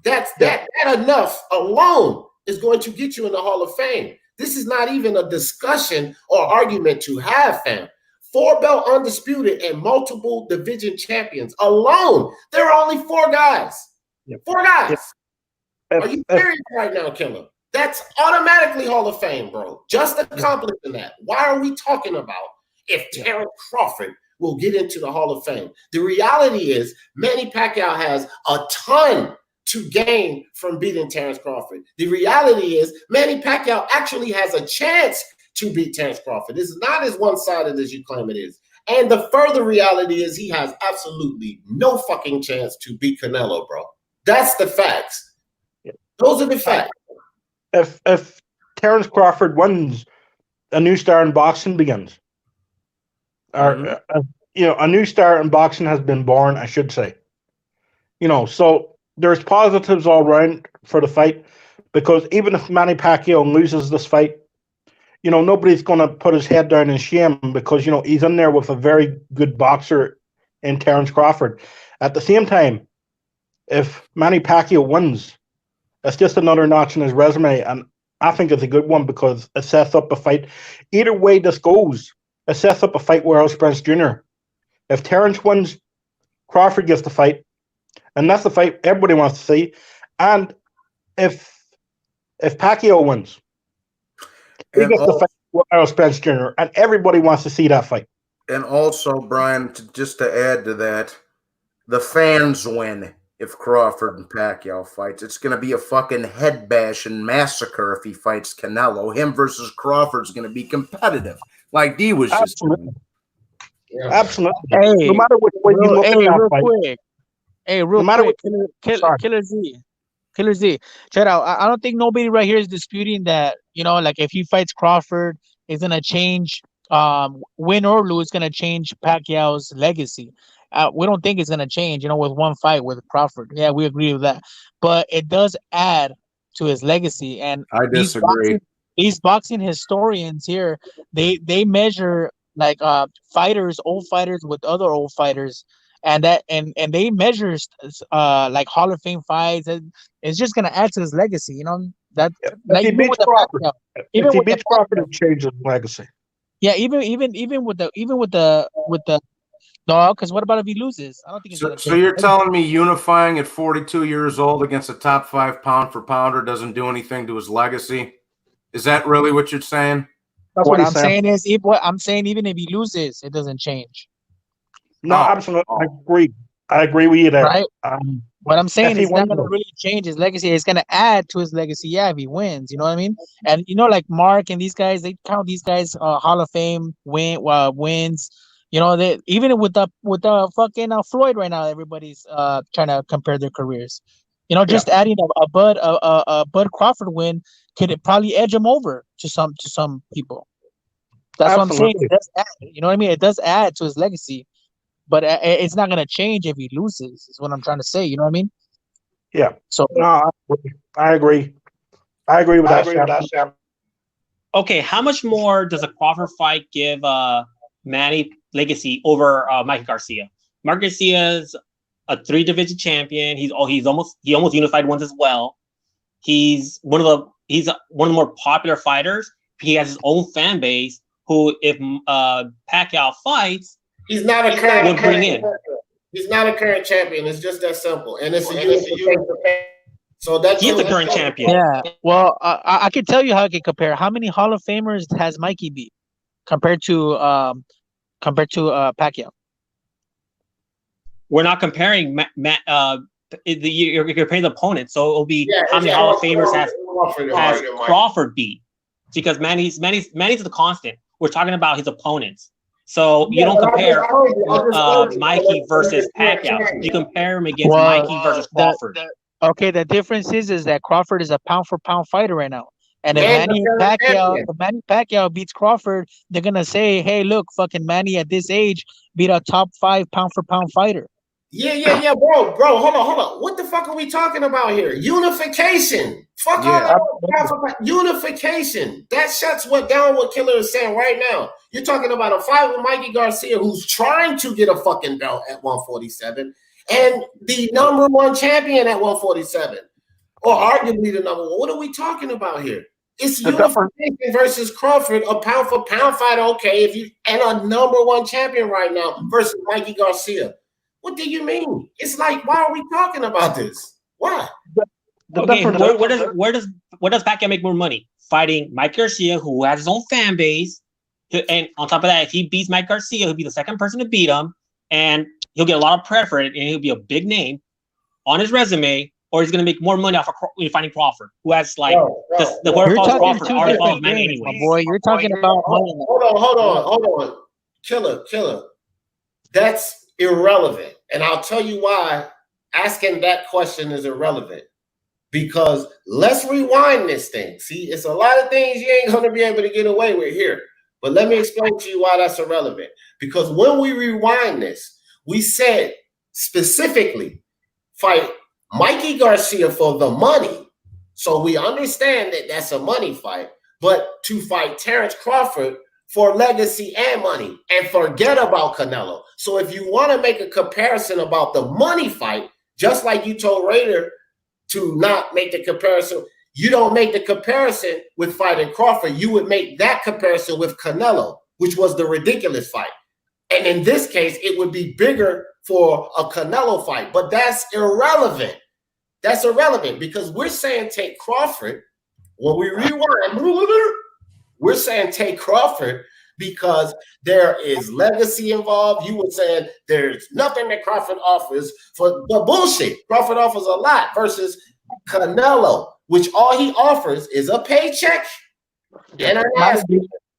That enough alone is going to get you in the Hall of Fame. This is not even a discussion or argument to have, fam. 4-belt undisputed and multiple division champions alone. There are only 4 guys. 4 guys. Are you serious right now, Killer? That's automatically Hall of Fame, bro. Just accomplishing that. Why are we talking about if Terence Crawford will get into the Hall of Fame? The reality is Manny Pacquiao has a ton to gain from beating Terence Crawford. The reality is Manny Pacquiao actually has a chance to beat Terence Crawford. This is not as one-sided as you claim it is. And the further reality is he has absolutely no fucking chance to beat Canelo, bro. That's the facts. Those are the facts. If Terence Crawford wins, a new star in boxing begins. Or, a new star in boxing has been born, I should say. So there's positives all around for the fight, because even if Manny Pacquiao loses this fight, nobody's going to put his head down in shame, because, he's in there with a very good boxer in Terence Crawford. At the same time, if Manny Pacquiao wins, it's just another notch in his resume, and I think it's a good one because it sets up a fight. Either way this goes, it sets up a fight with Errol Spence Jr. If Terence wins, Crawford gets the fight, and that's the fight everybody wants to see. And if Pacquiao wins, he gets the fight with Errol Spence Jr., and everybody wants to see that fight. And also, Brian, just to add to that, the fans win if Crawford and Pacquiao fights. It's going to be a fucking head bash and massacre if he fights Canelo. Him versus Crawford's going to be competitive, like D was just saying. Yeah. Absolutely. Hey, No matter which way you look at that fight. quick. Hey, real quick. Killer Z. Check out. I don't think nobody right here is disputing that, like if he fights Crawford, it's gonna change, win or lose, gonna change Pacquiao's legacy. We don't think it's gonna change, with one fight with Crawford. Yeah, we agree with that. But it does add to his legacy. And I disagree. These boxing historians here, they measure like old fighters with other old fighters, and they measure like Hall of Fame fights. And it's just gonna add to his legacy, that If he beats Crawford, it changes legacy. Yeah, even with the no, because what about if he loses? I don't think it's gonna So you're telling me unifying at 42 years old against a top 5 pound for pounder doesn't do anything to his legacy? Is that really what you're saying? That's what I'm saying is, even if he loses, it doesn't change. No, absolutely. I agree with you there. Right. What I'm saying is it's not going to really change his legacy. It's going to add to his legacy, yeah, if he wins. You know what I mean? And like Mark and these guys, they count these guys Hall of Fame wins. They even with the fucking Floyd right now, everybody's trying to compare their careers. Just adding a Bud Crawford win could probably edge him over to some people. That's what I'm saying. It does add, you know what I mean? It does add to his legacy, but it's not going to change if he loses. Is what I'm trying to say. You know what I mean? Yeah. So no, I agree. I agree with that, Sam. Okay, how much more does a Crawford fight give Manny legacy over Mikey Garcia? Mark Garcia's a 3-division champion. He almost unified ones as well. He's one of the more popular fighters. He has his own fan base. Who, if Pacquiao fights, he's not a current champion. He's not a current champion. It's just that simple, and it's so that's he's the current champion. Yeah. Well, I can tell you how I can compare. How many Hall of Famers has Mikey beat compared to Pacquiao? We're not comparing you're comparing the opponent, so it'll be how many Hall of Famers has Crawford beat, because Manny's the constant. We're talking about his opponents, so you don't compare Mikey versus Pacquiao. You compare him against Mikey versus Crawford. The difference is that Crawford is a pound for pound fighter right now. And if Manny Pacquiao beats Crawford, they're gonna say, "Hey, look, fucking Manny at this age beat a top 5 pound for pound fighter." Yeah, bro. Hold on. What the fuck are we talking about here? Unification. Fuck all that. Unification. That shuts down what Killer is saying right now. You're talking about a fight with Mikey Garcia, who's trying to get a fucking belt at 147, and the #1 champion at 147, or arguably the #1. What are we talking about here? It's unification versus Crawford, a pound for pound fight. Okay, and a #1 champion right now versus Mikey Garcia. What do you mean? It's like, why are we talking about this? Why? Okay, where does Pacquiao make more money? Fighting Mike Garcia, who has his own fan base, and on top of that, if he beats Mike Garcia, he'll be the second person to beat him, and he'll get a lot of credit for it, and he'll be a big name on his resume. Or he's going to make more money off of fighting Crawford, who has the whoever follows Crawford already follows Manny anyway. Boy, you're talking about hold on, Killer. That's irrelevant, and I'll tell you why asking that question is irrelevant. Because let's rewind this thing. See, it's a lot of things you ain't going to be able to get away with here. But let me explain to you why that's irrelevant. Because when we rewind this, we said specifically fight Mikey Garcia for the money. So we understand that that's a money fight. But to fight Terence Crawford for legacy and money, and forget about Canelo. So if you want to make a comparison about the money fight, just like you told Raider to not make the comparison, you don't make the comparison with fighting Crawford. You would make that comparison with Canelo, which was the ridiculous fight. And in this case, it would be bigger for a Canelo fight, but that's irrelevant. That's irrelevant because we're saying take Crawford. When we rewind, we're saying take Crawford because there is legacy involved. You were saying there's nothing that Crawford offers but bullshit. Crawford offers a lot versus Canelo, which all he offers is a paycheck and an ass.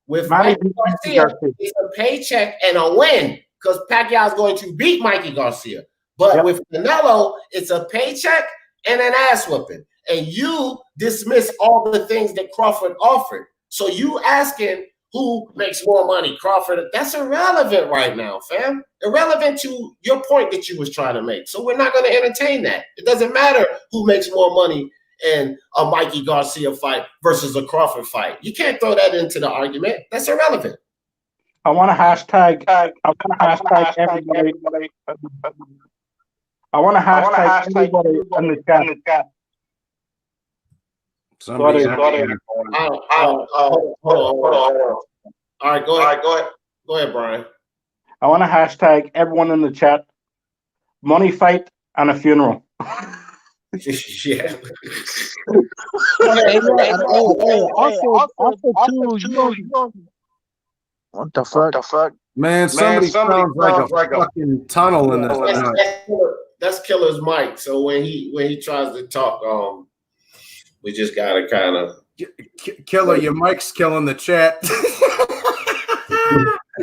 With Mikey Garcia, it's a paycheck and a win because Pacquiao is going to beat Mikey Garcia. But with Canelo, it's a paycheck and an ass whooping. And you dismiss all the things that Crawford offered. So you asking who makes more money, Crawford, that's irrelevant right now, fam. Irrelevant to your point that you was trying to make. So we're not going to entertain that. It doesn't matter who makes more money in a Mikey Garcia fight versus a Crawford fight. You can't throw that into the argument. That's irrelevant. I want to hashtag everybody. I want to hashtag everybody in the chat. Hold on. All right, go ahead, Brian. I want to hashtag everyone in the chat. Money fight and a funeral. Yeah. What the fuck? Man, somebody sounds like a fucking tunnel in this. That's Killer's mic. So when he tries to talk, we just gotta kind of Killer. Your mic's killing the chat.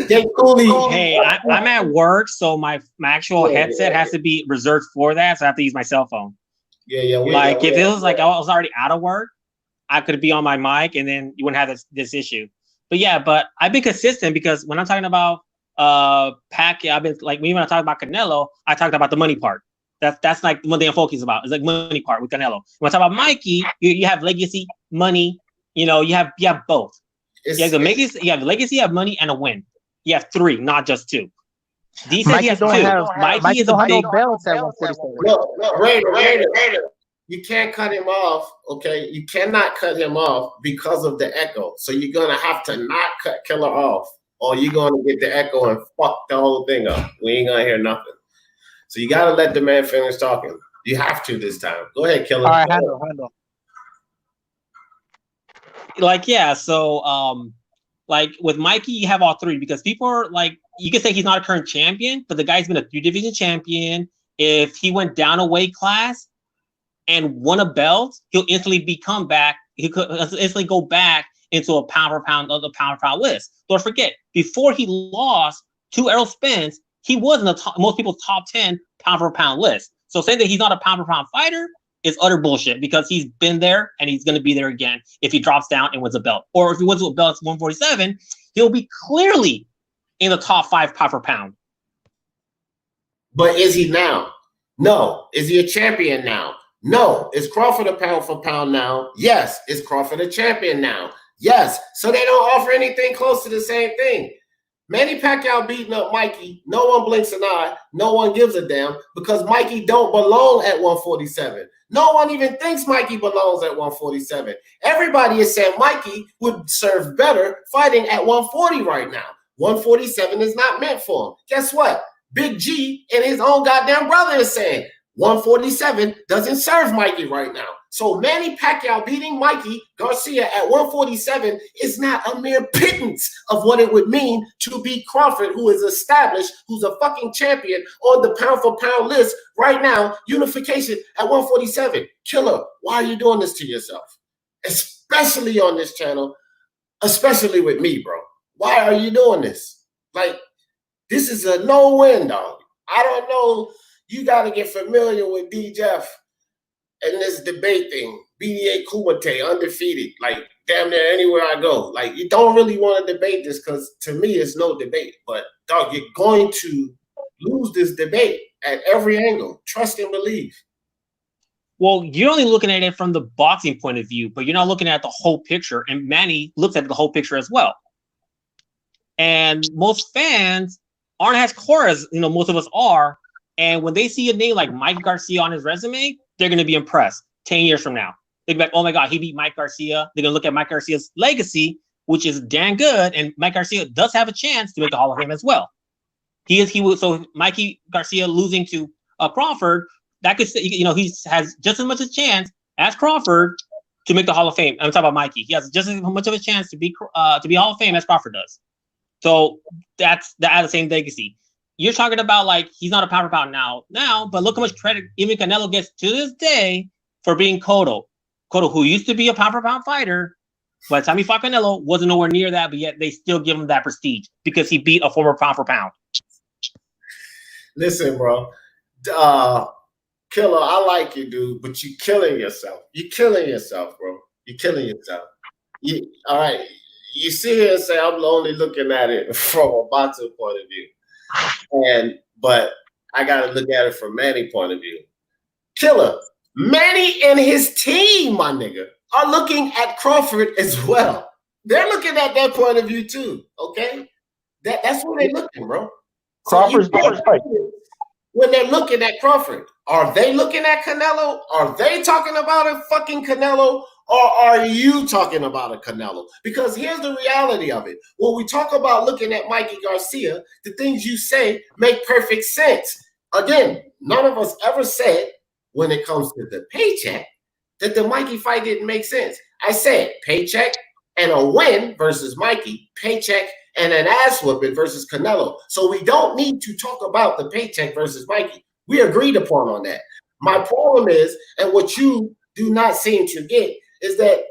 Hey, I'm at work, so my actual headset has to be reserved for that. So I have to use my cell phone. Yeah. If it was like I was already out of work, I could be on my mic, and then you wouldn't have this issue. But I've been consistent because when I'm talking about Pacquiao, I've been like when I talk about Canelo, I talked about the money part. That's like one thing I'm focusing about. It's like money part with Canelo. When I talk about Mikey, you have legacy, money. You have both. You have legacy, you have money, and a win. You have three, not just two. D says he has two. Mikey is a big belts at 147. No, Raider. You can't cut him off, okay? You cannot cut him off because of the echo. So you're gonna have to not cut Killer off, or you're gonna get the echo and fuck the whole thing up. We ain't gonna hear nothing. So you gotta let the man finish talking. You have to this time. Go ahead, Killer. All right, handle. Like with Mikey, you have all three because people are like, you can say he's not a current champion, but the guy's been a 3-division champion. If he went down a weight class and won a belt, he'll instantly become back. He could instantly go back into a pound for pound list. Don't forget, before he lost to Errol Spence, he was in the most people's top 10 pound for pound list. So saying that he's not a pound for pound fighter is utter bullshit because he's been there and he's going to be there again if he drops down and wins a belt. Or if he wins a belt at 147, he'll be clearly in the top 5 pound for pound. But is he now? No. Is he a champion now? No. Is Crawford a pound for pound now? Yes. Is Crawford a champion now? Yes. So they don't offer anything close to the same thing. Manny Pacquiao beating up Mikey. No one blinks an eye. No one gives a damn because Mikey don't belong at 147. No one even thinks Mikey belongs at 147. Everybody is saying Mikey would serve better fighting at 140 right now. 147 is not meant for him. Guess what? Big G and his own goddamn brother is saying 147 doesn't serve Mikey right now. So Manny Pacquiao beating Mikey Garcia at 147 is not a mere pittance of what it would mean to beat Crawford, who is established, who's a fucking champion on the pound for pound list right now, unification at 147. Killer, why are you doing this to yourself? Especially on this channel, especially with me, bro. Why are you doing this? Like, this is a no-win, dog. I don't know. You got to get familiar with D. Jeff and this debate thing. BDA Kumite, undefeated. Like, damn near anywhere I go. Like, you don't really want to debate this because, to me, it's no debate. But, dog, you're going to lose this debate at every angle. Trust and believe. Well, you're only looking at it from the boxing point of view, but you're not looking at the whole picture. And Manny looks at the whole picture as well. And most fans aren't as core as most of us are. And when they see a name like Mike Garcia on his resume, they're going to be impressed 10 years from now. They'll be like, oh my God, he beat Mike Garcia. They're going to look at Mike Garcia's legacy, which is damn good. And Mike Garcia does have a chance to make the Hall of Fame as well. So Mikey Garcia losing to Crawford, that could say, he has just as much a chance as Crawford to make the Hall of Fame. I'm talking about Mikey. He has just as much of a chance to be Hall of Fame as Crawford does. So that's the same legacy. You're talking about like he's not a pound for pound now, but look how much credit even Canelo gets to this day for being Cotto, who used to be a pound for pound fighter. By the time he fought Canelo, wasn't nowhere near that, but yet they still give him that prestige because he beat a former pound for pound. Listen, bro, Killer, I like you, dude, but you're killing yourself. You're killing yourself, bro. You're killing yourself. All right. You sit here and say I'm only looking at it from a boxer point of view, but I got to look at it from Manny point of view. Killer, Manny and his team, my nigga, are looking at Crawford as well. They're looking at that point of view too. Okay, that's where they're looking, bro. Crawford's right. When they're looking at Crawford, are they looking at Canelo? Are they talking about a fucking Canelo? Or are you talking about a Canelo? Because here's the reality of it. When we talk about looking at Mikey Garcia, the things you say make perfect sense. Again, none of us ever said when it comes to the paycheck that the Mikey fight didn't make sense. I said paycheck and a win versus Mikey, paycheck and an ass whooping versus Canelo. So we don't need to talk about the paycheck versus Mikey. We agreed upon on that. My problem is, and what you do not seem to get, is that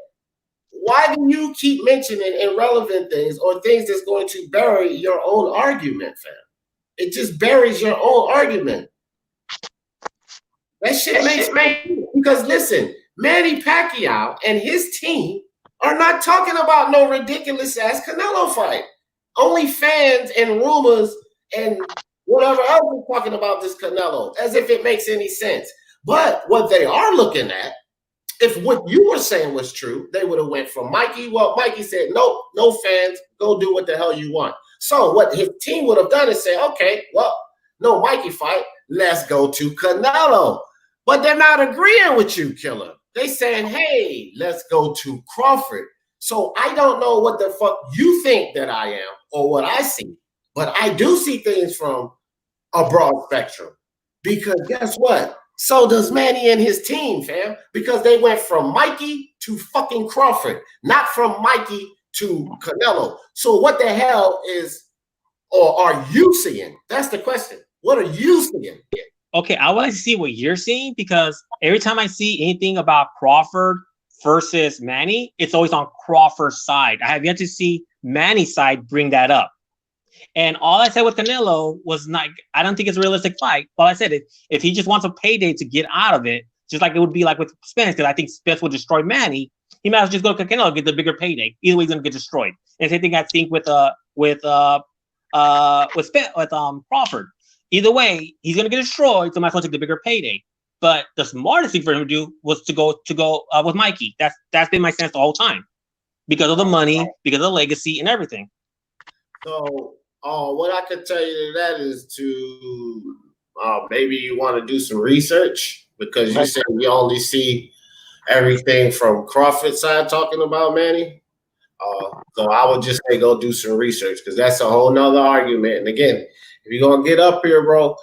why do you keep mentioning irrelevant things or things that's going to bury your own argument, fam? It just buries your own argument. That shit makes me, because listen, Manny Pacquiao and his team are not talking about no ridiculous ass Canelo fight. Only fans and rumors and whatever else are talking about this Canelo, as if it makes any sense. But what they are looking at, if what you were saying was true, they would have went from Mikey. Well, Mikey said, nope, no fans, go do what the hell you want. So what his team would have done is say, okay, well, no Mikey fight, let's go to Canelo. But they're not agreeing with you, Killer. They saying, hey, let's go to Crawford. So I don't know what the fuck you think that I am or what I see, but I do see things from a broad spectrum. Because guess what? So does Manny and his team, fam, because they went from Mikey to fucking Crawford, not from Mikey to Canelo. So what the hell is, or are you seeing? That's the question. What are you seeing? Okay, I would like to see what you're seeing, because every time I see anything about Crawford versus Manny, it's always on Crawford's side. I have yet to see Manny's side bring that up. And all I said with Canelo was not, I don't think it's a realistic fight. All I said is if he just wants a payday to get out of it, just like it would be like with Spence, because I think Spence will destroy Manny, he might as well just go to Canelo, get the bigger payday. Either way, he's gonna get destroyed. And same thing I think with Crawford. Either way, he's gonna get destroyed, so might as well take the bigger payday. But the smartest thing for him to do was to go with Mikey. That's been my sense the whole time, because of the money, because of the legacy, and everything. So, what I could tell you to that is to maybe you want to do some research, because you said we only see everything from Crawford's side talking about Manny. So I would just say go do some research, because that's a whole nother argument. And again, if you're gonna get up here, bro,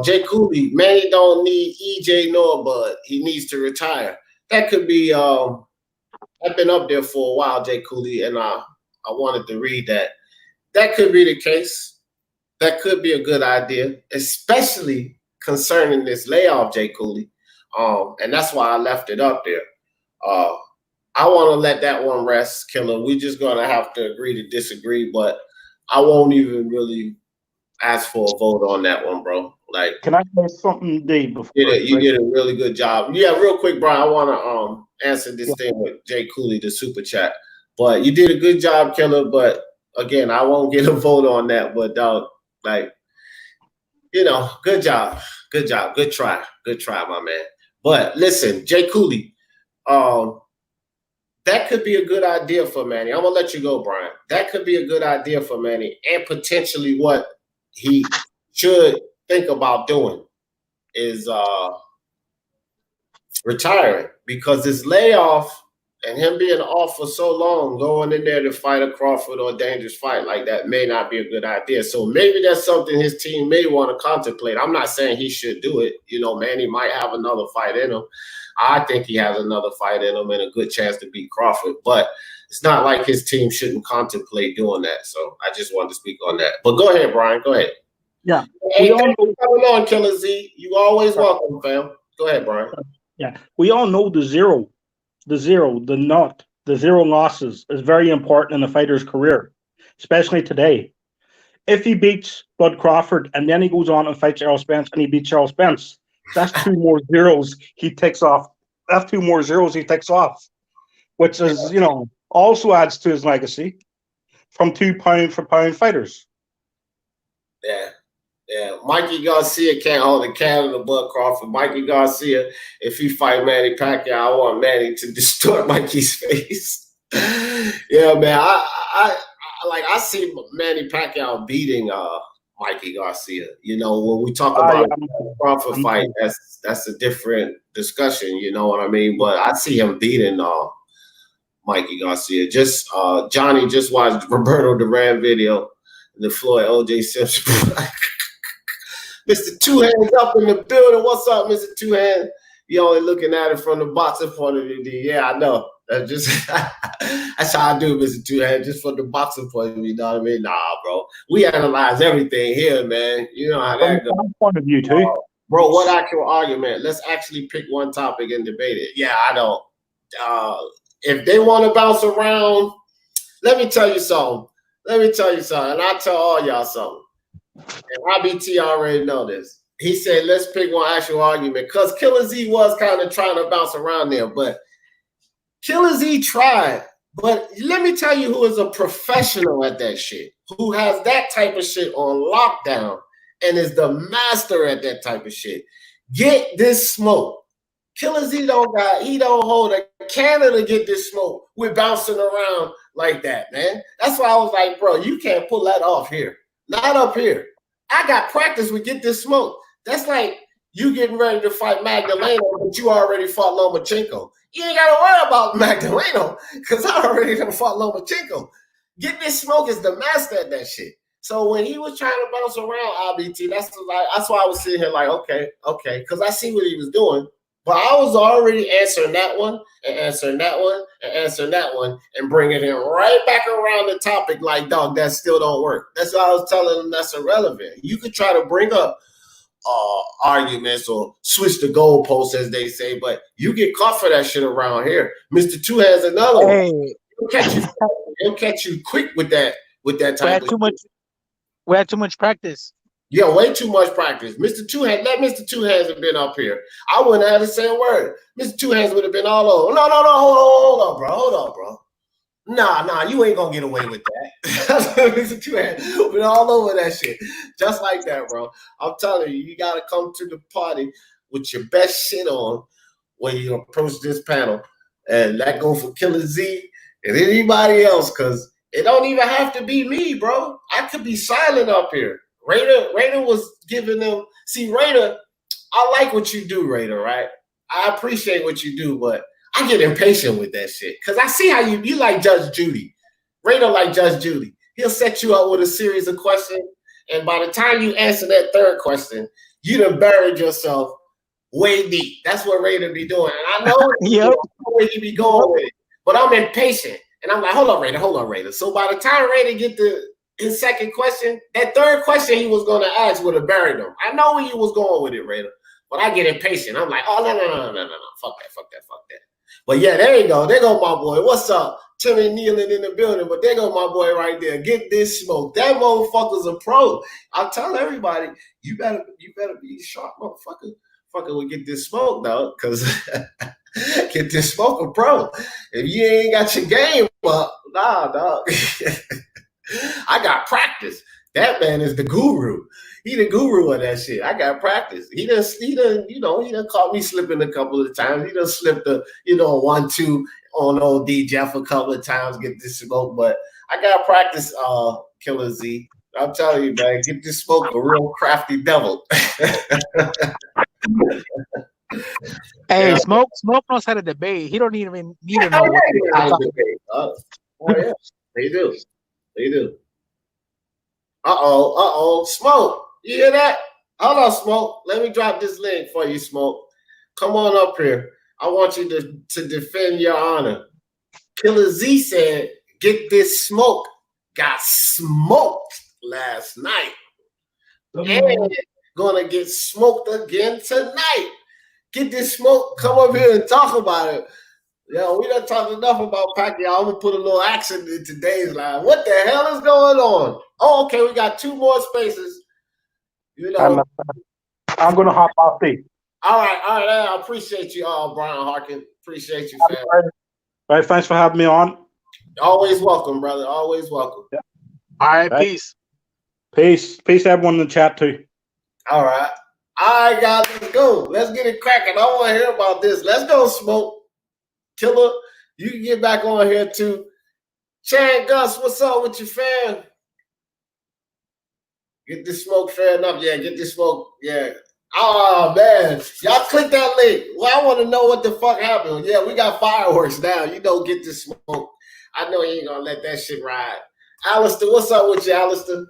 Jay Cooley, Manny don't need EJ nor Bud. He needs to retire. That could be. I've been up there for a while, Jay Cooley, and I wanted to read that. That could be the case. That could be a good idea, especially concerning this layoff, Jay Cooley. And that's why I left it up there. I want to let that one rest, Killer. We're just gonna have to agree to disagree, but I won't even really ask for a vote on that one, bro. Like, can I say something, Dave? You did a really good job. Yeah, real quick, Brian. I want to answer this thing with Jay Cooley, the super chat. But you did a good job, Killer. But again, I won't get a vote on that. But dog, like, good job, good try, my man. But listen, Jay Cooley, that could be a good idea for Manny. I'm gonna let you go, Brian. That could be a good idea for Manny, and potentially what he should think about doing is retiring, because this layoff and him being off for so long, going in there to fight a Crawford or a dangerous fight like that may not be a good idea. So maybe that's something his team may want to contemplate. I'm not saying he should do it. Manny might have another fight in him, I think he has another fight in him and a good chance to beat Crawford. But it's not like his team shouldn't contemplate doing that. So I just wanted to speak on that. But go ahead, Brian. Go ahead. Yeah. Hey, thanks for coming on, Killer Z. You always welcome, fam. Go ahead, Brian. Yeah. We all know the zero losses is very important in a fighter's career, especially today. If he beats Bud Crawford and then he goes on and fights Errol Spence and he beats Errol Spence, that's 2 more zeros he takes off. That's 2 more zeros he takes off, which is, also adds to his legacy from 2 pound-for-pound fighters. Yeah. Yeah, Mikey Garcia can't hold a candle to Bud Crawford. Mikey Garcia, if he fight Manny Pacquiao, I want Manny to distort Mikey's face. Yeah, man, I see Manny Pacquiao beating Mikey Garcia. When we talk about the Crawford fight, that's a different discussion. You know what I mean? But I see him beating Mikey Garcia. Johnny just watched Roberto Duran video, the Floyd O.J. Simpson. Mr. Two Hands up in the building. What's up, Mr. Two Hands? You only looking at it from the boxing point of view. Yeah, I know. That's how I do, Mr. Two Hands, just from the boxing point of view. You know what I mean? Nah, bro. We analyze everything here, man. You know how that goes. From point of view, too. Bro, what actual argument? Let's actually pick one topic and debate it. Yeah, I know. If they want to bounce around, let me tell you something. And I'll tell all y'all something. And IBT already know this. He said, let's pick one actual argument. Because Killer Z was kind of trying to bounce around there. But Killer Z tried. But let me tell you who is a professional at that shit. Who has that type of shit on lockdown and is the master at that type of shit. Get this smoke. Killer Z he don't hold a candle to get this smoke. We're bouncing around like that, man. That's why I was like, bro, you can't pull that off here. Not up here. I got practice with Get This Smoke. That's like you getting ready to fight Magdaleno, but you already fought Lomachenko. You ain't got to worry about Magdaleno because I already done fought Lomachenko. Get This Smoke is the master at that shit. So when he was trying to bounce around IBT, that's why I was sitting here like, okay, because I see what he was doing. But I was already answering that one and answering that one and answering that one and bringing it right back around the topic like, dog, that still don't work. That's why I was telling them that's irrelevant. You could try to bring up arguments or switch the goalposts, as they say, but you get caught for that shit around here. Mr. Two has another one. He'll catch you quick with that type of shit. We had too much practice. Yeah, way too much practice. Mr. Two Hands, let Mr. Two Hands have been up here. I wouldn't have had to say a word. Mr. Two Hands would have been all over. No, hold on, bro. Nah, you ain't gonna get away with that. Mr. Two Hands been all over that shit. Just like that, bro. I'm telling you, you gotta come to the party with your best shit on when you approach this panel. And that go for Killer Z and anybody else, because it don't even have to be me, bro. I could be silent up here. Raider was giving them. See, Raider, I like what you do, Raider, right? I appreciate what you do, but I get impatient with that shit. Because I see how you like Judge Judy. Raider like Judge Judy. He'll set you up with a series of questions, and by the time you answer that third question, you done buried yourself way deep. That's what Raider be doing. And I know where you be going with it, but I'm impatient. And I'm like, hold on, Raider. So by the time Raider get to his second question, that third question he was going to ask would have buried him. I know where you was going with it, Raider, but I get impatient. I'm like, oh, no. Fuck that. But yeah, there you go. There go my boy. What's up? Timmy kneeling in the building, but there go my boy right there. Get this smoke. That motherfucker's a pro. I'm telling everybody, you better be sharp, motherfucker. Fucker will Get This Smoke, though, because Get This Smoke a pro. If you ain't got your game up, nah, dog. I got practice. That man is the guru. He the guru of that shit. I got practice. He done caught me slipping a couple of times. He done slipped a 1-2 on old D Jeff a couple of times, Get This Smoke. But I got practice, Killer Z. I'm telling you, man, Get This Smoke a real crafty devil. Hey, Smoke knows how to debate. He don't even need to know what to debate. Oh yeah, they do. Uh-oh. Smoke. You hear that? Hold on, Smoke. Let me drop this link for you, Smoke. Come on up here. I want you to defend your honor. Killer Z said, "Get this smoke." Got smoked last night, and gonna get smoked again tonight. Get this smoke. Come up here and talk about it. Yo, we done talked enough about Pacquiao. I'm gonna put a little action in today's live. What the hell is going on? Oh, okay, we got 2 more spaces. You know, I'm gonna hop off the. all right. I appreciate you, Brian Harkin. Appreciate you, fam. All right, thanks for having me on. Always welcome, brother. Always welcome. Yeah. All right, Right. peace. Peace, everyone in the chat too. All right. All right, guys, let's go. Let's get it cracking. I want to hear about this. Let's go, Smoke. Killer, you can get back on here too. Chan Gus, what's up with you, fam? Get this smoke fair enough. Yeah, get this smoke. Yeah. Oh, man. Y'all click that link. Well, I want to know what the fuck happened. Yeah, we got fireworks now. You don't get this smoke. I know you ain't going to let that shit ride. Alistair, what's up with you, Alistair?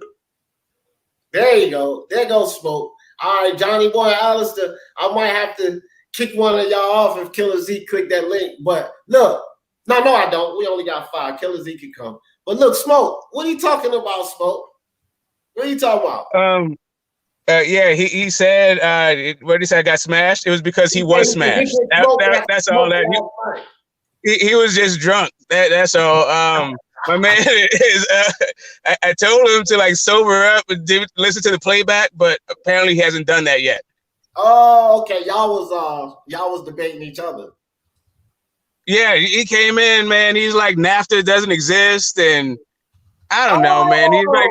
There you go. There goes smoke. All right, Johnny boy, Alistair, I might have to kick one of y'all off if Killer Z click that link. But look, no, I don't. We only got 5. Killer Z can come. But look, Smoke, what are you talking about, Smoke? What are you talking about? Yeah, he said, what did he say? I got smashed. It was because he was smashed. That's all that. He was just drunk. That's all. My man is. I told him to like sober up and listen to the playback, but apparently he hasn't done that yet. Oh, okay. Y'all was debating each other. Yeah, he came in, man. He's like NAFTA doesn't exist, and I don't know, man. He's like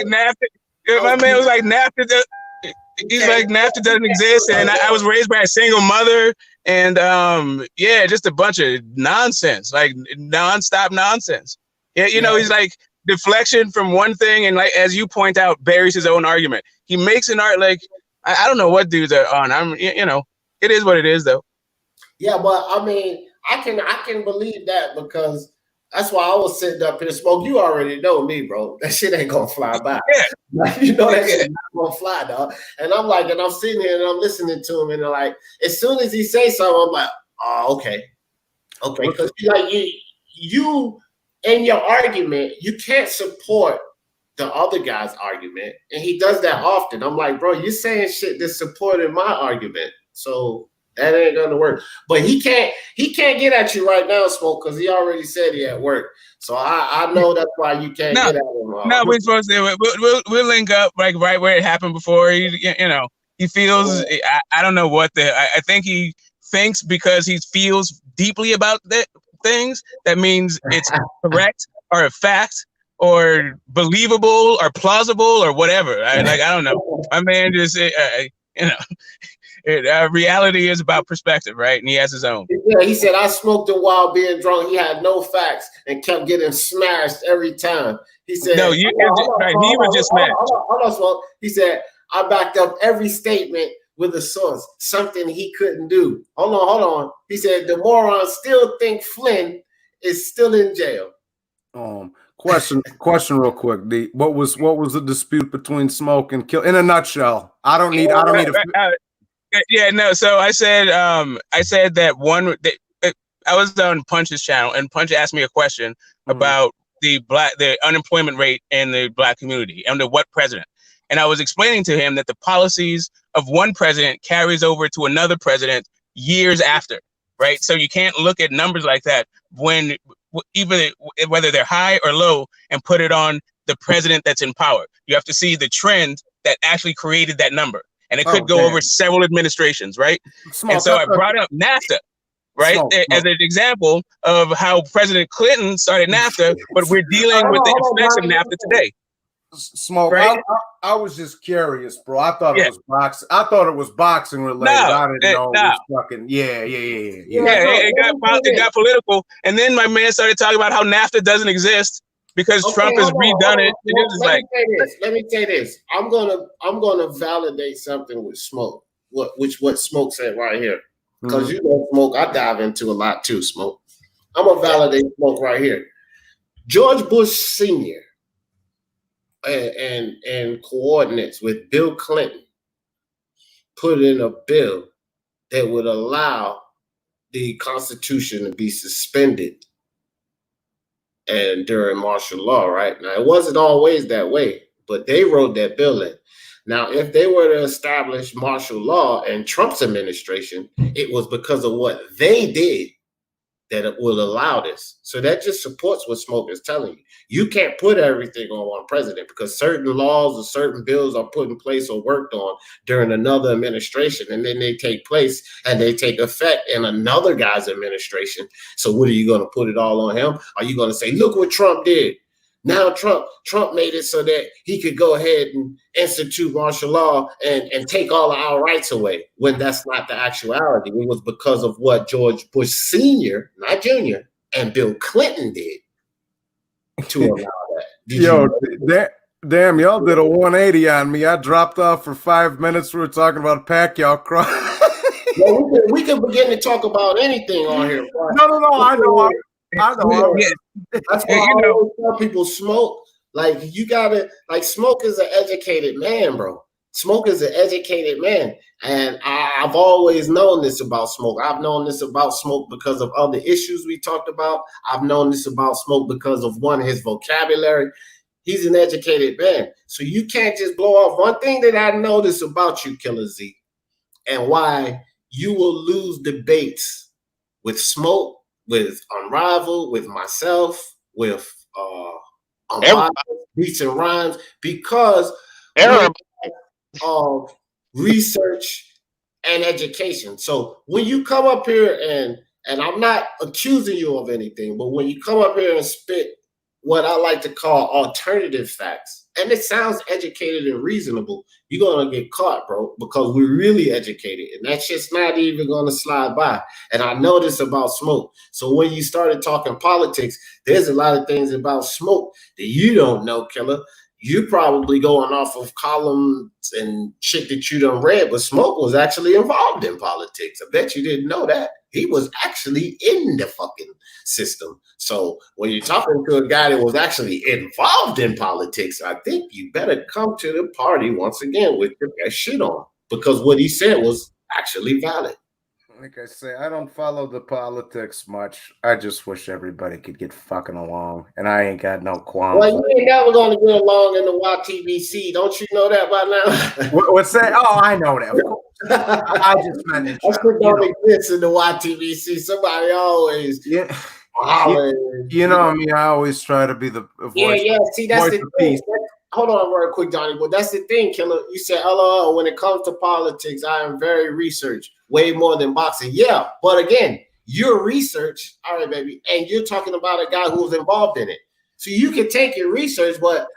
NAFTA. My man was like NAFTA. He's like NAFTA doesn't exist, and I was raised by a single mother, and yeah, just a bunch of nonsense, like nonstop nonsense. Yeah, you know, he's like deflection from one thing, and like as you point out, buries his own argument. He makes an art like I don't know what dudes are on. You know, it is what it is, though. Yeah, but I mean, I can believe that because that's why I was sitting up here. Smoke, you already know me, bro. That shit ain't gonna fly by. Yeah. You know that shit not gonna fly, dog. And I'm like, and I'm sitting here and I'm listening to him, and they're like, as soon as he says something, I'm like, oh, okay, because like you in your argument, you can't support the other guy's argument, and he does that often. I'm like, bro, you're saying shit that's supporting my argument, so that ain't gonna work. But he can't get at you right now, Smoke, because he already said he at work. So I know that's why you can't get at him. No, we're supposed to. We'll link up like right where it happened before. You know, he feels. I don't know what I think he thinks because he feels deeply about things. That means it's correct or a fact or believable or plausible or whatever. I don't know. My man just you know. Reality is about perspective, right? And he has his own. Yeah, he said, I smoked him while being drunk. He had no facts and kept getting smashed every time. He said, no, he was just smashed. Hold on, Smoke. He said, I backed up every statement with a source, something he couldn't do. Hold on. He said, the morons still think Flynn is still in jail. Question real quick, D. What was the dispute between Smoke and Kill? In a nutshell. I don't need yeah, no. So I said that I was on Punch's channel, and Punch asked me a question about the unemployment rate in the Black community under what president, and I was explaining to him that the policies of one president carries over to another president years after, right? So you can't look at numbers like that when even whether they're high or low and put it on the president that's in power. You have to see the trend that actually created that number. And it could go over several administrations, right? And so I brought up NAFTA, right, as an example of how President Clinton started NAFTA, but we're dealing with the effects of NAFTA today. Smoke, right? I was just curious, bro. I thought it was boxing. I thought it was boxing related. I didn't know it was fucking. Yeah. It got political, and then my man started talking about how NAFTA doesn't exist. Because Trump has redone it. Let me say this. I'm gonna validate something with Smoke. What Smoke said right here. Because you know, Smoke, I dive into a lot too, Smoke. I'm gonna validate Smoke right here. George Bush Sr. and coordinates with Bill Clinton put in a bill that would allow the Constitution to be suspended and during martial law, right? Now, it wasn't always that way, but they wrote that bill in. Now, if they were to establish martial law in Trump's administration, it was because of what they did that it will allow this. So that just supports what Smoke is telling you. You can't put everything on one president because certain laws or certain bills are put in place or worked on during another administration, and then they take place and they take effect in another guy's administration. So what are you going to put it all on him? Are you going to say, look what Trump did? Now Trump made it so that he could go ahead and institute martial law and take all of our rights away, when that's not the actuality. It was because of what George Bush Sr., not Jr., and Bill Clinton did to allow that. Damn, y'all did a 180 on me. I dropped off for 5 minutes. We were talking about Pacquiao. Well, we can begin to talk about anything on here. No, I know. Yeah. That's why I always tell people, Smoke, like, you gotta, like, Smoke is an educated man, bro. Smoke is an educated man. And I've always known this about Smoke. I've known this about Smoke because of other issues we talked about. I've known this about Smoke because of, one, his vocabulary. He's an educated man. So you can't just blow off. One thing that I notice about you, Killer Z, and why you will lose debates with Smoke, with Unrivaled, with myself, with Beats and Rhymes, because of research and education. So when you come up here and I'm not accusing you of anything, but when you come up here and spit what I like to call alternative facts, and it sounds educated and reasonable, you're going to get caught, bro, because we're really educated, and that shit's not even going to slide by. And I know this about Smoke. So when you started talking politics, there's a lot of things about Smoke that you don't know, Killer. You're probably going off of columns and shit that you done read, but Smoke was actually involved in politics. I bet you didn't know that. He was actually in the fucking system. So when you're talking to a guy that was actually involved in politics, I think you better come to the party once again with your best shit on, because what he said was actually valid. Like I say, I don't follow the politics much. I just wish everybody could get fucking along, and I ain't got no qualms. Well, you ain't never going to get along in the YTBC. Don't you know that by now? What's that? Oh, I know that. Of course. I just meant it. That's what don't exist in the YTBC. Somebody always... Yeah. You know me. I always try to be the voice. Yeah. See, that's the thing. Hold on real quick, Johnny. But that's the thing, Killer. You said, LOL, when it comes to politics, I am very researched, way more than boxing. Yeah, but again, you're research, all right, baby, and you're talking about a guy who was involved in it. So you can take your research, but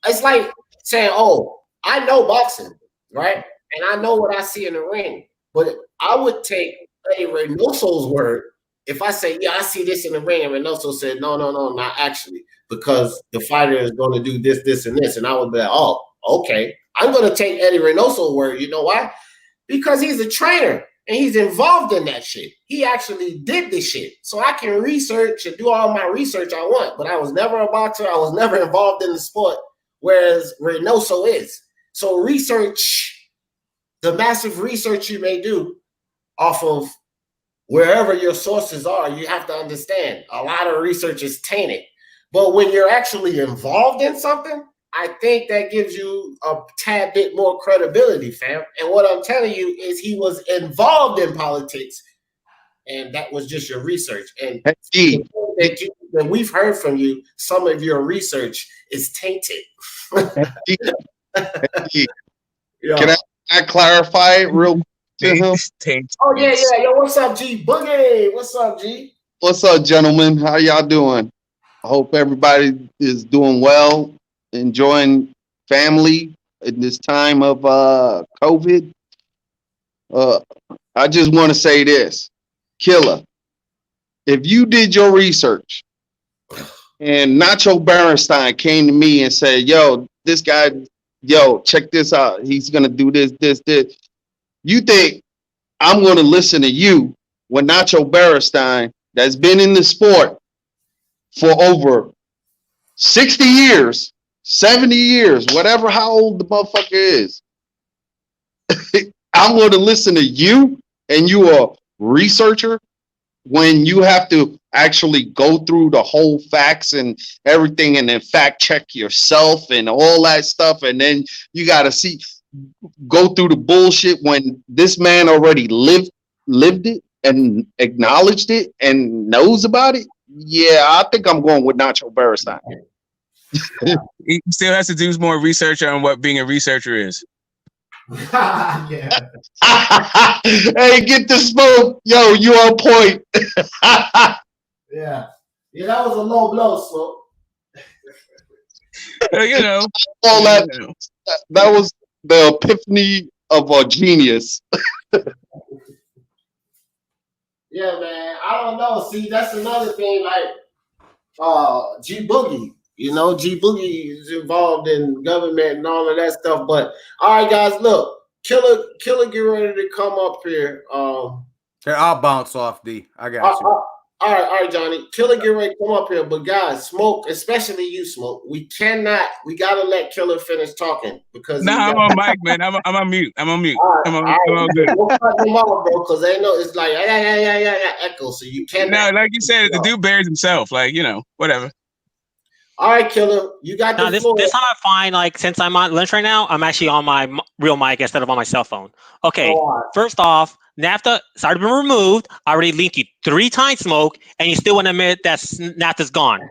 it's like saying, oh, I know boxing, right? And I know what I see in the ring. But I would take Eddie Reynoso's word if I say, yeah, I see this in the ring, and Reynoso said, no, not actually, because the fighter is going to do this, this, and this. And I would be like, oh, okay. I'm going to take Eddie Reynoso's word. You know why? Because he's a trainer and he's involved in that shit. He actually did this shit. So I can research and do all my research I want, but I was never a boxer. I was never involved in the sport, whereas Reynoso is. So research, the massive research you may do off of wherever your sources are, you have to understand a lot of research is tainted. But when you're actually involved in something, I think that gives you a tad bit more credibility, fam. And what I'm telling you is he was involved in politics, and that was just your research. And that we've heard from you, some of your research is tainted. Can I clarify real quick? Oh, yeah. Yo, what's up, G? Boogie. What's up, G? What's up, gentlemen? How y'all doing? I hope everybody is doing well, enjoying family in this time of COVID. I just want to say this, Killer, if you did your research and Nacho Berenstein came to me and said, yo, this guy, check this out. He's going to do this. You think I'm going to listen to you when Nacho Berenstein, that's been in the sport for over 60 years, 70 years, whatever, how old the motherfucker is. I'm going to listen to you, and you are a researcher, when you have to actually go through the whole facts and everything and then fact check yourself and all that stuff. And then you got to go through the bullshit when this man already lived it and acknowledged it and knows about it. Yeah, I think I'm going with Nacho Beristain. He still has to do more research on what being a researcher is. Yeah. Hey, get the smoke. Yo, you on point. Yeah. Yeah, that was a low blow, Smoke. You know. All that was the epiphany of a genius. Yeah, man. I don't know. See, that's another thing. Like, G Boogie. You know, G Boogie is involved in government and all of that stuff. But all right, guys, look, Killer, get ready to come up here. Here, I'll bounce off D. I got you. All right, Johnny. Killer, get ready to come up here. But guys, Smoke, especially you, Smoke. We gotta let Killer finish talking because I'm on mic, man. I'm on mute. I'm on mute. I'm on good. We'll cut them off, bro, because they know it's like echo, so you can't. No, like you said, the dude bears himself. Like, you know, whatever. All right, Killer, you got the floor. This time I find, like, since I'm on lunch right now, I'm actually on my real mic instead of on my cell phone. Okay, First off, NAFTA started being removed. I already linked you 3 times, Smoke, and you still want to admit that NAFTA's gone.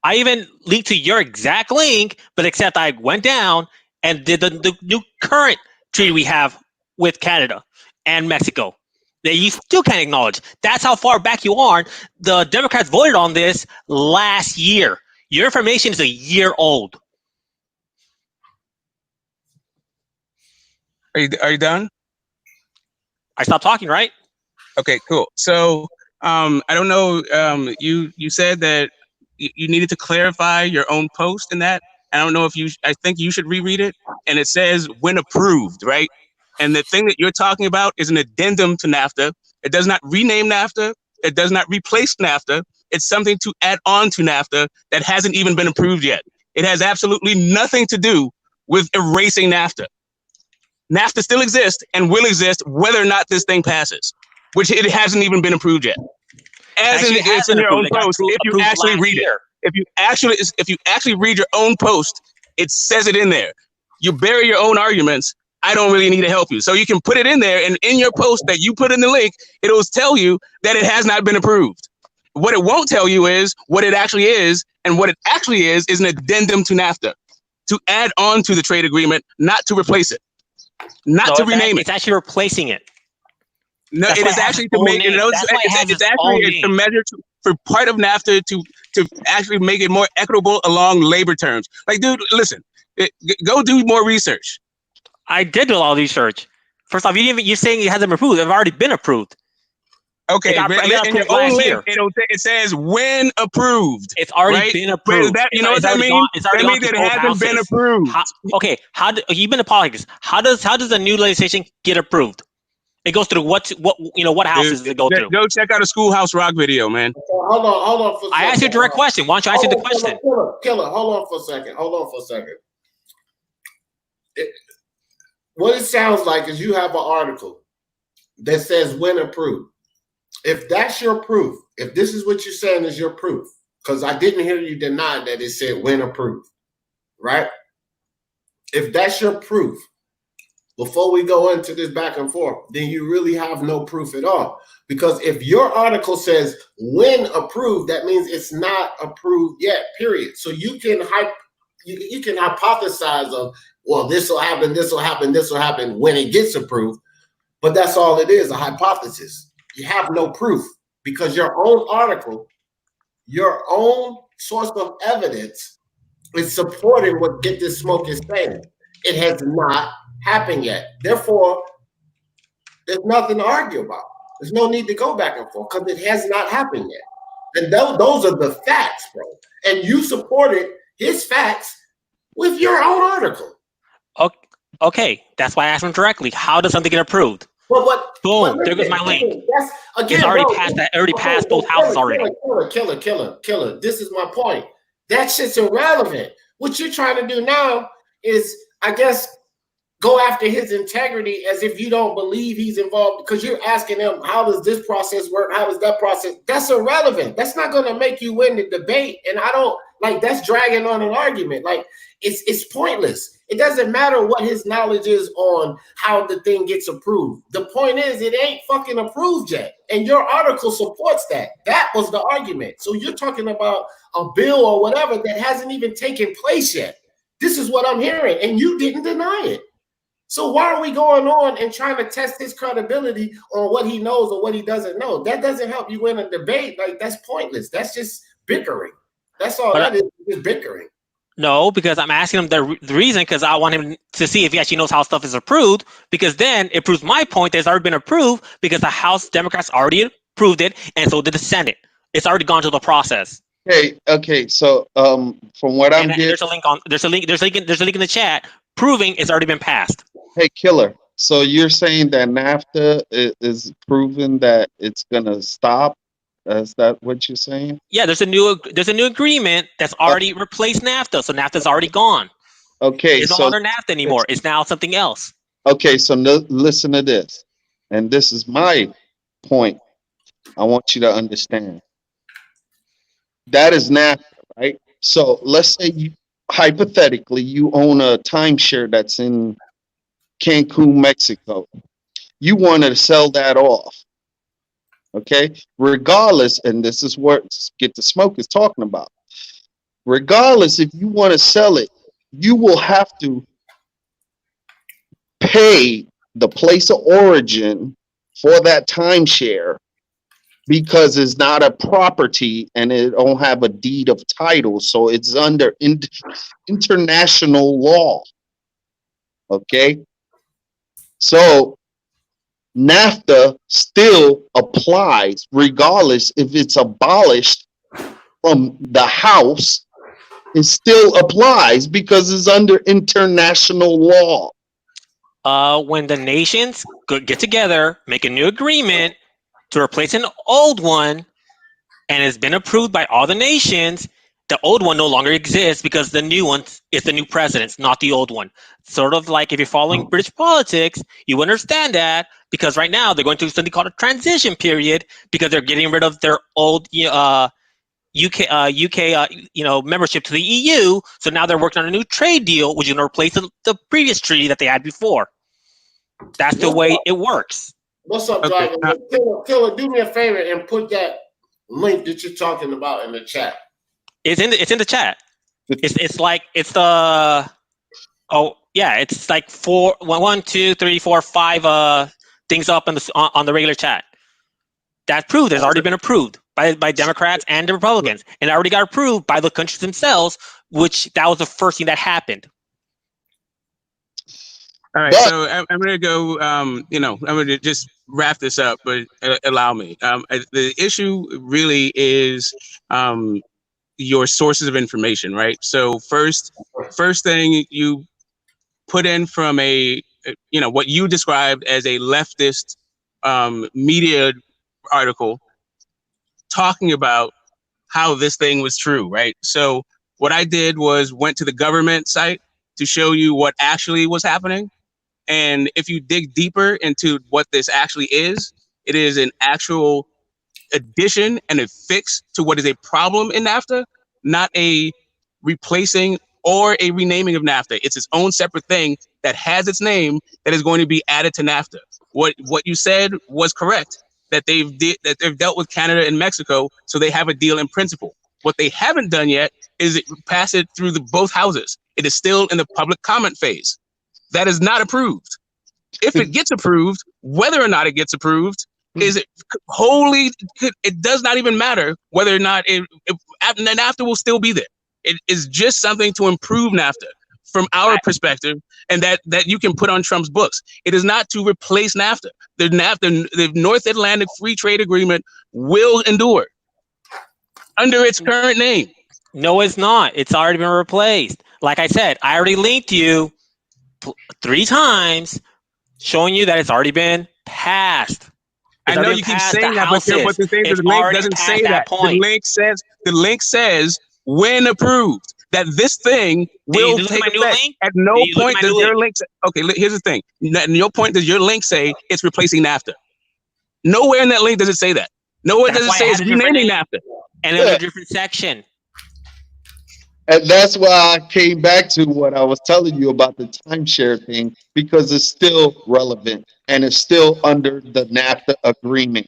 I even linked to your exact link, but except I went down and did the new current treaty we have with Canada and Mexico that you still can't acknowledge. That's how far back you are. The Democrats voted on this last year. Your information is a year old. Are you done? I stopped talking, right? Okay, cool. So I don't know. You said that you needed to clarify your own post in that. I don't know if I think you should reread it. And it says when approved, right? And the thing that you're talking about is an addendum to NAFTA. It does not rename NAFTA. It does not replace NAFTA. It's something to add on to NAFTA that hasn't even been approved yet. It has absolutely nothing to do with erasing NAFTA. NAFTA still exists and will exist whether or not this thing passes, which it hasn't even been approved yet. It's in your own post. If you actually read it, if you actually read your own post, it says it in there. You bury your own arguments. I don't really need to help you. So you can put it in there, and in your post that you put in the link, it'll tell you that it has not been approved. What it won't tell you is what it actually is, and what it actually is an addendum to NAFTA, to add on to the trade agreement, not to replace it, not to rename it. It's actually replacing it. No, it is actually to make it. It's actually to measure for part of NAFTA to actually make it more equitable along labor terms. Like, dude, listen, go do more research. I did do a lot of research. First off, you're saying it hasn't been approved. It's already been approved. Okay, in your own link, it says when approved. It's already been approved. You know what that means? That means it hasn't been approved. You've been to politics. How does the new legislation get approved? It goes through what houses does it go through? Go check out a Schoolhouse Rock video, man. Hold on for a second. I asked you a direct question. Why don't you answer the question? Killer, hold on for a second. What it sounds like is you have an article that says when approved. If that's your proof, if this is what you're saying is your proof, because I didn't hear you deny that it said when approved, right? If that's your proof, before we go into this back and forth, then you really have no proof at all. Because if your article says when approved, that means it's not approved yet, period. So you can hypothesize of, well, this will happen when it gets approved. But that's all it is, a hypothesis. You have no proof because your own article, your own source of evidence is supporting what Get This Smoke is saying. It has not happened yet. Therefore, there's nothing to argue about. There's no need to go back and forth because it has not happened yet. And those are the facts, bro. And you supported his facts with your own article. Okay, that's why I asked him directly. How does something get approved? Boom! There goes my link. It's already passed both houses already. Killer. This is my point. That shit's irrelevant. What you're trying to do now is, I guess, go after his integrity as if you don't believe he's involved, because you're asking him, how does this process work? How does that process? That's irrelevant. That's not going to make you win the debate. And I don't like, that's dragging on an argument. Like, it's pointless. It doesn't matter what his knowledge is on how the thing gets approved. The point is, it ain't fucking approved yet. And your article supports that. That was the argument. So you're talking about a bill or whatever that hasn't even taken place yet. This is what I'm hearing, and you didn't deny it. So why are we going on and trying to test his credibility on what he knows or what he doesn't know? That doesn't help you win a debate. Like, that's pointless. That's just bickering. That's all that is bickering. No, because I'm asking him the reason, because I want him to see if he actually knows how stuff is approved, because then it proves my point that it's already been approved because the House Democrats already approved it, and so did the Senate. It's already gone through the process. Okay. So from what I'm getting, there's a link in the chat proving it's already been passed. Hey, Killer. So you're saying that NAFTA is proven that it's gonna stop? Is that what you're saying? Yeah, there's a new agreement that's already replaced NAFTA, so NAFTA's already gone. Okay, It's no longer NAFTA anymore. It's now something else. Okay, so listen to this, and this is my point. I want you to understand. That is NAFTA, right? So let's say hypothetically you own a timeshare that's in Cancun, Mexico. You wanted to sell that off. Okay, regardless, and this is what Get the Smoke is talking about. Regardless, if you want to sell it, you will have to pay the place of origin for that timeshare because it's not a property and it don't have a deed of title, so it's under international law. Okay, so NAFTA still applies regardless if it's abolished from the House. It still applies because it's under international law. When the nations get together, make a new agreement to replace an old one, and it's been approved by all the nations, the old one no longer exists because the new one is the new president, not the old one. Sort of like if you're following British politics, you understand that because right now they're going through something called a transition period because they're getting rid of their old UK membership to the EU. So now they're working on a new trade deal, which is going to replace the previous treaty that they had before. That's the way it works. What's up, Dragon? Killer, do me a favor and put that link that you're talking about in the chat. It's in the chat. It's like 1, 2, 3, 4, 5 things up on the regular chat. That proved it's already been approved by Democrats and the Republicans, and it already got approved by the countries themselves, which that was the first thing that happened. All right, so I'm going to go, I'm going to just wrap this up, but allow me. The issue really is your sources of information, right? So first thing you put in from what you described as a leftist media article talking about how this thing was true, right? So what I did was went to the government site to show you what actually was happening. And if you dig deeper into what this actually is, it is an actual addition and a fix to what is a problem in NAFTA, not a replacing or a renaming of NAFTA. It's its own separate thing that has its name that is going to be added to NAFTA. What you said was correct, that they've dealt with Canada and Mexico, so they have a deal in principle. What they haven't done yet is pass it through both houses. It is still in the public comment phase. That is not approved. If it gets approved, whether or not it gets approved, it does not even matter whether or not NAFTA will still be there. It is just something to improve NAFTA from our perspective, and that you can put on Trump's books. It is not to replace NAFTA. The North Atlantic Free Trade Agreement will endure under its current name. No, it's not. It's already been replaced. Like I said, I already linked you 3 times showing you that it's already been passed. I know you keep saying that, but the link doesn't say that. The link says when approved. that this thing will take effect. At no point does your link say, okay, here's the thing. At no point does your link say it's replacing NAFTA. Nowhere in that link does it say that. Nowhere does it say it's renaming NAFTA. And in a different section. And that's why I came back to what I was telling you about the timeshare thing, because it's still relevant and it's still under the NAFTA agreement.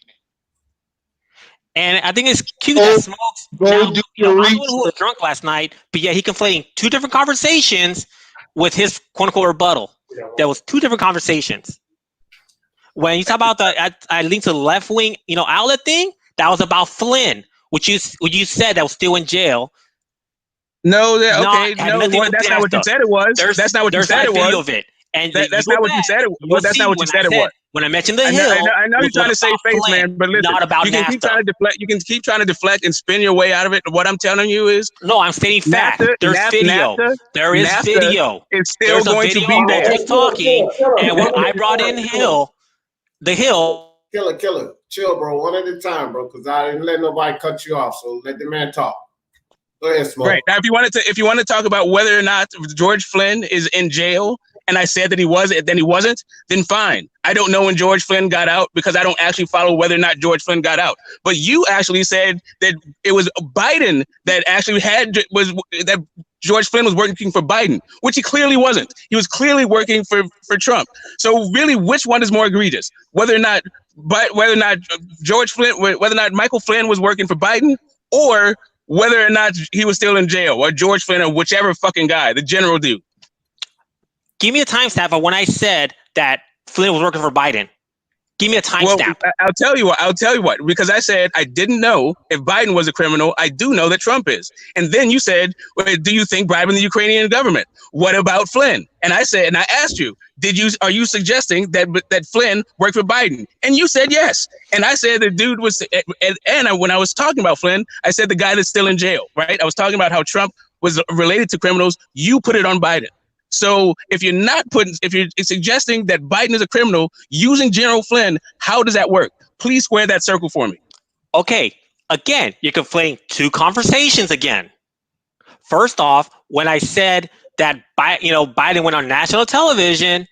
And I think it's cute that Smokes. Now, do you know, your I'm the one who was drunk last night, but yeah, he conflating two different conversations with his quote unquote rebuttal. There was two different conversations. When you talk about I linked to the left wing, you know, outlet thing, that was about Flynn, which you said that was still in jail. No, that's not what you said it was. That's not what you said it was. There's video of it. And that's not what you said it was. That's not what you said it was. When I mentioned the Hill, I know you're trying to save face, man, but listen, not about you can keep trying to deflect. You can keep trying to deflect and spin your way out of it. What I'm telling you is, no, I'm stating fact. There's video. There is video. It's still going to be there. Just talking, and when I brought in Hill, the Hill. Killer, chill, bro. One at a time, bro, because I didn't let nobody cut you off. So let the man talk. Go ahead, Smoke. Right now, if you want to talk about whether or not George Flynn is in jail, and I said that he was, then he wasn't, then fine. I don't know when George Flynn got out because I don't actually follow whether or not George Flynn got out. But you actually said that it was Biden that actually that George Flynn was working for Biden, which he clearly wasn't. He was clearly working for Trump. So really, which one is more egregious? Whether or not George Flynn, whether or not Michael Flynn was working for Biden, or whether or not he was still in jail, or George Flynn, or whichever fucking guy, the general dude. Give me a timestamp of when I said that Flynn was working for Biden. Give me a timestamp. Well, I'll tell you what, because I said I didn't know if Biden was a criminal. I do know that Trump is. And then you said, well, do you think bribing the Ukrainian government? What about Flynn? And I said, and I asked you, are you suggesting that Flynn worked for Biden? And you said yes. And I said the dude was, and when I was talking about Flynn, I said the guy that's still in jail, right? I was talking about how Trump was related to criminals. You put it on Biden. So if you're suggesting that Biden is a criminal using General Flynn, how does that work? Please square that circle for me. Okay, again, you're conflating two conversations again. First off, when I said that Biden went on national television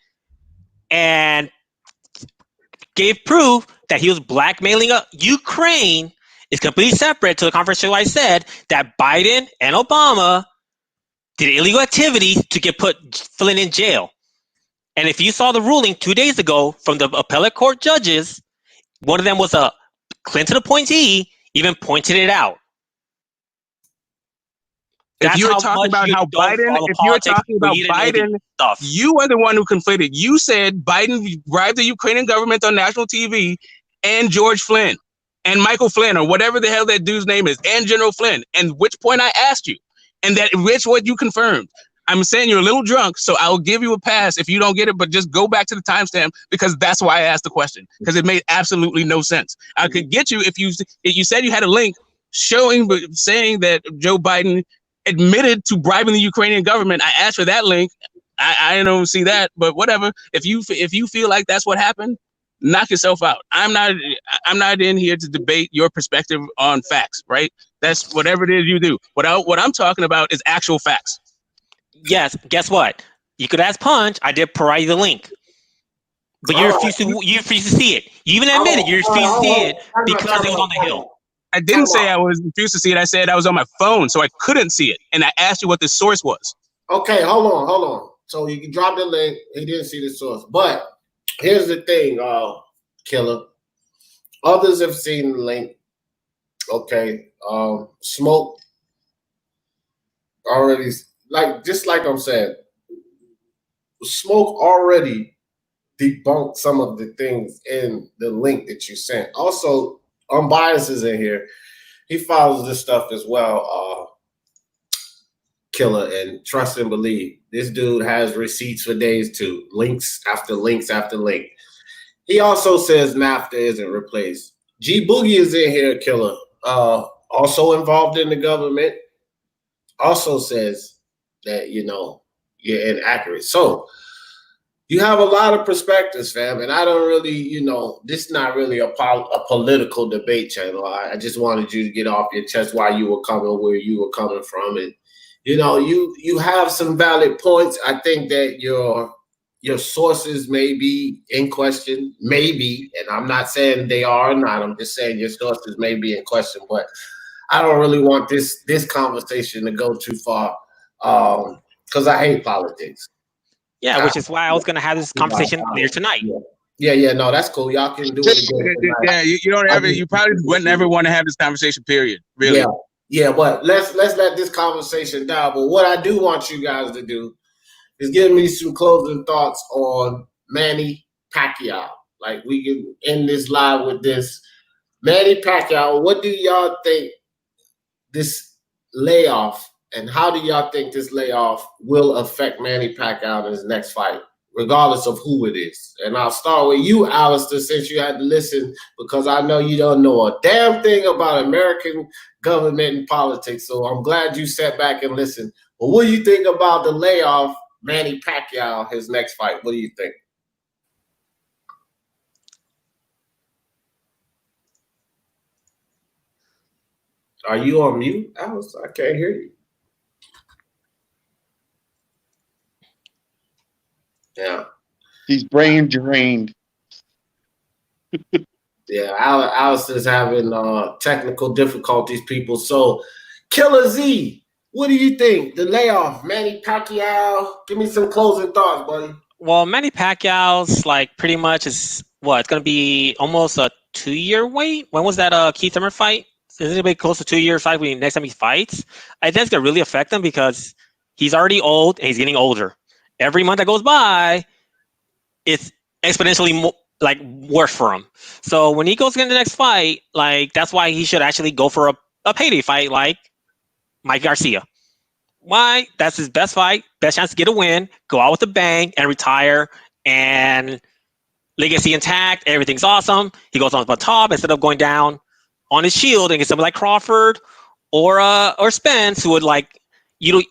and gave proof that he was blackmailing Ukraine, is completely separate to the conversation I said that Biden and Obama did illegal activity to put Flynn in jail. And if you saw the ruling 2 days ago from the appellate court judges, one of them was a Clinton appointee, even pointed it out. If you're talking about how Biden, you are the one who conflated. You said Biden bribed the Ukrainian government on national TV, and George Flynn, and Michael Flynn, or whatever the hell that dude's name is, and General Flynn. And which point I asked you. And that which what you confirmed. I'm saying you're a little drunk, so I'll give you a pass if you don't get it, but just go back to the timestamp, because that's why I asked the question, because it made absolutely no sense. I could get you if you said you had a link saying that Joe Biden admitted to bribing the Ukrainian government. I asked for that link. I don't see that, but whatever. If you feel like that's what happened, knock yourself out. I'm not in here to debate your perspective on facts, right? That's whatever it is you do. What I'm talking about is actual facts. Yes, guess what? You could ask Punch. I did provide you the link, but you refuse to see it. You even admitted you refused to see it because it was on the Hill. I didn't say I was refused to see it. I said I was on my phone, so I couldn't see it. And I asked you what the source was. Okay, hold on. So you can drop the link. He didn't see the source, but here's the thing, Killer. Others have seen the link. Okay, Smoke already, just like I'm saying, Smoke already debunked some of the things in the link that you sent. Also, Unbiased is in here. He follows this stuff as well, Killer, and trust and believe. This dude has receipts for days too. Links after links after link. He also says NAFTA isn't replaced. G Boogie is in here, Killer. Also involved in the government. Also says that, you're inaccurate. So you have a lot of perspectives, fam. And I don't really, this is not really a political debate channel. I just wanted you to get off your chest why you were coming, where you were coming from. And, you know, you have some valid points. I think that your sources may be in question, maybe, and I'm not saying they are or not. I'm just saying your sources may be in question, but I don't really want this conversation to go too far because I hate politics. Yeah, which is why I was going to have this conversation later tonight. Yeah, no, that's cool. Y'all can do it again tonight. Yeah, you don't ever. You probably wouldn't ever want to have this conversation. Period. Really. Yeah, but let's let this conversation die. But what I do want you guys to do is give me some closing thoughts on Manny Pacquiao. Like, we can end this live with this. Manny Pacquiao, what do y'all think this layoff, and how do y'all think this layoff will affect Manny Pacquiao in his next fight, regardless of who it is? And I'll start with you, Alistair, since you had to listen, because I know you don't know a damn thing about American government and politics. So I'm glad you sat back and listened. But what do you think about the layoff, Manny Pacquiao, his next fight? What do you think? Are you on mute, Alice? I can't hear you. Yeah. He's brain drained. Yeah, Alice is having technical difficulties, people. So, Killer Z, what do you think? The layoff, Manny Pacquiao. Give me some closing thoughts, buddy. Well, Manny Pacquiao's like pretty much is what? It's going to be almost a 2-year wait. When was that Keith Thurman fight? Is anybody close to 2 years fight when next time he fights? I think it's going to really affect him because he's already old and he's getting older. Every month that goes by, it's exponentially worse for him. So when he goes into the next fight, like, that's why he should actually go for a payday fight like Mike Garcia. Why? That's his best fight, best chance to get a win, go out with a bang and retire, and legacy intact. Everything's awesome. He goes on the top instead of going down on his shield and get somebody like Crawford or Spence, who would he'll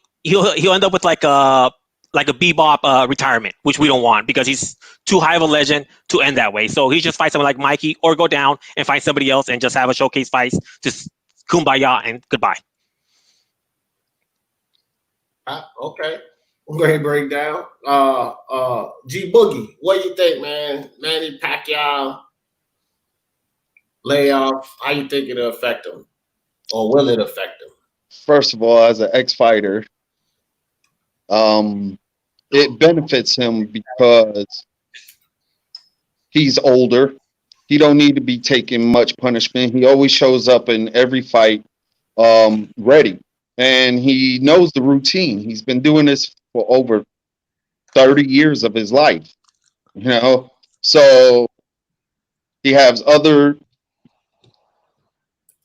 end up with like a bebop retirement, which we don't want because he's too high of a legend to end that way. So he just fight someone like Mikey or go down and find somebody else and just have a showcase fight, just kumbaya and goodbye. Okay. Great breakdown. G Boogie, what do you think, man? Manny Pacquiao layoff, how you think it'll affect him? Or will it affect him? First of all, as an ex-fighter, it benefits him because he's older. He don't need to be taking much punishment. He always shows up in every fight ready. And he knows the routine. He's been doing this for over 30 years of his life. You know? So he has other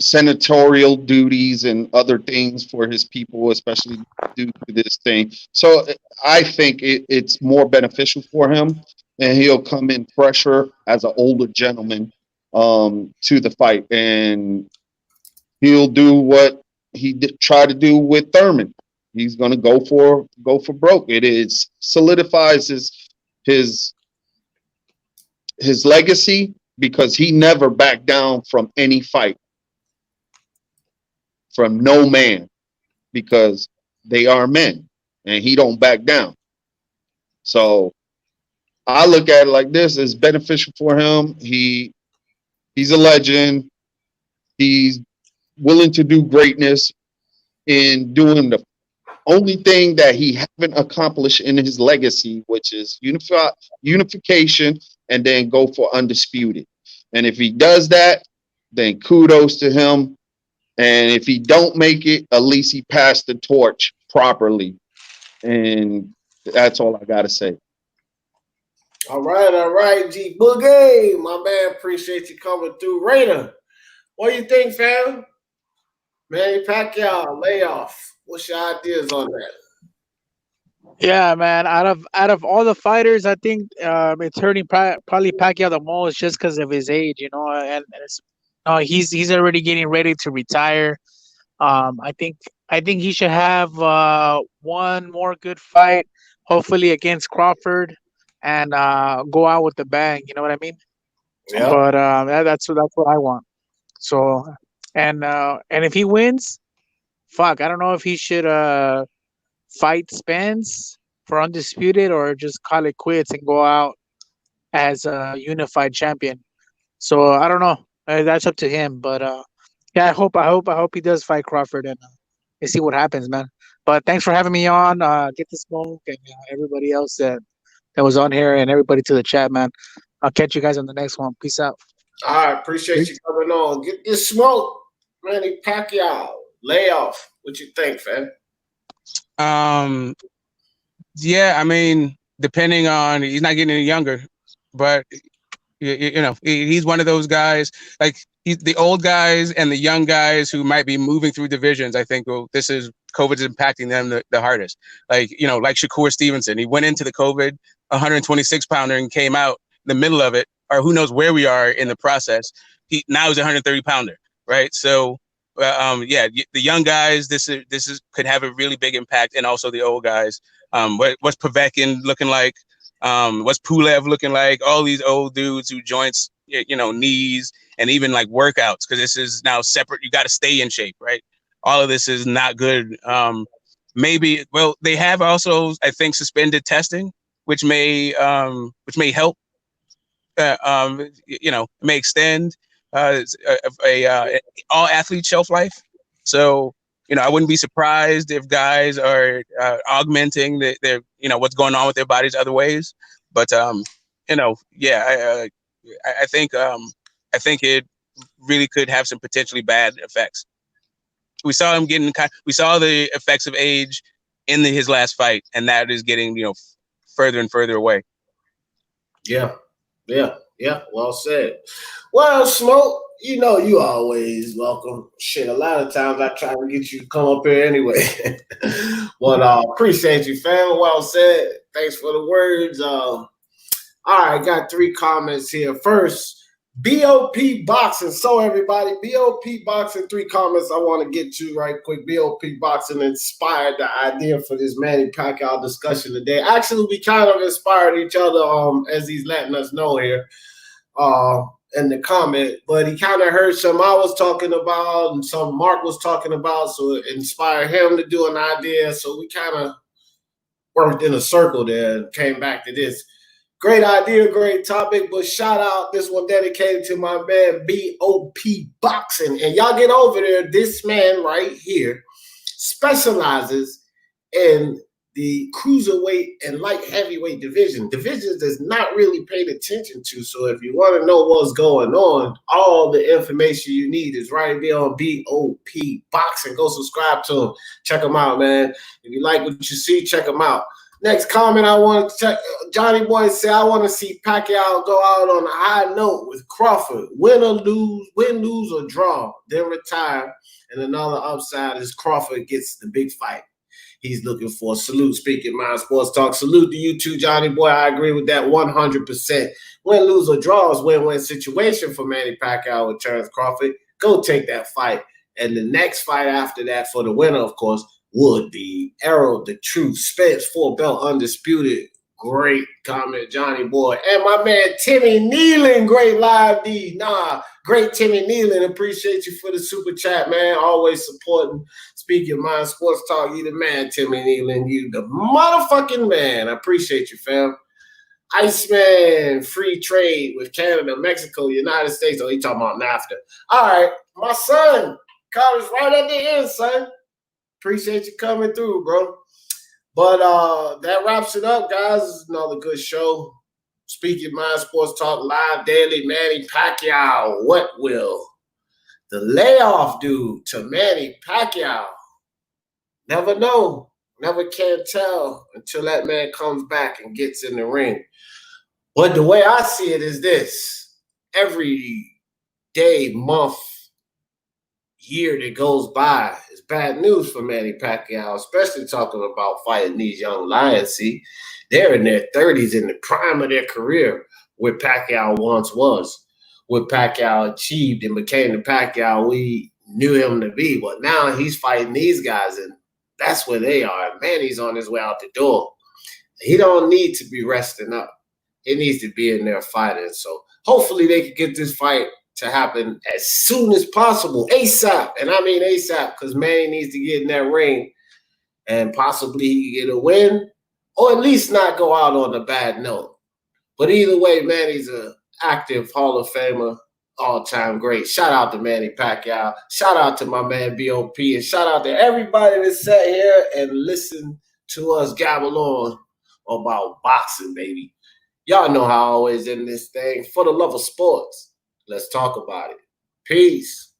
senatorial duties and other things for his people, especially due to this thing. So I think it's more beneficial for him, and he'll come in fresher as an older gentleman to the fight, and he'll do what he tried to do with Thurman. He's going to go for broke. It is solidifies his legacy because he never backed down from any fight. From no man, because they are men and he don't back down. So I look at it like this: it's beneficial for him. He's a legend. He's willing to do greatness in doing the only thing that he haven't accomplished in his legacy, which is unification, and then go for undisputed. And if he does that, then kudos to him. And if he don't make it, at least he passed the torch properly. And that's all I got to say. All right, G Boogie, my man, appreciate you coming through. Rainer, what do you think, fam? Manny Pacquiao layoff. What's your ideas on that? Yeah, man. Out of all the fighters, I think it's hurting probably Pacquiao the most just because of his age, you know, and it's, he's already getting ready to retire. I think he should have one more good fight, hopefully against Crawford, and go out with the bang. You know what I mean? Yeah. But that's what I want. So, and if he wins, fuck, I don't know if he should fight Spence for undisputed, or just call it quits and go out as a unified champion. So I don't know. That's up to him. But yeah, I hope he does fight Crawford and see what happens, man. But thanks for having me on. Get the smoke and everybody else that was on here and everybody to the chat, man. I'll catch you guys on the next one. Peace out. All right, appreciate you coming on. Get this smoke, Manny Pacquiao. Layoff. What you think, fam? Yeah, I mean, depending on, he's not getting any younger, but you know, he's one of those guys. Like, he's the old guys and the young guys who might be moving through divisions. I think COVID is impacting them the hardest. Like, you know, like Shakur Stevenson, he went into the COVID 126 pounder and came out in the middle of it, or who knows where we are in the process. Now he's a 130 pounder, right? So, yeah, the young guys, this could have a really big impact, and also the old guys. What's Povetkin looking like? What's Pulev looking like? All these old dudes who joints, you know, knees, and even like workouts, because this is now separate. You got to stay in shape, right? All of this is not good. Maybe, well, they have also, I think, suspended testing, which may help. You know, may extend all athlete shelf life. So, you know, I wouldn't be surprised if guys are augmenting their, you know, what's going on with their bodies other ways. But you know, yeah, I think it really could have some potentially bad effects. We saw him we saw the effects of age in his last fight, and that is getting, you know, further and further away. Yeah. Well said. Well, Smoke, you know you always welcome. Shit, a lot of times I try to get you to come up here anyway. But appreciate you, fam. Well said. Thanks for the words. All right, got 3 comments here. First, BOP Boxing. So everybody, BOP Boxing, 3 comments I want to get to right quick. BOP Boxing inspired the idea for this Manny Pacquiao discussion today. Actually, we kind of inspired each other as he's letting us know here in the comment. But he kind of heard some I was talking about and some Mark was talking about, so it inspired him to do an idea. So we kind of worked in a circle there and came back to this. Great idea, great topic, but shout out, this one dedicated to my man BOP Boxing. And y'all get over there, this man right here specializes in the cruiserweight and light heavyweight division. Divisions is not really paid attention to, so if you want to know what's going on, all the information you need is right there on BOP Boxing. Go subscribe to him. Check him out, man. If you like what you see, check him out. Next comment I want to check. Johnny Boy said, I want to see Pacquiao go out on a high note with Crawford. Win, lose, or draw, then retire. And another upside is Crawford gets the big fight he's looking for. Salute, Speaking Mind Sports Talk. Salute to you too, Johnny Boy. I agree with that 100%. Win, lose, or draw is win-win situation for Manny Pacquiao with Terence Crawford. Go take that fight. And the next fight after that for the winner, of course, would be Arrow the Truth, Spence 4-belt undisputed. Great comment, Johnny Boy. And my man Timmy Nealon, great live D. Great Timmy Nealon. Appreciate you for the super chat, man. Always supporting Speaking Mind Sports Talk. You the man, Timmy Nealon. You the motherfucking man. I appreciate you, fam. Iceman, free trade with Canada, Mexico, United States. Oh, he talking about NAFTA. All right, my son. College right at the end, son. Appreciate you coming through, bro. But that wraps it up, guys. Another good show. Speaking Mind Sports Talk Live Daily. Manny Pacquiao. What will the layoff do to Manny Pacquiao? Never know. Never can tell until that man comes back and gets in the ring. But the way I see it is this. Every day, month, year that goes by is bad news for Manny Pacquiao, especially talking about fighting these young lions. See, they're in their 30s, in the prime of their career, where Pacquiao once was, what Pacquiao achieved and became the Pacquiao we knew him to be. But now he's fighting these guys, and that's where they are. Manny's on his way out the door. He don't need to be resting up. He needs to be in there fighting. So hopefully they can get this fight to happen as soon as possible, ASAP. And I mean ASAP, because Manny needs to get in that ring and possibly he can get a win, or at least not go out on a bad note. But either way, Manny's an active Hall of Famer, all-time great. Shout out to Manny Pacquiao. Shout out to my man BOP, and shout out to everybody that sat here and listened to us gabble on about boxing, baby. Y'all know how I always end this thing. For the love of sports, let's talk about it. Peace.